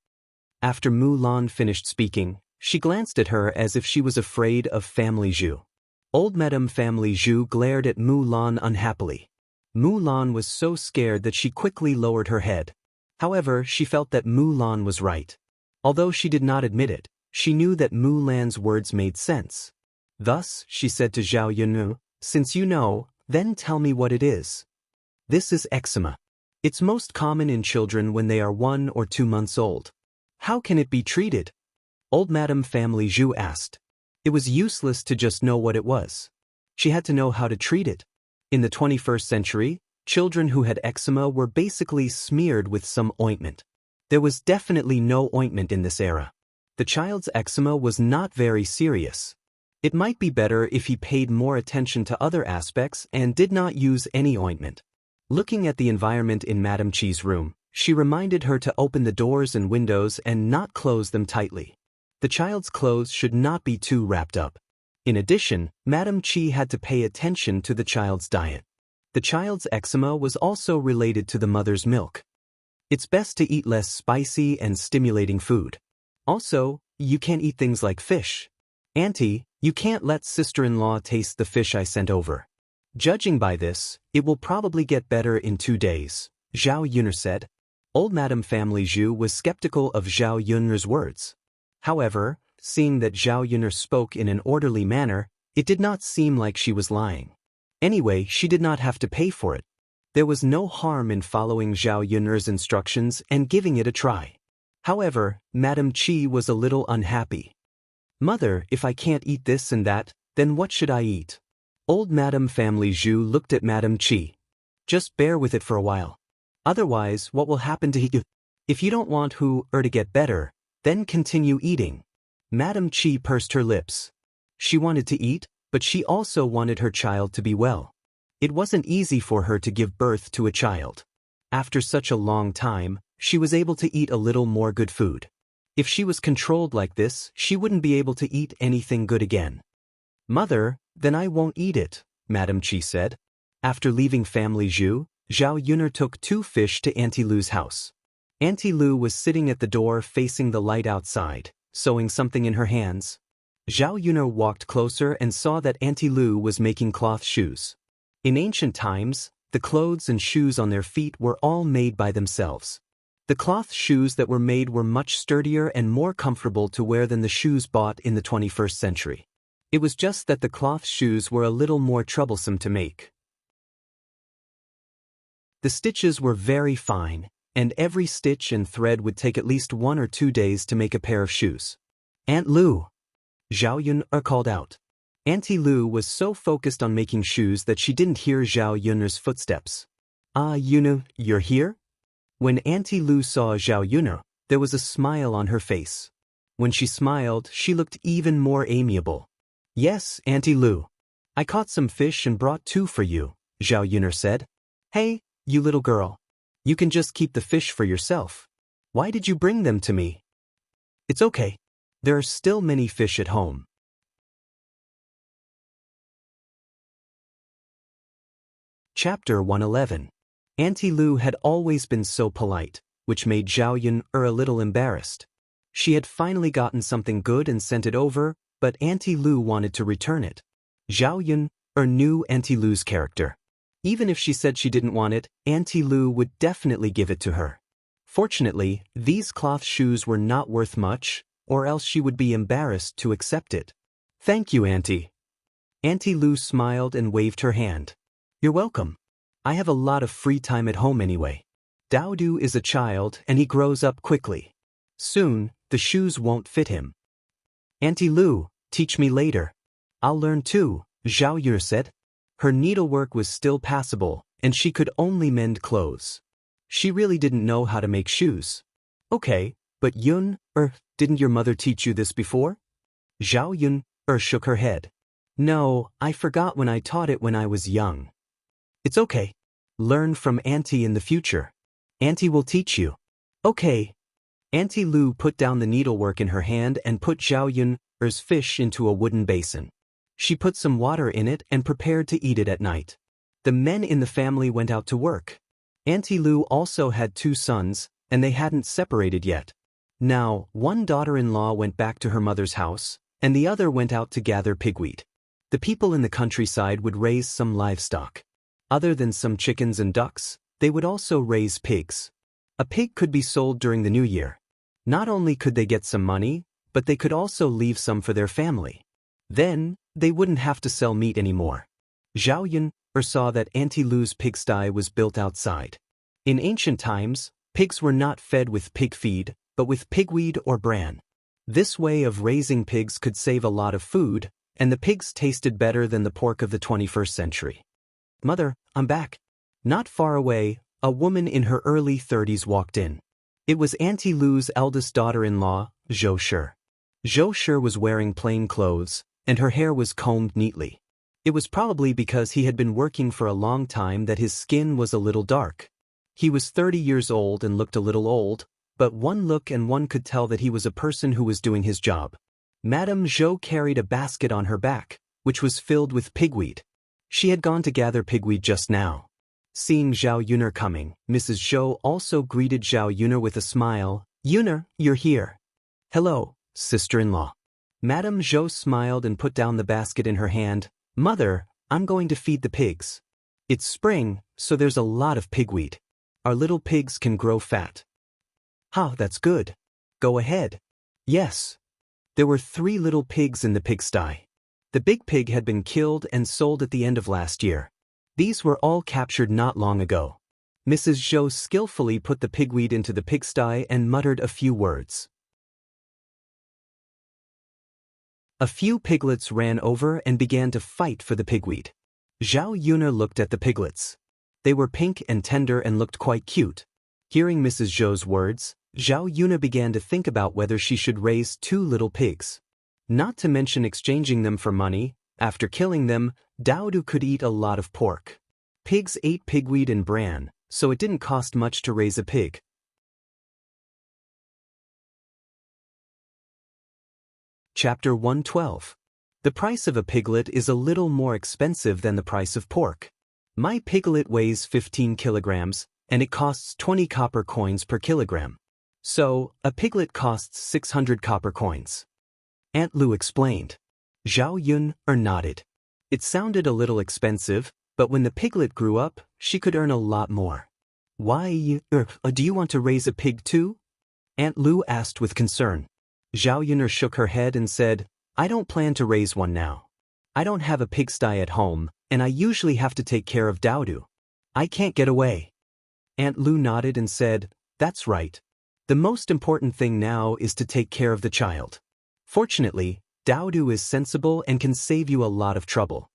After Mulan finished speaking, she glanced at her as if she was afraid of Family Zhu. Old Madame Family Zhu glared at Mulan unhappily. Mulan was so scared that she quickly lowered her head. However, she felt that Mulan was right. Although she did not admit it, she knew that Mulan's words made sense. Thus, she said to Zhao Yun, since you know, then tell me what it is. This is eczema. It's most common in children when they are 1 or 2 months old. How can it be treated? Old Madame Family Zhu asked. It was useless to just know what it was. She had to know how to treat it. In the 21st century, children who had eczema were basically smeared with some ointment. There was definitely no ointment in this era. The child's eczema was not very serious. It might be better if he paid more attention to other aspects and did not use any ointment. Looking at the environment in Madame Qi's room, she reminded her to open the doors and windows and not close them tightly. The child's clothes should not be too wrapped up. In addition, Madame Qi had to pay attention to the child's diet. The child's eczema was also related to the mother's milk. It's best to eat less spicy and stimulating food. Also, you can't eat things like fish. Auntie, you can't let sister-in-law taste the fish I sent over. Judging by this, it will probably get better in 2 days, Zhao Yun said. Old Madame Family Zhu was skeptical of Zhao Yun's words. However, seeing that Zhao Yun spoke in an orderly manner, it did not seem like she was lying. Anyway, she did not have to pay for it. There was no harm in following Zhao Yun's instructions and giving it a try. However, Madame Qi was a little unhappy. Mother, if I can't eat this and that, then what should I eat? Old Madame Family Zhu looked at Madame Qi. Just bear with it for a while. Otherwise, what will happen to you? If you don't want to get better, then continue eating. Madame Qi pursed her lips. She wanted to eat, but she also wanted her child to be well. It wasn't easy for her to give birth to a child. After such a long time, she was able to eat a little more good food. If she was controlled like this, she wouldn't be able to eat anything good again. Mother, then I won't eat it, Madame Qi said. After leaving Family Zhu, Zhao Yun took 2 fish to Auntie Lu's house. Auntie Lu was sitting at the door facing the light outside, sewing something in her hands. Zhao Yun walked closer and saw that Auntie Lu was making cloth shoes. In ancient times, the clothes and shoes on their feet were all made by themselves. The cloth shoes that were made were much sturdier and more comfortable to wear than the shoes bought in the 21st century. It was just that the cloth shoes were a little more troublesome to make. The stitches were very fine, and every stitch and thread would take at least 1 or 2 days to make a pair of shoes. Aunt Lu! Zhao Yun called out. Auntie Lu was so focused on making shoes that she didn't hear Zhao Yun's footsteps. Yun, you're here? When Auntie Lu saw Zhao Yun, there was a smile on her face. When she smiled, she looked even more amiable. Yes, Auntie Lu. I caught some fish and brought 2 for you, Zhao Yun said. Hey, you little girl. You can just keep the fish for yourself. Why did you bring them to me? It's okay. There are still many fish at home. Chapter 111. Auntie Lu had always been so polite, which made Zhao Yun a little embarrassed. She had finally gotten something good and sent it over, but Auntie Lu wanted to return it. Zhao Yun knew Auntie Lu's character. Even if she said she didn't want it, Auntie Lu would definitely give it to her. Fortunately, these cloth shoes were not worth much, or else she would be embarrassed to accept it. Thank you, Auntie. Auntie Lu smiled and waved her hand. You're welcome. I have a lot of free time at home anyway. Daodu is a child and he grows up quickly. Soon, the shoes won't fit him. Auntie Lu, teach me later. I'll learn too, Zhao Yun said. Her needlework was still passable, and she could only mend clothes. She really didn't know how to make shoes. Okay, but Yun, didn't your mother teach you this before? Zhao Yun, shook her head. No, I forgot when I taught it when I was young. It's okay. Learn from Auntie in the future. Auntie will teach you. Okay. Auntie Lu put down the needlework in her hand and put Zhao Yun's fish into a wooden basin. She put some water in it and prepared to eat it at night. The men in the family went out to work. Auntie Lu also had 2 sons, and they hadn't separated yet. Now, one daughter-in-law went back to her mother's house, and the other went out to gather pigweed. The people in the countryside would raise some livestock. Other than some chickens and ducks, they would also raise pigs. A pig could be sold during the new year. Not only could they get some money, but they could also leave some for their family. Then, they wouldn't have to sell meat anymore. Zhao Yun saw that Auntie Lu's pigsty was built outside. In ancient times, pigs were not fed with pig feed, but with pigweed or bran. This way of raising pigs could save a lot of food, and the pigs tasted better than the pork of the 21st century. Mother, I'm back. Not far away, a woman in her early 30s walked in. It was Auntie Lu's eldest daughter-in-law, Zhou Shi. Zhou Shi was wearing plain clothes, and her hair was combed neatly. It was probably because he had been working for a long time that his skin was a little dark. He was 30 years old and looked a little old, but one look and one could tell that he was a person who was doing his job. Madame Zhou carried a basket on her back, which was filled with pigweed. She had gone to gather pigweed just now. Seeing Zhao Yun coming, Mrs. Zhou also greeted Zhao Yun with a smile. Yun, you're here. Hello, sister-in-law. Madame Zhou smiled and put down the basket in her hand. Mother, I'm going to feed the pigs. It's spring, so there's a lot of pigweed. Our little pigs can grow fat. That's good. Go ahead. Yes. There were 3 little pigs in the pigsty. The big pig had been killed and sold at the end of last year. These were all captured not long ago. Mrs. Zhou skillfully put the pigweed into the pigsty and muttered a few words. A few piglets ran over and began to fight for the pigweed. Zhao Yun looked at the piglets. They were pink and tender and looked quite cute. Hearing Mrs. Zhou's words, Zhao Yun began to think about whether she should raise 2 little pigs. Not to mention exchanging them for money. After killing them, Daodu could eat a lot of pork. Pigs ate pigweed and bran, so it didn't cost much to raise a pig. Chapter 112. The price of a piglet is a little more expensive than the price of pork. My piglet weighs 15 kilograms, and it costs 20 copper coins per kilogram. So, a piglet costs 600 copper coins. Aunt Lu explained. Zhao Yun nodded. It sounded a little expensive, but when the piglet grew up, she could earn a lot more. Why, do you want to raise a pig too? Aunt Lu asked with concern. Zhao Yun shook her head and said, I don't plan to raise one now. I don't have a pigsty at home, and I usually have to take care of Daodu. I can't get away. Aunt Lu nodded and said, That's right. The most important thing now is to take care of the child. Fortunately, Daodu is sensible and can save you a lot of trouble.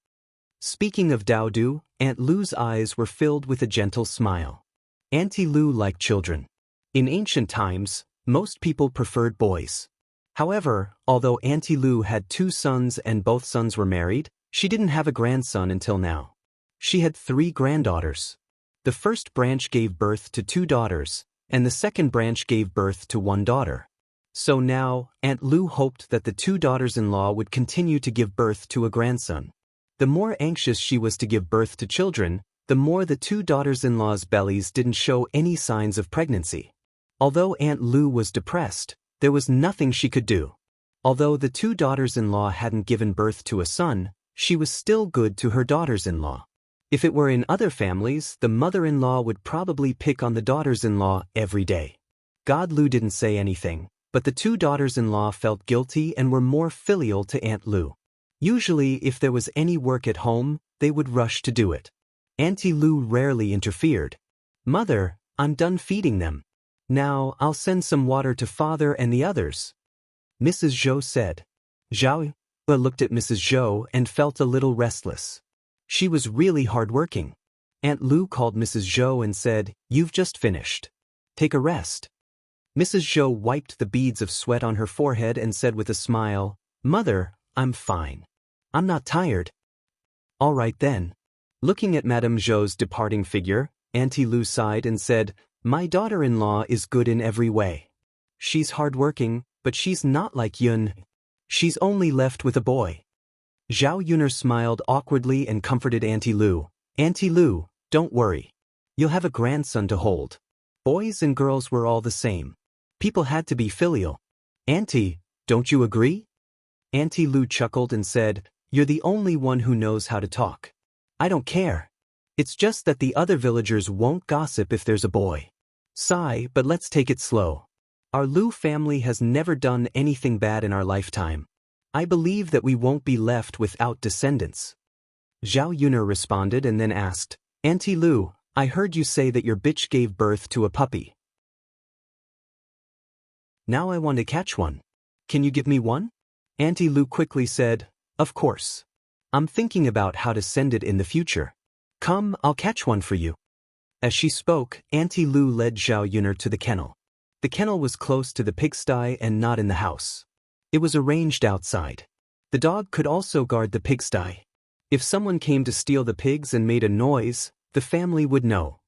Speaking of Daodu, Aunt Lu's eyes were filled with a gentle smile. Auntie Lu liked children. In ancient times, most people preferred boys. However, although Auntie Lu had 2 sons and both sons were married, she didn't have a grandson until now. She had 3 granddaughters. The first branch gave birth to 2 daughters, and the second branch gave birth to 1 daughter. So now, Aunt Lu hoped that the 2 daughters-in-law would continue to give birth to a grandson. The more anxious she was to give birth to children, the more the 2 daughters-in-law's bellies didn't show any signs of pregnancy. Although Aunt Lu was depressed, there was nothing she could do. Although the 2 daughters-in-law hadn't given birth to a son, she was still good to her daughters-in-law. If it were in other families, the mother-in-law would probably pick on the daughters-in-law every day. God Lu didn't say anything, but the 2 daughters-in-law felt guilty and were more filial to Aunt Lu. Usually, if there was any work at home, they would rush to do it. Auntie Lou rarely interfered. "Mother, I'm done feeding them. Now, I'll send some water to Father and the others," Mrs. Zhou said. Zhao looked at Mrs. Zhou and felt a little restless. She was really hard-working. Aunt Lou called Mrs. Zhou and said, "You've just finished. Take a rest." Mrs. Zhou wiped the beads of sweat on her forehead and said with a smile, "Mother, I'm fine. I'm not tired." "All right then." Looking at Madame Zhou's departing figure, Auntie Lou sighed and said, "My daughter-in-law is good in every way. She's hard-working, but she's not like Yun. She's only left with a boy." Zhao Yuner smiled awkwardly and comforted Auntie Lou. "Auntie Lou, don't worry. You'll have a grandson to hold. Boys and girls were all the same. People had to be filial. Auntie, don't you agree?" Auntie Lou chuckled and said, "You're the only one who knows how to talk. I don't care. It's just that the other villagers won't gossip if there's a boy. Sigh, but let's take it slow. Our Lou family has never done anything bad in our lifetime. I believe that we won't be left without descendants." Zhao Yuner responded and then asked, "Auntie Lou, I heard you say that your bitch gave birth to a puppy. Now I want to catch one. Can you give me one?" Auntie Lou quickly said, "Of course. I'm thinking about how to send it in the future. Come, I'll catch one for you." As she spoke, Auntie Lou led Zhao Yuner to the kennel. The kennel was close to the pigsty and not in the house. It was arranged outside. The dog could also guard the pigsty. If someone came to steal the pigs and made a noise, the family would know.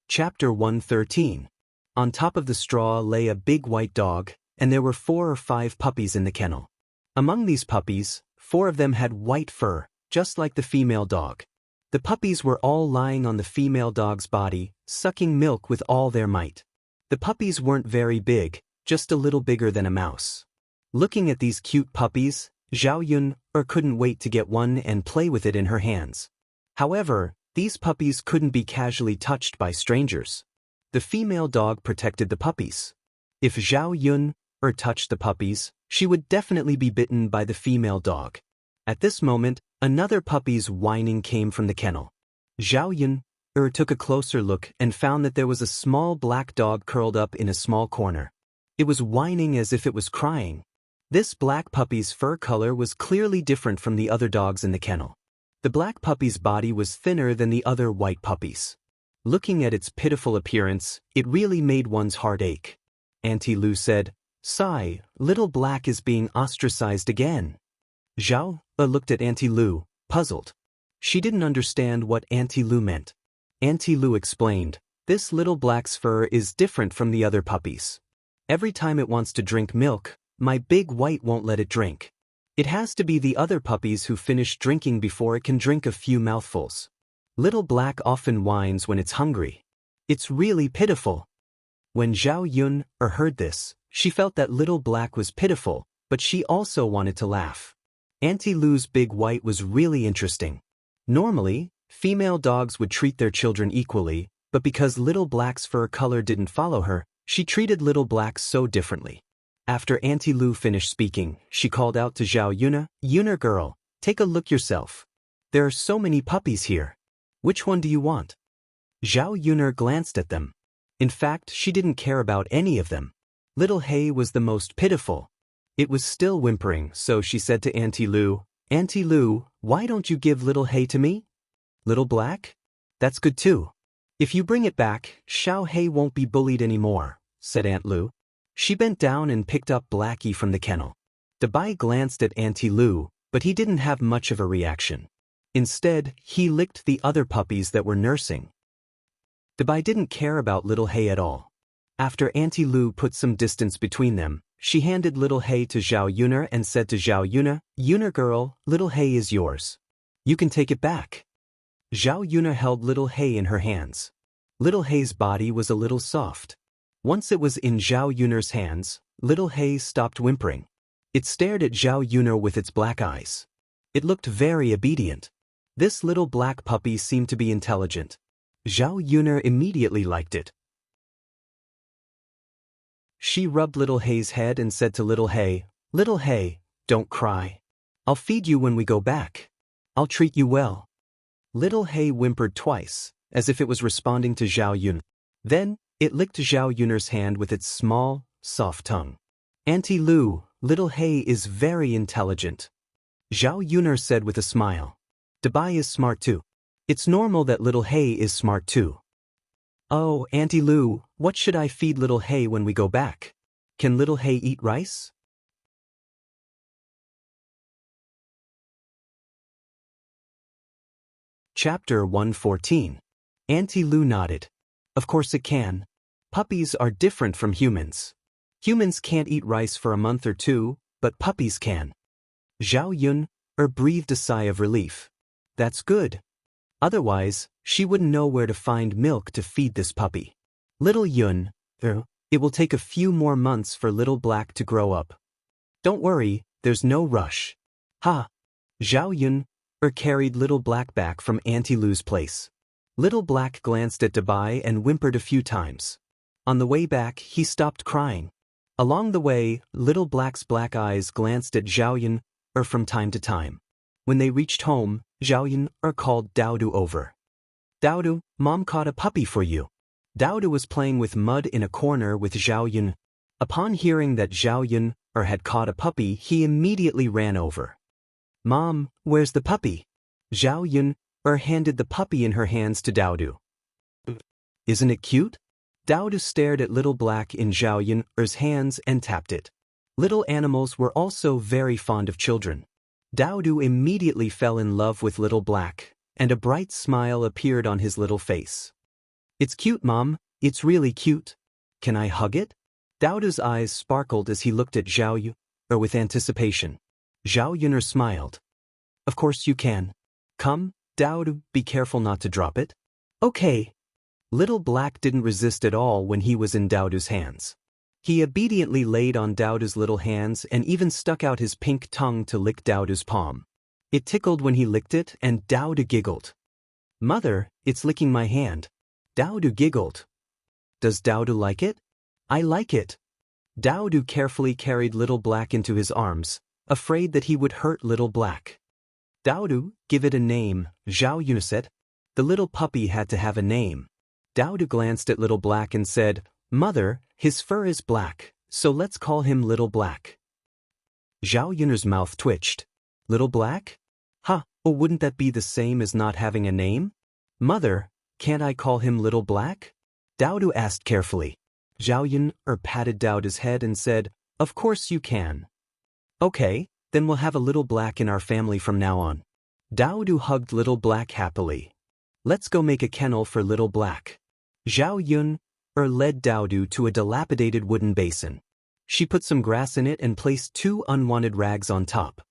Chapter 113. On top of the straw lay a big white dog, and there were 4 or 5 puppies in the kennel. Among these puppies, 4 of them had white fur, just like the female dog. The puppies were all lying on the female dog's body, sucking milk with all their might. The puppies weren't very big, just a little bigger than a mouse. Looking at these cute puppies, Zhao Yun couldn't wait to get one and play with it in her hands. However, these puppies couldn't be casually touched by strangers. The female dog protected the puppies. If Zhao Yun touched the puppies, she would definitely be bitten by the female dog. At this moment, another puppy's whining came from the kennel. Zhao Yun took a closer look and found that there was a small black dog curled up in a small corner. It was whining as if it was crying. This black puppy's fur color was clearly different from the other dogs in the kennel. The black puppy's body was thinner than the other white puppies. Looking at its pitiful appearance, it really made one's heart ache. Auntie Lou said, "Sigh, little black is being ostracized again." Zhao looked at Auntie Lou, puzzled. She didn't understand what Auntie Lou meant. Auntie Lou explained, "This little black's fur is different from the other puppies. Every time it wants to drink milk, my big white won't let it drink. It has to be the other puppies who finish drinking before it can drink a few mouthfuls. Little black often whines when it's hungry. It's really pitiful." When Zhao Yun heard this, she felt that little black was pitiful, but she also wanted to laugh. Auntie Lou's big white was really interesting. Normally, female dogs would treat their children equally, but because little black's fur color didn't follow her, she treated little black so differently. After Auntie Lou finished speaking, she called out to Zhao Yuna, "Yuner girl, take a look yourself. There are so many puppies here. Which one do you want?" Zhao Yuner glanced at them. In fact, she didn't care about any of them. Little Hay was the most pitiful. It was still whimpering, so she said to Auntie Lou, "Auntie Lou, why don't you give Little Hay to me?" "Little Black? That's good too. If you bring it back, Xiao Hay won't be bullied anymore," said Aunt Lou. She bent down and picked up Blackie from the kennel. Dabai glanced at Auntie Lou, but he didn't have much of a reaction. Instead, he licked the other puppies that were nursing. Dabai didn't care about Little Hay at all. After Auntie Lou put some distance between them, she handed Little Hay to Zhao Yuner and said to Zhao Yuner, "Yuner girl, Little Hay is yours. You can take it back." Zhao Yuner held Little Hay in her hands. Little Hay's body was a little soft. Once it was in Zhao Yuner's hands, Little Hay stopped whimpering. It stared at Zhao Yuner with its black eyes. It looked very obedient. This little black puppy seemed to be intelligent. Zhao Yuner immediately liked it. She rubbed Little Hay's head and said to Little Hay, don't cry. I'll feed you when we go back. I'll treat you well. Little Hay whimpered twice, as if it was responding to Zhao Yun. Then, it licked Zhao Yun's hand with its small, soft tongue. Auntie Lu, Little Hay is very intelligent. Zhao Yun said with a smile. Dabai is smart too. It's normal that Little Hay is smart too. Oh, Auntie Lu, what should I feed Little Hay when we go back? Can Little Hay eat rice? Chapter 114. Auntie Lu nodded. Of course it can. Puppies are different from humans. Humans can't eat rice for a month or two, but puppies can. Zhao Yun breathed a sigh of relief. That's good. Otherwise, she wouldn't know where to find milk to feed this puppy. Little Yun, it will take a few more months for Little Black to grow up. Don't worry, there's no rush. Ha! Zhao Yun carried Little Black back from Auntie Lu's place. Little Black glanced at Dabai and whimpered a few times. On the way back, he stopped crying. Along the way, Little Black's black eyes glanced at Zhao Yun from time to time. When they reached home, Zhao Yun called Daodu over. Daodu, Mom caught a puppy for you. Daodu was playing with mud in a corner with Zhao Yun. Upon hearing that Zhao Yun had caught a puppy, he immediately ran over. Mom, where's the puppy? Zhao Yun handed the puppy in her hands to Daodu. Isn't it cute? Daodu stared at Little Black in Zhao Yun's hands and tapped it. Little animals were also very fond of children. Daodu immediately fell in love with Little Black, and a bright smile appeared on his little face. It's cute, Mom. It's really cute. Can I hug it? Daodu's eyes sparkled as he looked at Zhao Yun with anticipation. Zhao Yun smiled. Of course you can. Come, Daodu, be careful not to drop it. Okay. Little Black didn't resist at all when he was in Daodu's hands. He obediently laid on Daodu's little hands and even stuck out his pink tongue to lick Daodu's palm. It tickled when he licked it and Daodu giggled. Mother, it's licking my hand. Daodu giggled. Does Daodu like it? I like it. Daodu carefully carried Little Black into his arms, afraid that he would hurt Little Black. Daodu, give it a name, Zhao Yun said. The little puppy had to have a name. Daodu glanced at Little Black and said, Mother, his fur is black, so let's call him Little Black. Zhao Yun's mouth twitched. Little Black? Wouldn't that be the same as not having a name? Mother, can't I call him Little Black? Daodu asked carefully. Zhao Yun patted Daodu's head and said, Of course you can. Okay, then we'll have a Little Black in our family from now on. Daodu hugged Little Black happily. Let's go make a kennel for Little Black. Zhao Yun led Daodu to a dilapidated wooden basin. She put some grass in it and placed 2 unwanted rags on top.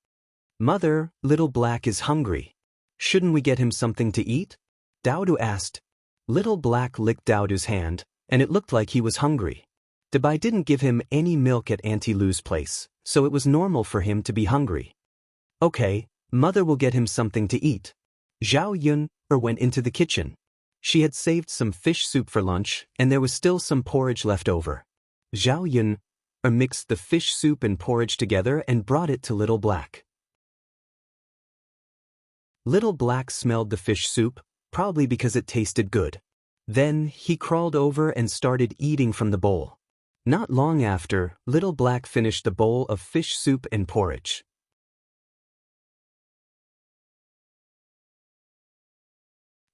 Mother, Little Black is hungry. Shouldn't we get him something to eat? Daodu asked. Little Black licked Daodu's hand, and it looked like he was hungry. Dabai didn't give him any milk at Auntie Lu's place, so it was normal for him to be hungry. Okay, Mother will get him something to eat. Zhao Yun went into the kitchen. She had saved some fish soup for lunch, and there was still some porridge left over. Zhao Yun mixed the fish soup and porridge together and brought it to Little Black. Little Black smelled the fish soup, probably because it tasted good. Then he crawled over and started eating from the bowl. Not long after, Little Black finished the bowl of fish soup and porridge.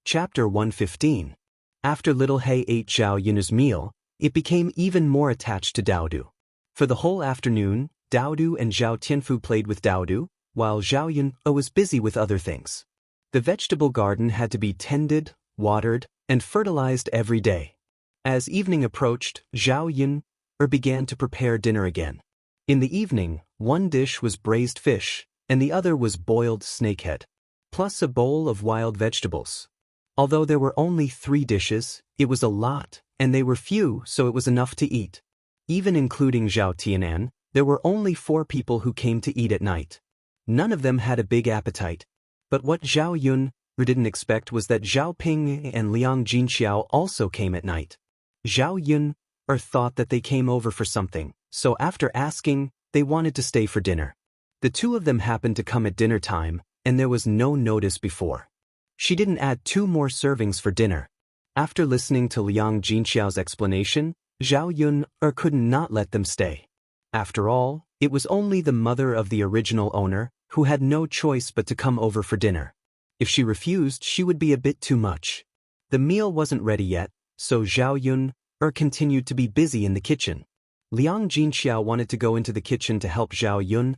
Chapter 115. After Little Hay ate Zhao Yun's meal, it became even more attached to Daodu. For the whole afternoon, Daodu and Zhao Tianfu played with Daodu, while Zhao Yun was busy with other things. The vegetable garden had to be tended, watered, and fertilized every day. As evening approached, Zhao Yun began to prepare dinner again. In the evening, one dish was braised fish, and the other was boiled snakehead, plus a bowl of wild vegetables. Although there were only 3 dishes, it was a lot, and they were few, so it was enough to eat. Even including Zhao Tianan, there were only 4 people who came to eat at night. None of them had a big appetite. But what Zhao Yun didn't expect was that Zhao Ping and Liang Jinxiao also came at night. Zhao Yun thought that they came over for something, so after asking, they wanted to stay for dinner. The two of them happened to come at dinner time, and there was no notice before. She didn't add 2 more servings for dinner. After listening to Liang Jinxiao's explanation, Zhao Yun could not let them stay. After all, it was only the mother of the original owner who had no choice but to come over for dinner. If she refused, she would be a bit too much. The meal wasn't ready yet, so Zhao Yun continued to be busy in the kitchen. Liang Jinxiao wanted to go into the kitchen to help Zhao Yun,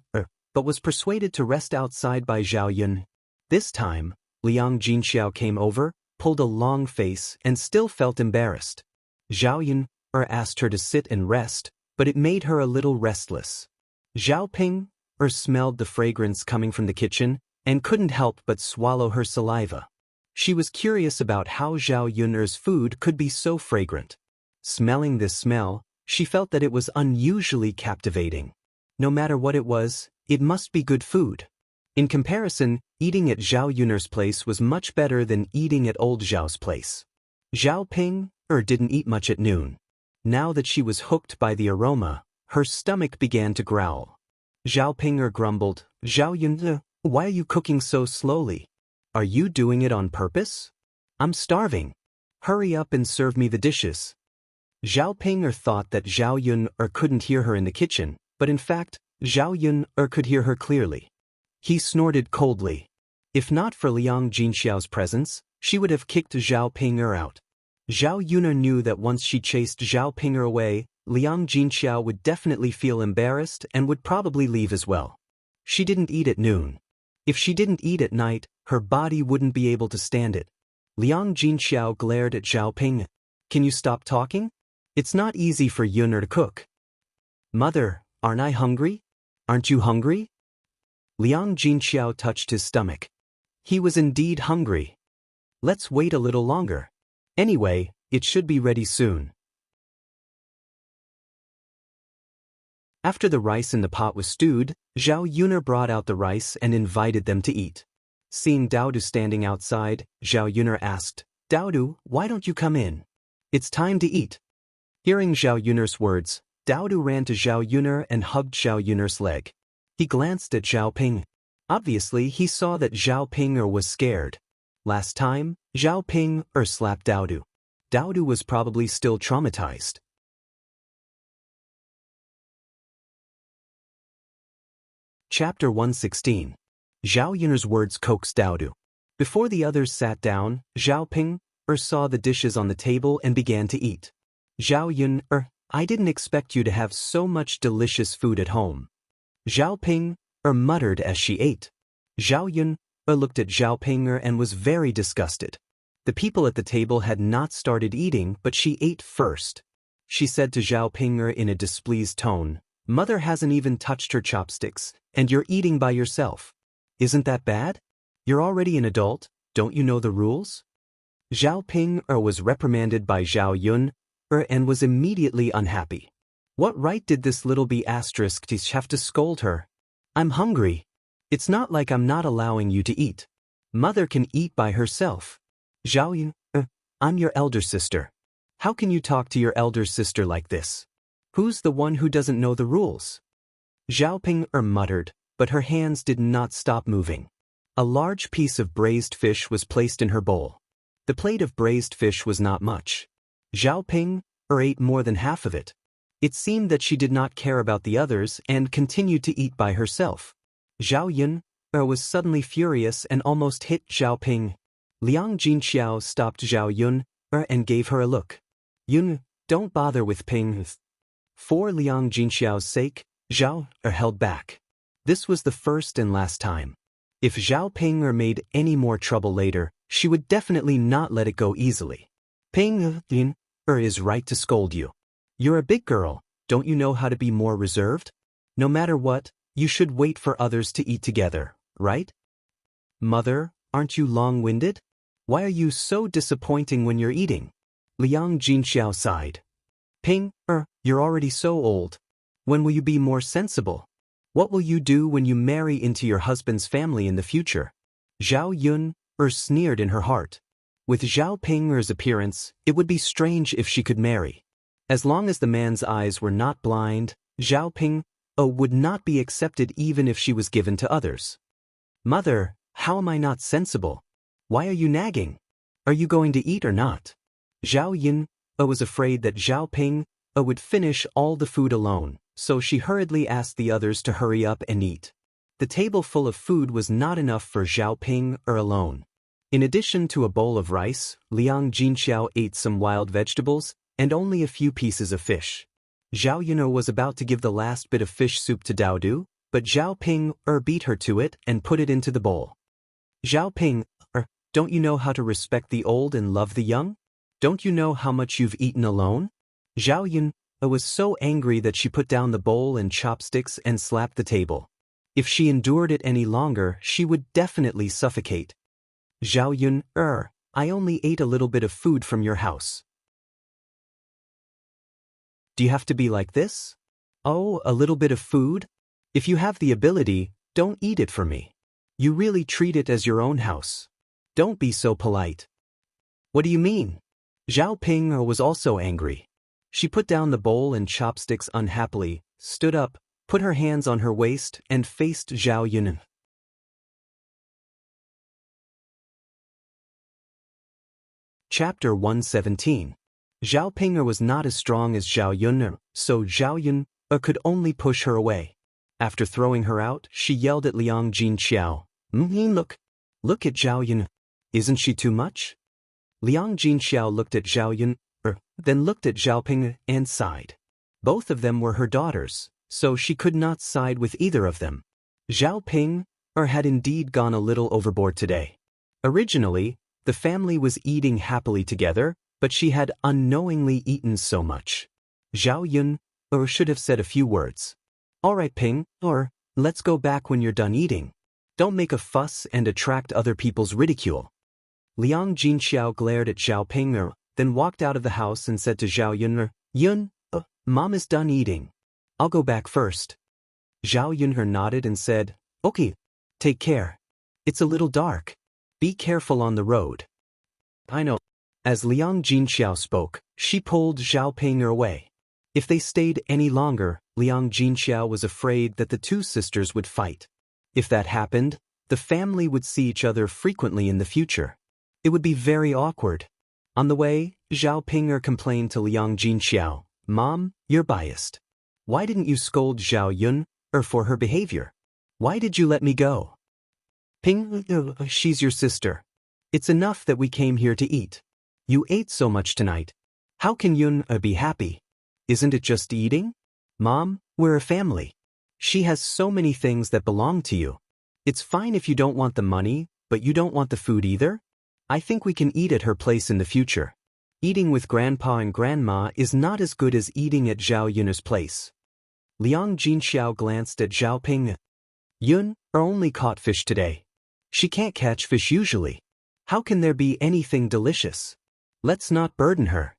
but was persuaded to rest outside by Zhao Yun. This time, Liang Jinxiao came over, pulled a long face, and still felt embarrassed. Zhao Yun asked her to sit and rest, but it made her a little restless. Zhao Ping smelled the fragrance coming from the kitchen and couldn't help but swallow her saliva. She was curious about how Zhao Yun's food could be so fragrant. Smelling this smell, she felt that it was unusually captivating. No matter what it was, it must be good food. In comparison, eating at Zhao Yun's place was much better than eating at old Zhao's place. Zhao Ping didn't eat much at noon. Now that she was hooked by the aroma, her stomach began to growl. Zhao Ping grumbled, "Zhao Yun, why are you cooking so slowly? Are you doing it on purpose? I'm starving. Hurry up and serve me the dishes." Zhao Ping thought that Zhao Yun couldn't hear her in the kitchen, but in fact, Zhao Yun could hear her clearly. He snorted coldly. If not for Liang Jinxiao's presence, she would have kicked Zhao Ping out. Zhao Yun knew that once she chased Zhao Ping away, Liang Jinxiao would definitely feel embarrassed and would probably leave as well. She didn't eat at noon. If she didn't eat at night, her body wouldn't be able to stand it. Liang Jinxiao glared at Zhao Ping. "Can you stop talking? It's not easy for Yun to cook." "Mother, aren't I hungry? Aren't you hungry?" Liang Jinxiao touched his stomach. He was indeed hungry. "Let's wait a little longer. Anyway, it should be ready soon." After the rice in the pot was stewed, Zhao Yun brought out the rice and invited them to eat. Seeing Daodu standing outside, Zhao Yun asked, "Daodu, why don't you come in? It's time to eat." Hearing Zhao Yun's words, Daodu ran to Zhao Yun and hugged Zhao Yun's leg. He glanced at Zhao Ping. Obviously, he saw that Zhao Ping was scared. Last time, Zhao Ping slapped Daodu. Daodu was probably still traumatized. Chapter 116. Zhao Yun's words coaxed Daodu. Before the others sat down, Zhao Ping saw the dishes on the table and began to eat. "Zhao Yun, I didn't expect you to have so much delicious food at home." Zhao Ping muttered as she ate. Zhao Yun looked at Zhao Ping and was very disgusted. The people at the table had not started eating, but she ate first. She said to Zhao Ping in a displeased tone, "Mother hasn't even touched her chopsticks, and you're eating by yourself. Isn't that bad? You're already an adult, don't you know the rules?" Zhao Ping was reprimanded by Zhao Yun and was immediately unhappy. What right did this little have to scold her? "I'm hungry. It's not like I'm not allowing you to eat. Mother can eat by herself." "Zhao Yun, I'm your elder sister. How can you talk to your elder sister like this? Who's the one who doesn't know the rules?" Zhao Ping muttered, but her hands did not stop moving. A large piece of braised fish was placed in her bowl. The plate of braised fish was not much. Zhao Ping ate more than half of it. It seemed that she did not care about the others and continued to eat by herself. Zhao Yun was suddenly furious and almost hit Zhao Ping. Liang Jinxiao stopped Zhao Yun and gave her a look. "Yun, don't bother with Ping." For Liang Jinxiao's sake, Zhao held back. This was the first and last time. If Zhao Ping made any more trouble later, she would definitely not let it go easily. "Ping Yun is right to scold you. You're a big girl, don't you know how to be more reserved? No matter what, you should wait for others to eat together, right? Mother, aren't you long-winded? Why are you so disappointing when you're eating?" Liang Jinxiao sighed. "Ping, you're already so old. When will you be more sensible? What will you do when you marry into your husband's family in the future?" Zhao Yun sneered in her heart. With Zhao Ping's appearance, it would be strange if she could marry. As long as the man's eyes were not blind, Zhao Ping would not be accepted even if she was given to others. Mother, how am I not sensible? Why are you nagging? Are you going to eat or not? Zhao Yun was afraid that Zhao Ping would finish all the food alone, so she hurriedly asked the others to hurry up and eat. The table full of food was not enough for Zhao Ping alone. In addition to a bowl of rice, Liang Jinxiao ate some wild vegetables and only a few pieces of fish. Zhao Yun was about to give the last bit of fish soup to Dao Du, but Zhao Ping beat her to it and put it into the bowl. Zhao Ping, don't you know how to respect the old and love the young? Don't you know how much you've eaten alone? Zhao Yun was so angry that she put down the bowl and chopsticks and slapped the table. If she endured it any longer, she would definitely suffocate. Zhao Yun, I only ate a little bit of food from your house. Do you have to be like this? Oh, a little bit of food? If you have the ability, don't eat it for me. You really treat it as your own house. Don't be so polite. What do you mean? Zhao Ping was also angry. She put down the bowl and chopsticks unhappily, stood up, put her hands on her waist, and faced Zhao Yun. Chapter 117. Zhao Ping was not as strong as Zhao Yun, so Zhao Yun could only push her away. After throwing her out, she yelled at Liang Jinxiao, Look at Zhao Yun. Isn't she too much? Liang Jinxiao looked at Zhao Yun, then looked at Zhao Ping and sighed. Both of them were her daughters, so she could not side with either of them. Zhao Ping had indeed gone a little overboard today. Originally, the family was eating happily together, but she had unknowingly eaten so much. Zhao Yun should have said a few words. All right, Ping, let's go back when you're done eating. Don't make a fuss and attract other people's ridicule. Liang Jinxiao glared at Zhao Ping, then walked out of the house and said to Zhao Yun, Mom is done eating. I'll go back first. Zhao Yun nodded and said, Okay, take care. It's a little dark. Be careful on the road. I know. As Liang Jinxiao spoke, she pulled Zhao Ping away. If they stayed any longer, Liang Jinxiao was afraid that the two sisters would fight. If that happened, the family would see each other frequently in the future. It would be very awkward. On the way, Zhao Ping complained to Liang Jinxiao, Mom, you're biased. Why didn't you scold Zhao Yun for her behavior? Why did you let me go? Ping, she's your sister. It's enough that we came here to eat. You ate so much tonight. How can Yun be happy? Isn't it just eating? Mom, we're a family. She has so many things that belong to you. It's fine if you don't want the money, but you don't want the food either? I think we can eat at her place in the future. Eating with Grandpa and Grandma is not as good as eating at Zhao Yun's place. Liang Jinxiao glanced at Zhao Ping. Yun only caught fish today. She can't catch fish usually. How can there be anything delicious? Let's not burden her.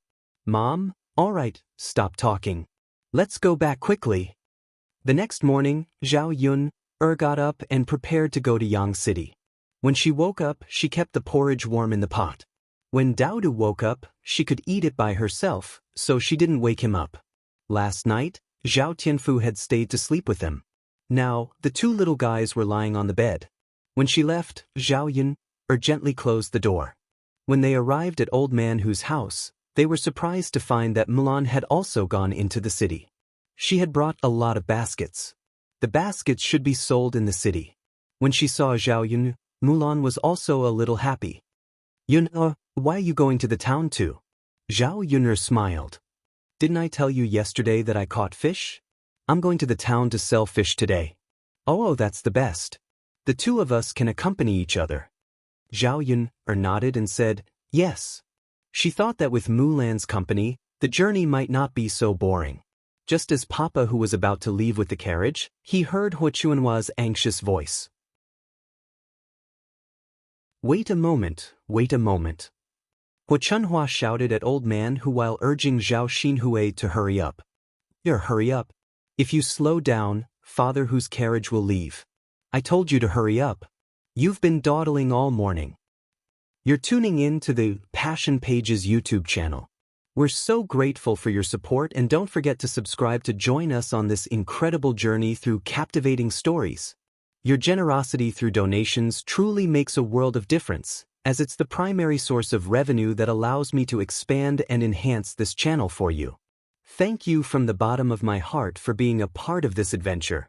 Mom, all right, stop talking. Let's go back quickly. The next morning, Zhao Yun got up and prepared to go to Yang City. When she woke up, she kept the porridge warm in the pot. When Dao Du woke up, she could eat it by herself, so she didn't wake him up. Last night, Zhao Tianfu had stayed to sleep with them. Now, the two little guys were lying on the bed. When she left, Zhao Yun gently closed the door. When they arrived at Old Man Hu's house, they were surprised to find that Mulan had also gone into the city. She had brought a lot of baskets. The baskets should be sold in the city. When she saw Zhao Yun, Mulan was also a little happy. Yun, why are you going to the town too? Zhao Yun smiled. Didn't I tell you yesterday that I caught fish? I'm going to the town to sell fish today. Oh, that's the best. The two of us can accompany each other. Zhao Yun nodded and said, yes. She thought that with Mulan's company, the journey might not be so boring. Just as Papa, who was about to leave with the carriage, he heard Hua Chuanhua's anxious voice. Wait a moment, wait a moment. Hua Chuanhua shouted at Old Man Hu while urging Zhao Xinhui to hurry up. Hurry up. If you slow down, Father Hu's carriage will leave. I told you to hurry up. You've been dawdling all morning. You're tuning in to the Passion Pages YouTube channel. We're so grateful for your support, and don't forget to subscribe to join us on this incredible journey through captivating stories. Your generosity through donations truly makes a world of difference, as it's the primary source of revenue that allows me to expand and enhance this channel for you. Thank you from the bottom of my heart for being a part of this adventure.